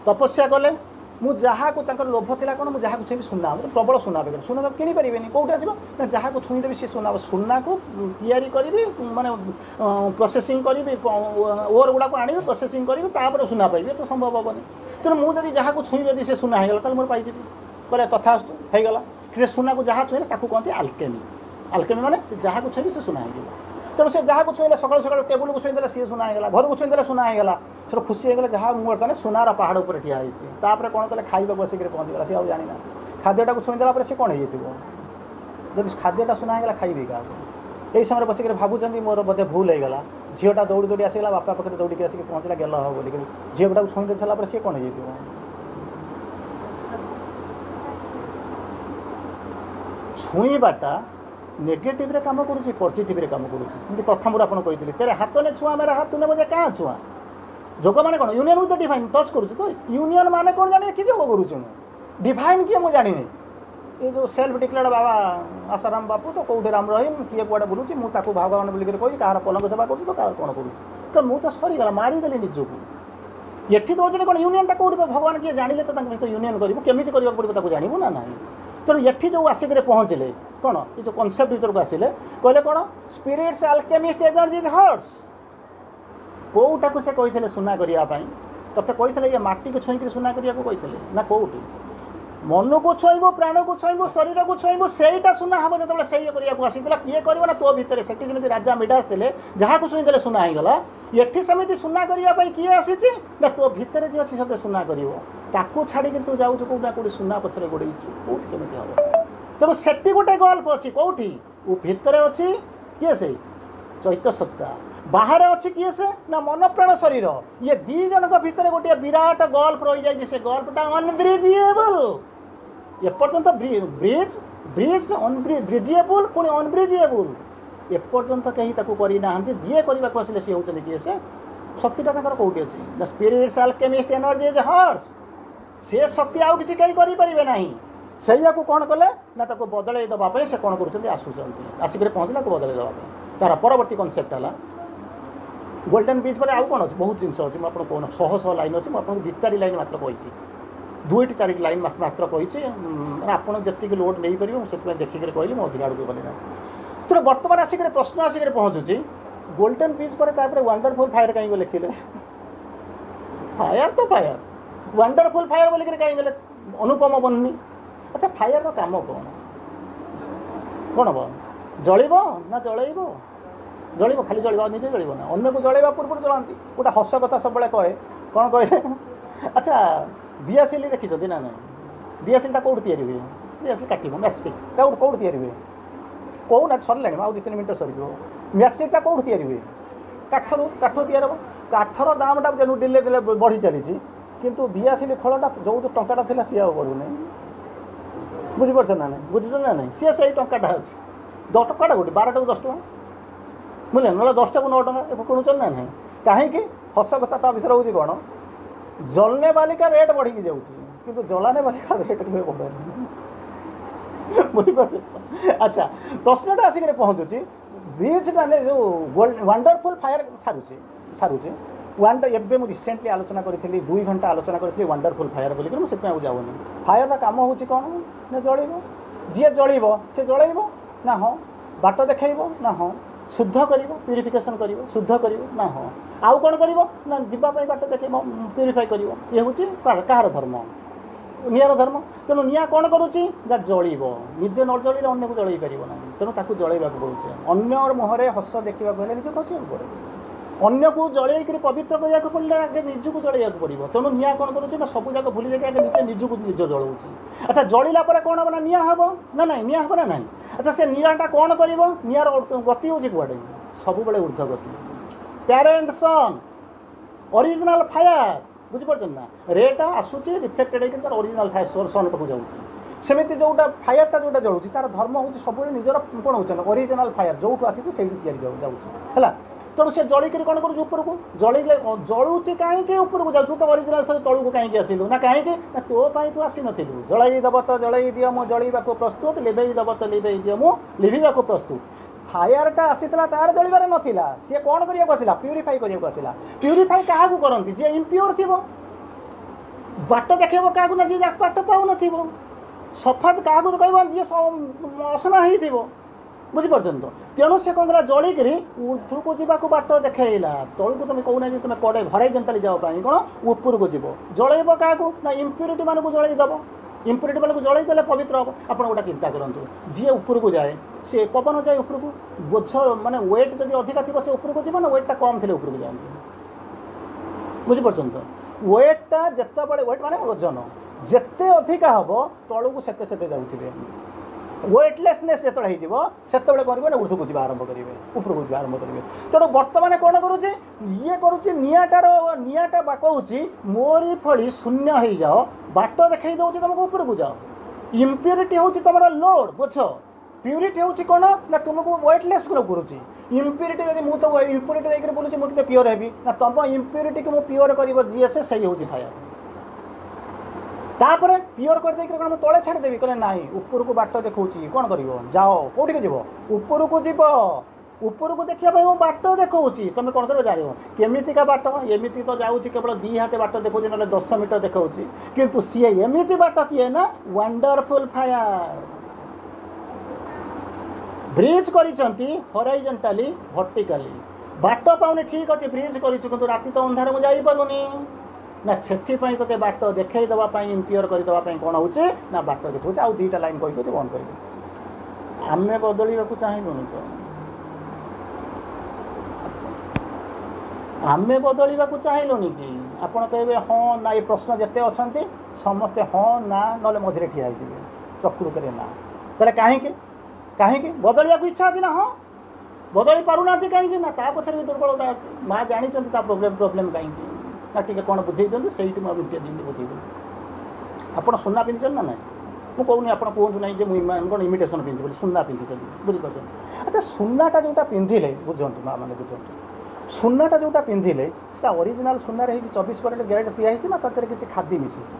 [SPEAKER 3] तपस्या कले मु जहाँ को लोभ थी कौन मुझे जहाँ छुई सुना प्रबल सुना बेगर सुना किणी पारे कौट आसो ना जहाँ को छुईदेवी सी सुना सुना को तैयारी करी माने प्रोसेसिंग करी ओवर गुड़ा आनी प्रोसेसिंग करी तापर सुना पाइबे तो संभव हेनी तेणु मुझे जहाँ को छुई यदि से सुना होगा मोर पाई कहले तथास्तु होगा से सुना को जहाँ छुईले कहते आल्केमी आल्केमी माने जहाँ को छुई से सुना हो तेणु से जहाँ को छुईले सकाल सकाल टेबुल को छुईदे सी सुना होगा घर को छुईदे सुना होगा से खुशी होगा जहाँ मुझे सुनार पहाड़ पर ठिया होता कौन कले खाइबा बसिक पहुँचीगला सी जाना खाद्यटा को छुईदेला सी कौन हो जब खाद्यटा सुना होगा खाइबी क्या यही समय बसिक भावुं मोर बोधे भूल होगा झीटा दौड़ी दौड़ी आसगला बापा पाखे दौड़ी आसिक पहुँचला गेल हो बोल झीटा को छुई दे सारा सी कौन हो छुईबाटा नेगेटिव रे काम करुँच पॉजिटिव रे काम करुँच प्रथम आपको कही तेरे हाथ ने छुआ मेरा हाथ तूने मुझे क्या छुआ जोग माने कौन union with the divine touch करुँच तो यूनियन माने कौन जाने कि जोग करुँ डिवाइन किए मुझे जानी ये जो सेल्फ डिक्लेयर्ड बाबा आसाराम बापू तो कौटे राम रहीम किए कुआडे बुलूची मुझे भगवान बोलिक कही कहार पलंग सेवा करुँ तो कहार कौन करुँ तो मुझे सरीगला मारिदेली निजक ଏଠି ଦେଉଛନ୍ତି କ'ଣ ୟୁନିୟନଟା କେଉଁଠି ଭଗବାନ କିଏ ଜାଣିଲେ ତ ତାଙ୍କ ସହିତ ୟୁନିୟନ କରିବୁ କେମିତି କରିବାକୁ ପଡ଼ିବ ତାକୁ ଜାଣିବୁ ନା ନାହିଁ। ତେଣୁ ଏଠି ଯେଉଁ ଆସିକରି ପହଞ୍ଚିଲେ କ'ଣ ଏ ଯେଉଁ କନସେପ୍ଟ ଭିତରକୁ ଆସିଲେ କହିଲେ କ'ଣ spirit's alchemist energy is horse. କେଉଁଟାକୁ ସେ କହିଥିଲେ ସୁନା କରିବା ପାଇଁ? ତୋତେ କହିଥିଲେ ଇଏ ମାଟିକୁ ଛୁଇଁକିରି ସୁନା କରିବାକୁ କହିଥିଲେ ନା କେଉଁଠି? ମନକୁ ଛୁଇଁବୁ, ପ୍ରାଣକୁ ଛୁଇଁବୁ, ଶରୀରକୁ ଛୁଇଁବୁ, ସେଇଟା ସୁନା ହେବ ଯେତେବେଳେ ସେଇ କରିବାକୁ ଆସିଥିଲା। କିଏ କରିବ ନା ତୋ ଭିତରେ। ସେଠି ଯେମିତି ରାଜା ମିଡାସ ଥିଲେ ଯାହାକୁ ଛୁଇଁଦେଲେ ସୁନା ହେଇଗଲା, ଏଠି ସେମିତି ସୁନା କରିବା ପାଇଁ କିଏ ଆସିଛି ନା ତୋ ଭିତରେ ଯିଏ ଅଛି ସେତେ ସୁନା କରିବ। ତାକୁ ଛାଡ଼ିକି ତୁ ଯାଉଛୁ କେଉଁଠି ନା କେଉଁଠି ସୁନା ପଛରେ ଗୋଡ଼େଇଛୁ, କେଉଁଠି କେମିତି ହେବ? ତେଣୁ ସେଠି ଗୋଟେ ଗଲ୍ପ ଅଛି। କେଉଁଠି? ଭିତରେ ଅଛି କିଏ? ସେଇ ଚୈତ୍ୟ ସତ୍ତା। ବାହାରେ ଅଛି କିଏ? ସେ ନା ମନ ପ୍ରାଣ ଶରୀର। ଇଏ ଦୁଇ ଜଣଙ୍କ ଭିତରେ ଗୋଟିଏ ବିରାଟ ଗଲ୍ପ ରହିଯାଇଛି। ସେ ଗଲ୍ପଟା ଅନବ୍ରିଜିଏବଲ୍। ଏପର୍ଯ୍ୟନ୍ତ ବ୍ରିଜିଏବୁଲ୍ ପୁଣି ଅନବ୍ରିଜିଏବୁଲ୍ ଏପର୍ଯ୍ୟନ୍ତ କେହି ତାକୁ କରିନାହାନ୍ତି। ଯିଏ କରିବାକୁ ଆସିଲେ ସିଏ ହେଉଛନ୍ତି କିଏ? ସେ ଶକ୍ତିଟା ତାଙ୍କର କେଉଁଠି ଅଛି ନା ସ୍ପିରିଟ୍ସ ଆଲକେମିଷ୍ଟ ଏନର୍ଜି ଇଜ୍ ହର୍ସ। ସେ ଶକ୍ତି ଆଉ କିଛି କେହି କରିପାରିବେ ନାହିଁ। ସେଇଆକୁ କ'ଣ କଲେ ନା ତାକୁ ବଦଳେଇ ଦେବା ପାଇଁ ସେ କ'ଣ କରୁଛନ୍ତି? ଆସୁଛନ୍ତି, ଆସିକରି ପହଞ୍ଚିଲେ ତାକୁ ବଦଳେଇ ଦେବା ପାଇଁ। ତାର ପରବର୍ତ୍ତୀ କନସେପ୍ଟ ହେଲା ଗୋଲ୍ଡେନ୍ ବିଚ୍ ପରେ ଆଉ କ'ଣ ଅଛି? ବହୁତ ଜିନିଷ ଅଛି। ମୁଁ ଆପଣଙ୍କୁ କହୁନ ଶହ ଶହ ଲାଇନ୍ ଅଛି। ମୁଁ ଆପଣଙ୍କୁ 2-4 ଲାଇନ୍ ମାତ୍ର କହିଛି, 2-4 ଲାଇନ୍ ମାତ୍ର କହିଛି। ମାନେ ଆପଣ ଯେତିକି ଲୋଡ୍ ନେଇପାରିବେ ମୁଁ ସେଥିପାଇଁ ଦେଖିକରି କହିଲି, ମୁଁ ଅଧିକା ଆଡ଼କୁ ଗଲି ନାହିଁ। ତେଣୁ ବର୍ତ୍ତମାନ ଆସିକରି ପ୍ରଶ୍ନ ଆସିକରି ପହଞ୍ଚୁଛି ଗୋଲ୍ଡେନ୍ ବିଚ୍ ପରେ ତାପରେ ୱାଣ୍ଡରଫୁଲ୍ ଫାୟାର କାହିଁକି ଲେଖିଲେ? ଫାୟାର ତ ଫାୟାର, ୱାଣ୍ଡରଫୁଲ୍ ଫାୟାର ବୋଲିକରି କାହିଁକି ଗଲେ? ଅନୁପମ ବହ୍ନି। ଆଚ୍ଛା, ଫାୟାରର କାମ କ'ଣ? କ'ଣ ହେବ? ଜଳିବ ନା ଜଳେଇବ? ଜଳିବ, ଖାଲି ଜଳିବ, ଆଉ ନିଜେ ଜଳିବ ନା? ଅନ୍ୟକୁ ଜଳେଇବା ପୂର୍ବରୁ ଜଳାନ୍ତି। ଗୋଟେ ହସ କଥା ସବୁବେଳେ କହେ, କ'ଣ କହିଲେ? ଆଚ୍ଛା, ଦିଆସିଲି ଦେଖିଛନ୍ତି ନା ନାହିଁ? ଦିଆସିଲିଟା କେଉଁଠି ତିଆରି ହୁଏ? ଦିଆସିଲି କାଟିବ, ମ୍ୟାଚଷ୍ଟିକ୍ କେଉଁଠି ତିଆରି ହୁଏ? କହୁନା, ସରିଲାଣି ଆଉ 2-3 ମିନିଟ୍ ସରିଯିବ। ମ୍ୟାଚଷ୍ଟିକ୍ଟା କେଉଁଠି ତିଆରି ହୁଏ? କାଠ ତିଆରି ହେବ। କାଠର ଦାମଟା ଦିନେ ଦିନେ ବଢ଼ି ଚାଲିଛି, କିନ୍ତୁ ଦିଆସିଲି ଫଳଟା ଯେଉଁ ଟଙ୍କାଟା ଥିଲା ସିଏ ଆଉ ବଢ଼ୁନାହିଁ। ବୁଝିପାରୁଛ ନା ନାହିଁ? ବୁଝୁଛନ୍ତି ନା ନାହିଁ? ସିଏ ସେଇ ଟଙ୍କାଟା ଅଛି। 10 ଟଙ୍କାଟା ଗୋଟେ 12ଟାକୁ 10 ଟଙ୍କା ବୁଝିଲେ, ନହେଲେ 10ଟାକୁ 9 ଟଙ୍କା ଏବେ କିଣୁଛନ୍ତି ନା ନାହିଁ? କାହିଁକି? ହସ କଥା ତା ଭିତରେ ହେଉଛି କ'ଣ? ଜଳନେ ବାଲିକା ରେଟ୍ ବଢ଼ିକି ଯାଉଛି, କିନ୍ତୁ ଜଳାନେ ବାଲିକା ରେଟ୍ କେବେ ବଢ଼େନି। ବୁଝିପାରୁଛ? ଆଚ୍ଛା, ପ୍ରଶ୍ନଟା ଆସିକରି ପହଞ୍ଚୁଛି ବିଚ୍ଟା ଯେଉଁ ୱାଣ୍ଡରଫୁଲ୍ ଫାୟାର ସାରୁଛି ଏବେ ମୁଁ ରିସେଣ୍ଟଲି ଆଲୋଚନା କରିଥିଲି, 2 ଘଣ୍ଟା ଆଲୋଚନା କରିଥିଲି ୱାଣ୍ଡରଫୁଲ୍ ଫାୟାର ବୋଲିକି। ମୁଁ ସେଥିପାଇଁ ଆଉ ଯାଉନି। ଫାୟାରର କାମ ହେଉଛି କ'ଣ ନା ଜଳିବ। ଯିଏ ଜଳିବ ସେ ଜଳେଇବ ନା ହଁ? ବାଟ ଦେଖାଇବ ନା ହଁ? ଶୁଦ୍ଧ କରିବ, ପ୍ୟୁରିଫିକେସନ୍ କରିବ, ଶୁଦ୍ଧ କରିବ ନା ହଁ? ଆଉ କ'ଣ କରିବ ନା ଯିବା ପାଇଁ ବାଟ ଦେଖାଇବ, ପ୍ୟୁରିଫାଇ କରିବ। ଇଏ ହେଉଛି କାହାର ଧର୍ମ? ନିଆଁର ଧର୍ମ। ତେଣୁ ନିଆଁ କ'ଣ କରୁଛି ନା ଜଳିବ। ନିଜେ ନ ଜଳିଲେ ଅନ୍ୟକୁ ଜଳେଇ ପାରିବ ନାହିଁ। ତେଣୁ ତାକୁ ଜଳେଇବାକୁ ପଡ଼ୁଛି। ଅନ୍ୟ ମୁହଁରେ ହସ ଦେଖିବାକୁ ହେଲେ ନିଜକୁ ହସିବାକୁ ପଡ଼େ। ଅନ୍ୟକୁ ଜଳେଇକରି ପବିତ୍ର କରିବାକୁ ପଡ଼ିଲେ ଆଗେ ନିଜକୁ ଜଳେଇବାକୁ ପଡ଼ିବ। ତେଣୁ ନିଆଁ କ'ଣ କରୁଛି ନା ସବୁଯାକ ଭୁଲି ଯାଇକି ଆଗେ ନିଜକୁ ଜଳଉଛି। ଆଚ୍ଛା, ଜଳିଲା ପରେ କ'ଣ ହେବ ନା ନିଆଁ ହେବ ନା ନାହିଁ? ନିଆଁ ହେବ ନା ନାହିଁ? ଆଚ୍ଛା, ସେ ନିଆଁଟା କ'ଣ କରିବ? ନିଆଁର ଗତି ହେଉଛି କୁଆଡ଼େ? ସବୁବେଳେ ଉର୍ଦ୍ଧ୍ୱ ଗତି। ପ୍ୟାରେଣ୍ଟ ସନ୍, ଅରିଜିନାଲ୍ ଫାୟାର। ବୁଝିପାରୁଛନ୍ତି ନା? ରେଟା ଆସୁଛି ରିଫ୍ଲେକ୍ଟେଡ୍ ହେଇକି ତାର ଅରିଜିନାଲ୍ ଫାୟାର ସନ୍ ପାଖକୁ ଯାଉଛି। ସେମିତି ଯେଉଁଟା ଫାୟାରଟା ଯେଉଁଟା ଜଳୁଛି ତାର ଧର୍ମ ହେଉଛି ସବୁବେଳେ ନିଜର କ'ଣ ହେଉଛି ନା ଅରିଜିନାଲ୍ ଫାୟାର ଯେଉଁଠୁ ଆସିଛି ସେଇଠି ତିଆରି ଯାଉଛି ହେଲା। ତେଣୁ ସେ ଜଳିକିରି କ'ଣ କରୁଛି ଉପରକୁ? ଜଳିଲେ ଜଳୁଛି କାହିଁକି ଉପରକୁ ଯାଉଛୁ? ତ ଅରିଜିନାଲ୍ ଥରେ ତଳକୁ କାହିଁକି ଆସିଲୁ ନା? କାହିଁକି ନା ତୋ ପାଇଁ ତୁ ଆସିନଥିଲୁ। ଜଳେଇ ଦେବ ତ ଜଳେଇ ଦିଅ, ମୁଁ ଜଳିବାକୁ ପ୍ରସ୍ତୁତ। ଲିଭେଇ ଦେବ ତ ଲିଭେଇ ଦିଅ, ମୁଁ ଲିଭିବାକୁ ପ୍ରସ୍ତୁତ। ଫାୟାରଟା ଆସିଥିଲା ତାର ଜଳିବାରେ ନଥିଲା। ସିଏ କ'ଣ କରିବାକୁ ଆସିଲା? ପ୍ୟୁରିଫାଇ କରିବାକୁ ଆସିଲା। ପ୍ୟୁରିଫାଇ କାହାକୁ କରନ୍ତି? ଯିଏ ଇମ୍ପିଓର ଥିବ। ବାଟ ଦେଖେଇବ କାହାକୁ ନା ଯିଏ ବାଟ ପାଉନଥିବ। ସଫା କାହାକୁ କହିବ? ଯିଏ ଅସନା ହେଇଥିବ। ବୁଝିପାରୁଛନ୍ତି ତ? ତେଣୁ ସେ କ'ଣ କଲା? ଜଳିକିରି ଉର୍ଦ୍ଧ୍ୱକୁ ଯିବାକୁ ବାଟ ଦେଖେଇଲା। ତଳକୁ ତୁମେ କହୁନା ଯେ ତୁମେ କଡ଼େ ହରାଇଜେଣ୍ଟାଲି ଯାଅ ପାଇଁ, କ'ଣ ଉପରକୁ ଯିବ। ଜଳେଇବ କାହାକୁ ନା ଇମ୍ପ୍ୟୁରିଟି ମାନଙ୍କୁ ଜଳେଇ ଦେବ। ଇମ୍ପ୍ୟୁରିଟି ମାନଙ୍କୁ ଜଳେଇ ଦେଲେ ପବିତ୍ର ହେବ। ଆପଣ ଗୋଟେ ଚିନ୍ତା କରନ୍ତୁ, ଯିଏ ଉପରକୁ ଯାଏ ସେ ପବନ ଯାଏ ଉପରକୁ। ବୋଝ ମାନେ ୱେଟ୍ ଯଦି ଅଧିକା ଥିବ ସେ ଉପରକୁ ଯିବ ନା ୱେଟ୍ଟା କମ୍ ଥିଲେ ଉପରକୁ ଯାଆନ୍ତି? ବୁଝିପାରୁଛନ୍ତି ତ? ୱେଟ୍ଟା ଯେତେବେଳେ ୱେଟ୍ ମାନେ ଓଜନ ଯେତେ ଅଧିକା ହେବ ତଳକୁ ସେତେ ଯାଉଥିବେ। ୱେଟଲେସନେସ୍ ଯେତେବେଳେ ହେଇଯିବ ସେତେବେଳେ କରିବେ ନା ଉର୍ଦ୍ଧ୍ୱକୁ ଯିବା ଆରମ୍ଭ କରିବେ, ଉପରକୁ ଯିବା ଆରମ୍ଭ କରିବେ। ତେଣୁ ବର୍ତ୍ତମାନ କ'ଣ କରୁଛି? ଇଏ କରୁଛି ନିଆଁଟା କହୁଛି ମୋରି ଭଳି ଶୂନ୍ୟ ହେଇଯାଅ, ବାଟ ଦେଖେଇ ଦେଉଛି ତୁମକୁ ଉପରକୁ ଯାଅ। ଇମ୍ପ୍ୟୁରିଟି ହେଉଛି ତୁମର ଲୋଡ୍, ବୁଝ। ପ୍ୟୁରିଟି ହେଉଛି କ'ଣ ନା ତୁମକୁ ୱେଟଲେସ୍ କରୁଛି। ଇମ୍ପ୍ୟୁରିଟି ଯଦି ମୁଁ ତ ଇମ୍ପ୍ୟୁରିଟି ନେଇକରି ବୁଲୁଛି ମୁଁ କେତେ ପିଓର ହେବି ନା? ତୁମ ଇମ୍ପ୍ୟୁରିଟିକୁ ମୁଁ ପିଓର କରିବ ଯିଏ ସେଇ ହେଉଛି ଫାୟାର। ତାପରେ ପିଓର କରିଦେଇକି କ'ଣ ମୁଁ ତଳେ ଛାଡ଼ିଦେବି? କହିଲେ ନାଇଁ, ଉପରକୁ ବାଟ ଦେଖାଉଛି। କ'ଣ କରିବ? ଯାଅ। କେଉଁଠିକି ଯିବ? ଉପରକୁ ଯିବ। ଉପରକୁ ଦେଖିବା ପାଇଁ ମୁଁ ବାଟ ଦେଖାଉଛି, ତୁମେ କ'ଣ କରିବ ଜାଣିବ କେମିତିକା ବାଟ। ଏମିତି ତ ଯାଉଛି କେବଳ 2 ହାତ ବାଟ ଦେଖାଉଛି, ନହେଲେ 10 ମିଟର ଦେଖାଉଛି, କିନ୍ତୁ ସିଏ ଏମିତି ବାଟ କିଏ ନା ୱାଣ୍ଡରଫୁଲ୍ ଫାୟାର। ବ୍ରିଜ୍ କରିଛନ୍ତି ହରାଇଜଣ୍ଟାଲି ଭର୍ଟିକାଲି, ବାଟ ପାଉନି ଠିକ୍ ଅଛି ବ୍ରିଜ୍ କରିଛୁ, କିନ୍ତୁ ରାତି ତ ଅନ୍ଧାର ମୁଁ ଯାଇପାରୁନି ନା, ସେଥିପାଇଁ ତୋତେ ବାଟ ଦେଖାଇ ଦେବା ପାଇଁ ଇମ୍ପିୟର କରିଦେବା ପାଇଁ କ'ଣ ହେଉଛି ନା ବାଟ ଦେଖାଉଛି। ଆଉ 2ଟା ଲାଇନ୍ କହିଦେଉଛି ବନ୍ଦ କରିବି। ଆମେ ବଦଳିବାକୁ ଚାହିଁଲୁନି ତ, ଆମେ ବଦଳିବାକୁ ଚାହିଁଲୁନି କି? ଆପଣ କହିବେ ହଁ ନା, ଏ ପ୍ରଶ୍ନ ଯେତେ ଅଛନ୍ତି ସମସ୍ତେ ହଁ ନା ନହେଲେ ମଝିରେ ଠିଆ ହେଇଯିବେ, ପ୍ରକୃତରେ ନା। ତାହେଲେ କାହିଁକି କାହିଁକି ବଦଳିବାକୁ ଇଚ୍ଛା ଅଛି ନା, ହଁ ବଦଳି ପାରୁନାହାନ୍ତି କାହିଁକି ନା ତା ପଛରେ ବି ଦୁର୍ବଳତା ଅଛି। ମା ଜାଣିଛନ୍ତି ତା ପ୍ରୋବ୍ଲେମ୍ କାହିଁକି ନା, ଟିକେ କ'ଣ ବୁଝେଇ ଦିଅନ୍ତୁ, ସେଇଠି ମୁଁ ମିନିଟ୍ ଦିନ ବୁଝେଇ ଦେଉଛି। ଆପଣ ସୁନା ପିନ୍ଧିଛନ୍ତି ନା ନାହିଁ? ମୁଁ କହୁନି ଆପଣ କୁହନ୍ତୁ ନାହିଁ ଯେ ମୁଁ କ'ଣ ଇମିଟେସନ୍ ପିନ୍ଧିଛି ବୋଲି, ସୁନା ପିନ୍ଧିଛନ୍ତି, ବୁଝିପାରୁଛନ୍ତି? ଆଚ୍ଛା ସୁନାଟା ଯେଉଁଟା ପିନ୍ଧିଲେ, ବୁଝନ୍ତୁ ମା ମାନେ ବୁଝନ୍ତୁ, ସୁନାଟା ଯେଉଁଟା ପିନ୍ଧିଲେ ସେଟା ଅରିଜିନାଲ୍ ସୁନାରେ ହେଇଛି, 24% ଗ୍ୟାରେଣ୍ଟି ଦିଆ ହେଇଛି ନା ତା ଦେହରେ କିଛି ଖାଦି ମିଶିଛି?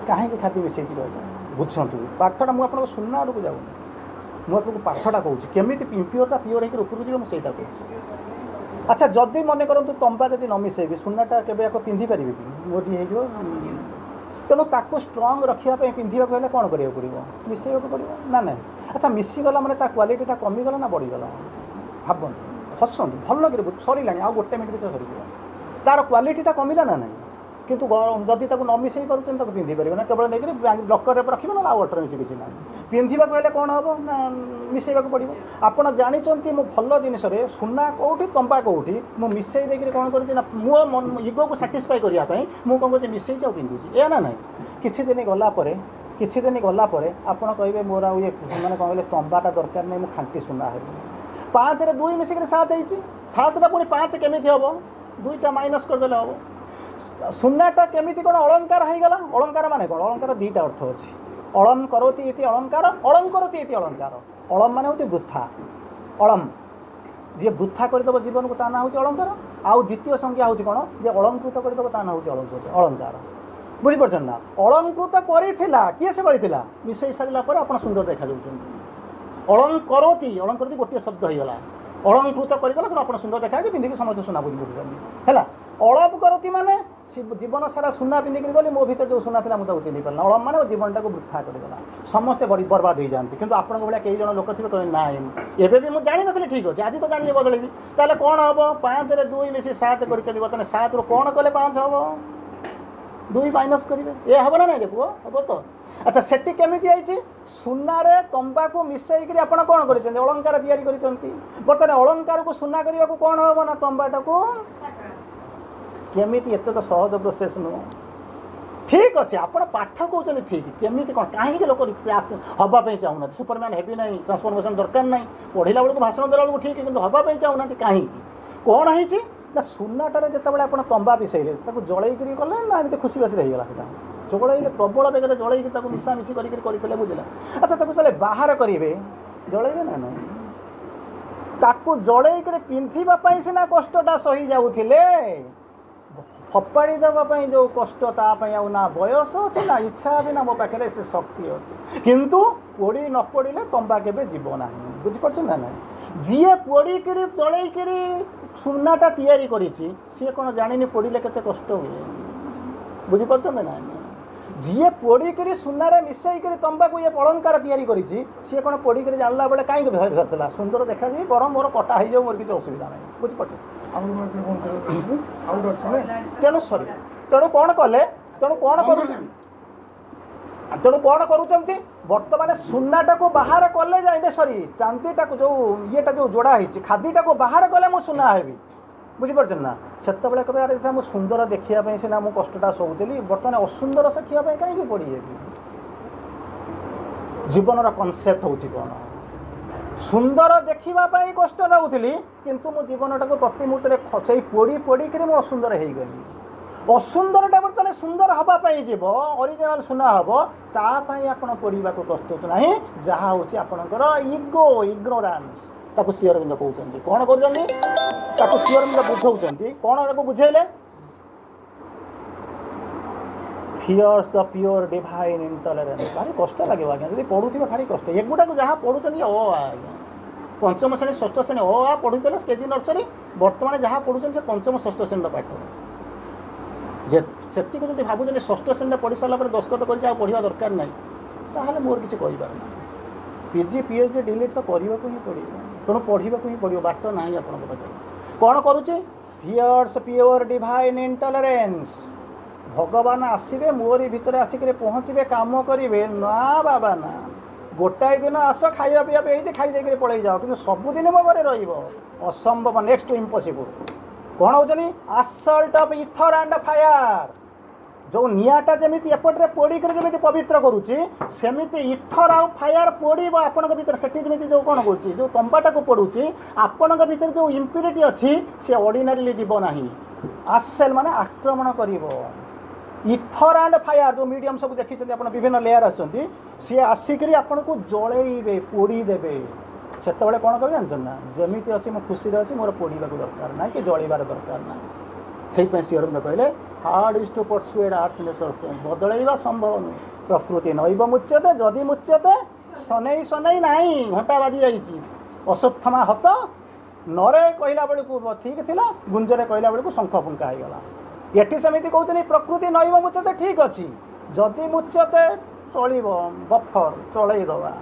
[SPEAKER 3] କାହିଁକି ଖାଦି ମିଶେଇଛି କହିଲେ ବୁଝନ୍ତୁ। ପାଠଟା ମୁଁ ଆପଣଙ୍କ ସୁନା ଆଡ଼କୁ ଯାଉନି, ମୁଁ ଆପଣଙ୍କୁ ପାଠଟା କହୁଛି କେମିତି ଇମ୍ପିଓରଟା ପିଓର ହେଇକି ଉପରକୁ ଯିବ, ମୁଁ ସେଇଟା କହୁଛି। ଆଚ୍ଛା ଯଦି ମନେ କରନ୍ତୁ ତମ୍ବା ଯଦି ନ ମିଶେଇବି ସୁନାଟା କେବେ ଆକୁ ପିନ୍ଧିପାରିବେ କି? ମୋଟି ହେଇଯିବ। ତେଣୁ ତାକୁ ଷ୍ଟ୍ରଙ୍ଗ ରଖିବା ପାଇଁ ପିନ୍ଧିବାକୁ ହେଲେ କ'ଣ କରିବାକୁ ପଡ଼ିବ? ମିଶେଇବାକୁ ପଡ଼ିବ ନା ନାହିଁ? ଆଚ୍ଛା ମିଶିଗଲା ମାନେ ତା କ୍ୱାଲିଟିଟା କମିଗଲା ନା ବଢ଼ିଗଲା? ଭାବନ୍ତୁ, ହସନ୍ତୁ ଭଲକରି, ସରିଲାଣି ଆଉ 1 ମିନିଟ୍ ଭିତରେ ସରିଯିବ। ତା'ର କ୍ୱାଲିଟିଟା କମିଲା ନା ନାହିଁ? କିନ୍ତୁ ଯଦି ତାକୁ ନ ମିଶେଇ ପାରୁଛନ୍ତି ତାକୁ ପିନ୍ଧି ପାରିବେ ନା, କେବଳ ନେଇକରି ଲକରରେ ରଖିବେ, ନହେଲେ ଆଉ ଅଲ୍ଟରନେଟିଭ୍ କିଛି ନାହିଁ। ପିନ୍ଧିବାକୁ ହେଲେ କ'ଣ ହେବ ନା ମିଶେଇବାକୁ ପଡ଼ିବ। ଆପଣ ଜାଣିଛନ୍ତି ମୁଁ ଭଲ ଜିନିଷରେ ସୁନା କେଉଁଠି ତମ୍ବା କେଉଁଠି ମୁଁ ମିଶେଇ ଦେଇକରି କ'ଣ କରୁଛି ନା, ମୋ ଇଗୋକୁ ସାଟିସ୍ଫାଇ କରିବା ପାଇଁ ମୁଁ କ'ଣ କରୁଛି ମିଶେଇଛି ଆଉ ପିନ୍ଧୁଛି, ଏଇଆ ନା ନାହିଁ? କିଛି ଦିନ ଗଲା ପରେ ଆପଣ କହିବେ ମୋର ଆଉ ଇଏ ମାନେ କ'ଣ କହିଲେ ତମ୍ବାଟା ଦରକାର ନାହିଁ, ମୁଁ ଖାଣ୍ଟି ସୁନା ହେବି। 5ରେ 2 ମିଶିକରି 7 ହେଇଛି, 7ଟା ପୁଣି 5 କେମିତି ହେବ? 2ଟା ମାଇନସ୍ କରିଦେଲେ ହେବ। ସୁନାଟା କେମିତି କ'ଣ ଅଳଙ୍କାର ହେଇଗଲା? ଅଳଙ୍କାର ମାନେ କ'ଣ? ଅଳଙ୍କାର 2ଟା ଅର୍ଥ ଅଛି। ଅଳମ୍ କରୋତି ଇତି ଅଳଙ୍କାର, ଅଳମ୍ କରୋତି ଇତି ଅଳଙ୍କାର। ଅଳମ୍ ମାନେ ହେଉଛି ବୃଥା, ଅଳମ୍ ଯିଏ ବୃଥା କରିଦେବ ଜୀବନକୁ ତା ନାଁ ହେଉଛି ଅଳଙ୍କାର। ଆଉ ଦ୍ୱିତୀୟ ସଂଜ୍ଞା ହେଉଛି କ'ଣ? ଯେ ଅଳଙ୍କୃତ କରିଦେବ ତା ନାଁ ହେଉଛି ଅଳଙ୍କାର। ବୁଝିପାରୁଛନ୍ତି ନା? ଅଳଙ୍କୃତ କରିଥିଲା କିଏ? ସେ କରିଥିଲା। ମିଶେଇ ସାରିଲା ପରେ ଆପଣ ସୁନ୍ଦର ଦେଖାଯାଉଛନ୍ତି। ଅଳଙ୍କରୋତି, ଅଳଙ୍କରୋତି ଗୋଟିଏ ଶବ୍ଦ ହେଇଗଲା। ଅଳଙ୍କୃତ କରିଦେଲା ତେଣୁ ଆପଣ ସୁନ୍ଦର ଦେଖାଯାଉଛି, ପିନ୍ଧିକି ସମସ୍ତେ ସୁନା ବୁଝୁଛନ୍ତି ହେଲା। ଅଳପ କରତି ମାନେ ଜୀବନ ସାରା ସୁନା ପିନ୍ଧିକି ଗଲି, ମୋ ଭିତରେ ଯେଉଁ ସୁନା ଥିଲା ମୁଁ ତାକୁ ଚିହ୍ନି ପାରିଲା। ଅଳପ ମାନେ ଜୀବନଟାକୁ ବୃଥା କରିଦେଲା, ସମସ୍ତେ ବର୍ବାଦ ହେଇଯାଆନ୍ତି। କିନ୍ତୁ ଆପଣଙ୍କ ଭଳିଆ କେଇ ଜଣ ଲୋକ ଥିବେ କହିବେ ନାଇଁ ଏବେ ବି ମୁଁ ଜାଣିନଥିଲି, ଠିକ୍ ଅଛି ଆଜି ତ ଜାଣିଲି ବଦଳେଇବି। ତାହେଲେ କ'ଣ ହେବ? 5ରେ 2 ମିଶି 7 କରିଛନ୍ତି, ବର୍ତ୍ତମାନ 7ରୁ କ'ଣ କଲେ 5 ହେବ? 2 ମାଇନସ୍ କରିବେ, ଏ ହେବ ନା ନାଇଁ ପୁଅ? ହେବ ତ। ଆଚ୍ଛା ସେଠି କେମିତି ହେଇଛି? ସୁନାରେ ତମ୍ବାକୁ ମିଶାଇକରି ଆପଣ କ'ଣ କରିଛନ୍ତି? ଅଳଙ୍କାର ତିଆରି କରିଛନ୍ତି। ବର୍ତ୍ତମାନ ଅଳଙ୍କାରକୁ ସୁନା କରିବାକୁ କ'ଣ ହେବ ନା ତମ୍ବାଟାକୁ କେମିତି? ଏତେ ତ ସହଜ ପ୍ରୋସେସ୍ ନୁହଁ। ଠିକ୍ ଅଛି ଆପଣ ପାଠ କହୁଛନ୍ତି ଠିକ୍, କେମିତି କ'ଣ କାହିଁକି ଲୋକ ହେବା ପାଇଁ ଚାହୁଁନାହାନ୍ତି? ସୁପରମ୍ୟାନ୍ ହେବି ନାହିଁ, ଟ୍ରାନ୍ସଫର୍ମେସନ୍ ଦରକାର ନାହିଁ, ପଢ଼ିଲା ବେଳକୁ ଭାଷଣ ଦେଲା ବେଳକୁ ଠିକ୍, କିନ୍ତୁ ହେବା ପାଇଁ ଚାହୁଁନାହାନ୍ତି କାହିଁକି? କ'ଣ ହେଇଛି ନା ସୁନାଟାରେ ଯେତେବେଳେ ଆପଣ ତମ୍ବା ମିଶାଇଲେ ତାକୁ ଜଳେଇକରି କଲେ ନା ଏମିତି ଖୁସି ବାସିରେ ହେଇଗଲା? ସେଟା ଜଳେଇଲେ ପ୍ରବଳ ବେଗରେ ଜଳେଇକି ତାକୁ ମିଶାମିଶି କରିକି କରିଥିଲେ, ବୁଝିଲା? ଆଚ୍ଛା ତାକୁ ଯେତେବେଳେ ବାହାର କରିବେ ଜଳେଇବେ ନା ନାହିଁ? ତାକୁ ଜଳେଇକରି ପିନ୍ଧିବା ପାଇଁ ସିନା କଷ୍ଟଟା ସହି ଯାଉଥିଲେ, ଫୋପାଡ଼ି ଦେବା ପାଇଁ ଯେଉଁ କଷ୍ଟ ତା ପାଇଁ ଆଉ ନା ବୟସ ଅଛି ନା ଇଚ୍ଛା ଅଛି ନା ମୋ ପାଖରେ ସେ ଶକ୍ତି ଅଛି। କିନ୍ତୁ ପୋଡ଼ି ନ ପଡ଼ିଲେ ତମ୍ବା କେବେ ଯିବ ନାହିଁ। ବୁଝିପାରୁଛନ୍ତି ନା ନାହିଁ? ଯିଏ ପୋଡ଼ିକିରି ଜଳେଇକିରି ସୁନାଟା ତିଆରି କରିଛି ସିଏ କ'ଣ ଜାଣିନି ପୋଡ଼ିଲେ କେତେ କଷ୍ଟ ହୁଏ? ବୁଝିପାରୁଛନ୍ତି ନା? ଯିଏ ପୋଡ଼ିକିରି ସୁନାରେ ମିଶାଇକରି ତମ୍ବାକୁ ଇଏ ଅଳଙ୍କାର ତିଆରି କରିଛି ସିଏ କ'ଣ ପୋଡ଼ିକିରି ଜାଣିଲା ବେଳେ କାହିଁକି ଭୟ ଧରିଥିଲା? ସୁନ୍ଦର ଦେଖାଯିବି ବରଂ ମୋର କଟା ହେଇଯାଉ, ମୋର କିଛି ଅସୁବିଧା ନାହିଁ। ବୁଝିପାରୁଛନ୍ତି? ତେଣୁ ସରି ତେଣୁ କ'ଣ କଲେ? ତେଣୁ କ'ଣ କରୁଛନ୍ତି? ବର୍ତ୍ତମାନ ସୁନାଟାକୁ ବାହାର କଲେ ଯାଇଁଲେ, ସରି ଚାନ୍ଦିଟାକୁ ଯେଉଁ ଇଏଟା ଯେଉଁ ଯୋଡ଼ା ହେଇଛି ଖାଦିଟାକୁ ବାହାର କଲେ ମୁଁ ସୁନା ହେବି। ବୁଝିପାରୁଛନ୍ତି ନା? ସେତେବେଳେ କହିବେ ଆରେ ମୁଁ ସୁନ୍ଦର ଦେଖିବା ପାଇଁ ସିନା ମୁଁ କଷ୍ଟଟା ସହୁଥିଲି, ବର୍ତ୍ତମାନ ଅସୁନ୍ଦର ଶିଖିବା ପାଇଁ କାହିଁକି ପଡ଼ିଯାଇବି? ଜୀବନର କନସେପ୍ଟ ହେଉଛି କ'ଣ? ସୁନ୍ଦର ଦେଖିବା ପାଇଁ କଷ୍ଟ ନେଉଥିଲି, କିନ୍ତୁ ମୁଁ ଜୀବନଟାକୁ ପ୍ରତି ମୁହୂର୍ତ୍ତରେ ସେଇ ପୋଡ଼ିକରି ମୁଁ ଅସୁନ୍ଦର ହେଇଗଲି। ଅସୁନ୍ଦରଟା ବର୍ତ୍ତମାନ ସୁନ୍ଦର ହେବା ପାଇଁ ଯିବ, ଅରିଜିନାଲ୍ ସୁନା ହେବ, ତା ପାଇଁ ଆପଣ ପୋଡ଼ିବାକୁ ପ୍ରସ୍ତୁତ ନାହିଁ। ଯାହା ହେଉଛି ଆପଣଙ୍କର ଇଗ୍ନୋରାନ୍ସ। ତାକୁ ଶ୍ରୀ ଅରବିନ୍ଦ କହୁଛନ୍ତି। କ'ଣ କରୁଛନ୍ତି? ତାକୁ ଶ୍ରୀ ଅରବିନ୍ଦ ବୁଝାଉଛନ୍ତି। କ'ଣ ତାକୁ ବୁଝେଇଲେ? ଫିୟର୍ସ ଦ ପିଓର ଡିଭାଇନ୍ ଇଣ୍ଟଲେରେନ୍ସ। ଭାରି କଷ୍ଟ ଲାଗିବ ଆଜ୍ଞା ଯଦି ପଢ଼ୁଥିବେ, ଭାରି କଷ୍ଟ। ଏଗୁଡ଼ାକୁ ଯାହା ପଢ଼ୁଛନ୍ତି ଆଜ୍ଞା
[SPEAKER 2] पंचम श्रेणी षष्ठ श्रेणी ओ आ पढ़ुले केजी नर्सरी बर्तमान जहाँ पढ़ुन से पंचम षष्ठ श्रेणी पाठ जे से भावुँ षष्ठ श्रेणी पढ़ी सारापर दस्खत कर पढ़ा दरकार ना ताहले मोर किसी कहींपार ना पीजी पीएचडी डिलीट तो करने को ही पड़ो तेणु पढ़ा ही पड़ो बाट ना आप कौन करुचे फियर्स प्योर डिवाइन इंटॉलरेंस भगवान आसवे मोरी भितर आसिक पहुँचे कम करेंगे ना बाबा ना गोटाए दिन आस खाଇବା ପିଇବା पे खाई देकर पलि जाओ कि सबुदिन मो घरे असंभव नेक्स्ट टू इम्पॉसिबल कौन होचनी assault of ether and fire जो निआटा जमी एपटे पोड़िक जमी पवित्र करुच्ची सेमती इथर आउ फायर पोड़ आपण भर से जो कौन कौन जो तंबाटा को पड़ुची आपण भर जो इम्प्यूरिटी अच्छी सी ऑर्डिनरी जीव ना आसेल माने आक्रमण कर इथर एंड फायर जो मीडियम सब देखी विभिन्न लेयर आसुँच सी आसिक आपन को जलैबे पोड़ीदेवे से कौन करें जानते ना जमी अच्छी मो खुशी अच्छी मोर पोड़ा दरकार ना कि जलैबार दरकार ना से श्री अरविंद कहले hard is to persuade earth nature sense बदलैवा संभव नुहे प्रकृति नैव मुच्यते जदि मुच्यते शनै शनै नाई घंटा बाजी जाइए अश्वत्थामा हत नरे कहला बेलू ठीक थिला गुंजरे कहला बेलू शंख फुंका होगला ये सेमती कहते प्रकृति नैव मुच्यते ठीक अच्छी जदि मुच्यते चलो बफर चलईदवा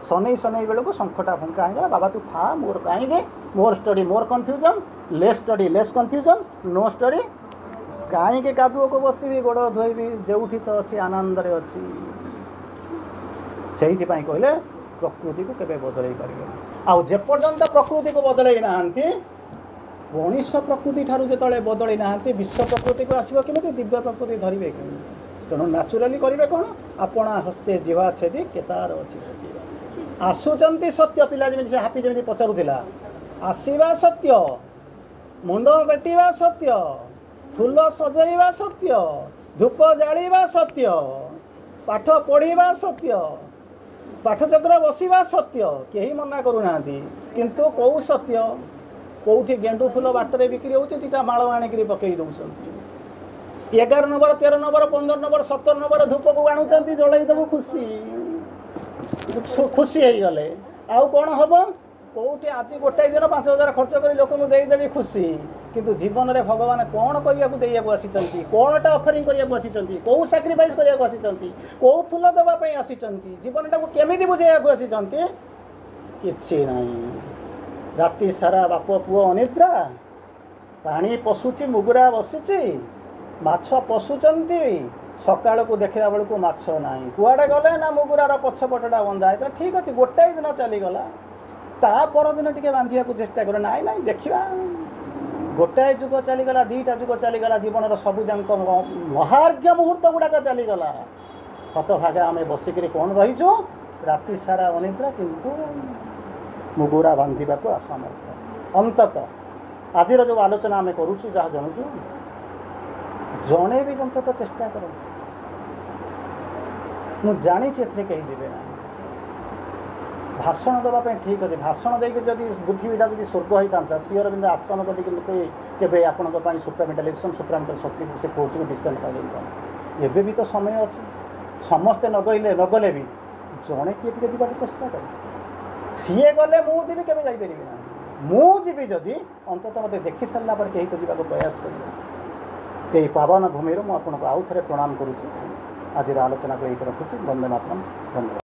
[SPEAKER 2] शनै शनै बेलू शंखटा फुंका होगा बाबा तू था मोर कहीं more study more confusion less study less confusion no study कहीं कादुओ को बसबी गोड़ धोबी जो तो अच्छी आनंद अच्छी से कहले प्रकृति को केवे बदल पारे आउ जेपर्यंत प्रकृति को बदल ना मनीष प्रकृति ठारू जो बदल ना विश्व प्रकृति को आसो केमी दिव्य प्रकृति धरवे कि तेणु न्याचुराली करेंगे कौन आपणा हस्ते जीवा छेदी केतार अच्छी आसुचंती सत्य पिला जमी से हापी जमी पचारूला आसवा सत्य मुंड बेटिवा सत्य फूल सजाइवा सत्य धूप जालिवा सत्य पाठ पढ़ा सत्य पाठचक्र बसवा सत्य कहीं मना करूना किंतु कौ सत्य कौटी गेंडू फूल बाटर बिक्री हो माड़ आणिक पकई दौरान 11 नंबर 13 नंबर 15 नंबर 17 नंबर धूप को आणुंट जलईदेव खुशी खुशी हो गले आउ कौन हम कौटी आज गोटाए दिन 5,000 खर्च कर लोक देदेवी खुशी किंतु जीवन में भगवान कौन कहवाक आसी कौनटा ऑफरिंग करने कौ सैक्रिफाइस करने कौ फूल देवाई आसी जीवन टाक केमी बुझाइया आसी कि राति सारा बाप पुओ अनिद्रा पानी पशुची मुगुरा बसी माछ पशुचंती सकाल को देखला बेलू माछ ना कुआड़े गले ना मुगुरार पछपटा बंधा है ठीक अच्छे गोटाए दिन चलीगला ता परदिन टे बांधा चेष्टा कर ना ना देखा गोटाए जुग चलीगला 2टा जुग चलीगला जीवन सबुजाक महार्घ्य मुहूर्त गुड़ाक चलीगला हतभागा आम बसिक कौन रहीचु राति सारा अनिद्रा किंतु मुगुरा बांधा को असमर्थ अंतत आज जो आलोचना आम करुचु जहाँ जानूँ जड़े भी अंतत चेष्टा कर मुझे कहीं जीवे ना भाषण देवाई ठीक अच्छे भाषण देकर जब पृथ्वीटा जब स्वर्ग होता श्री अरविंद आश्रम कभी केवे आपण सुप्रामेंटालिज्म सुप्रामेंटाल शक्ति से फोर्स को डिसेंट कर एबे भी तो समय अच्छे समस्ते नगले भी जड़े किए टे जावाक चेष्टा कर सीए गले मुझे केवे जापरि ना मुझे जदि अंतत मत देखी सारा पर कहीं तो जावाक प्रयास कर पावन भूमि मुझे आउ थे प्रणाम करुच्ची आज आलोचना को रखुच्छी। वंदे मातरम। धन्यवाद।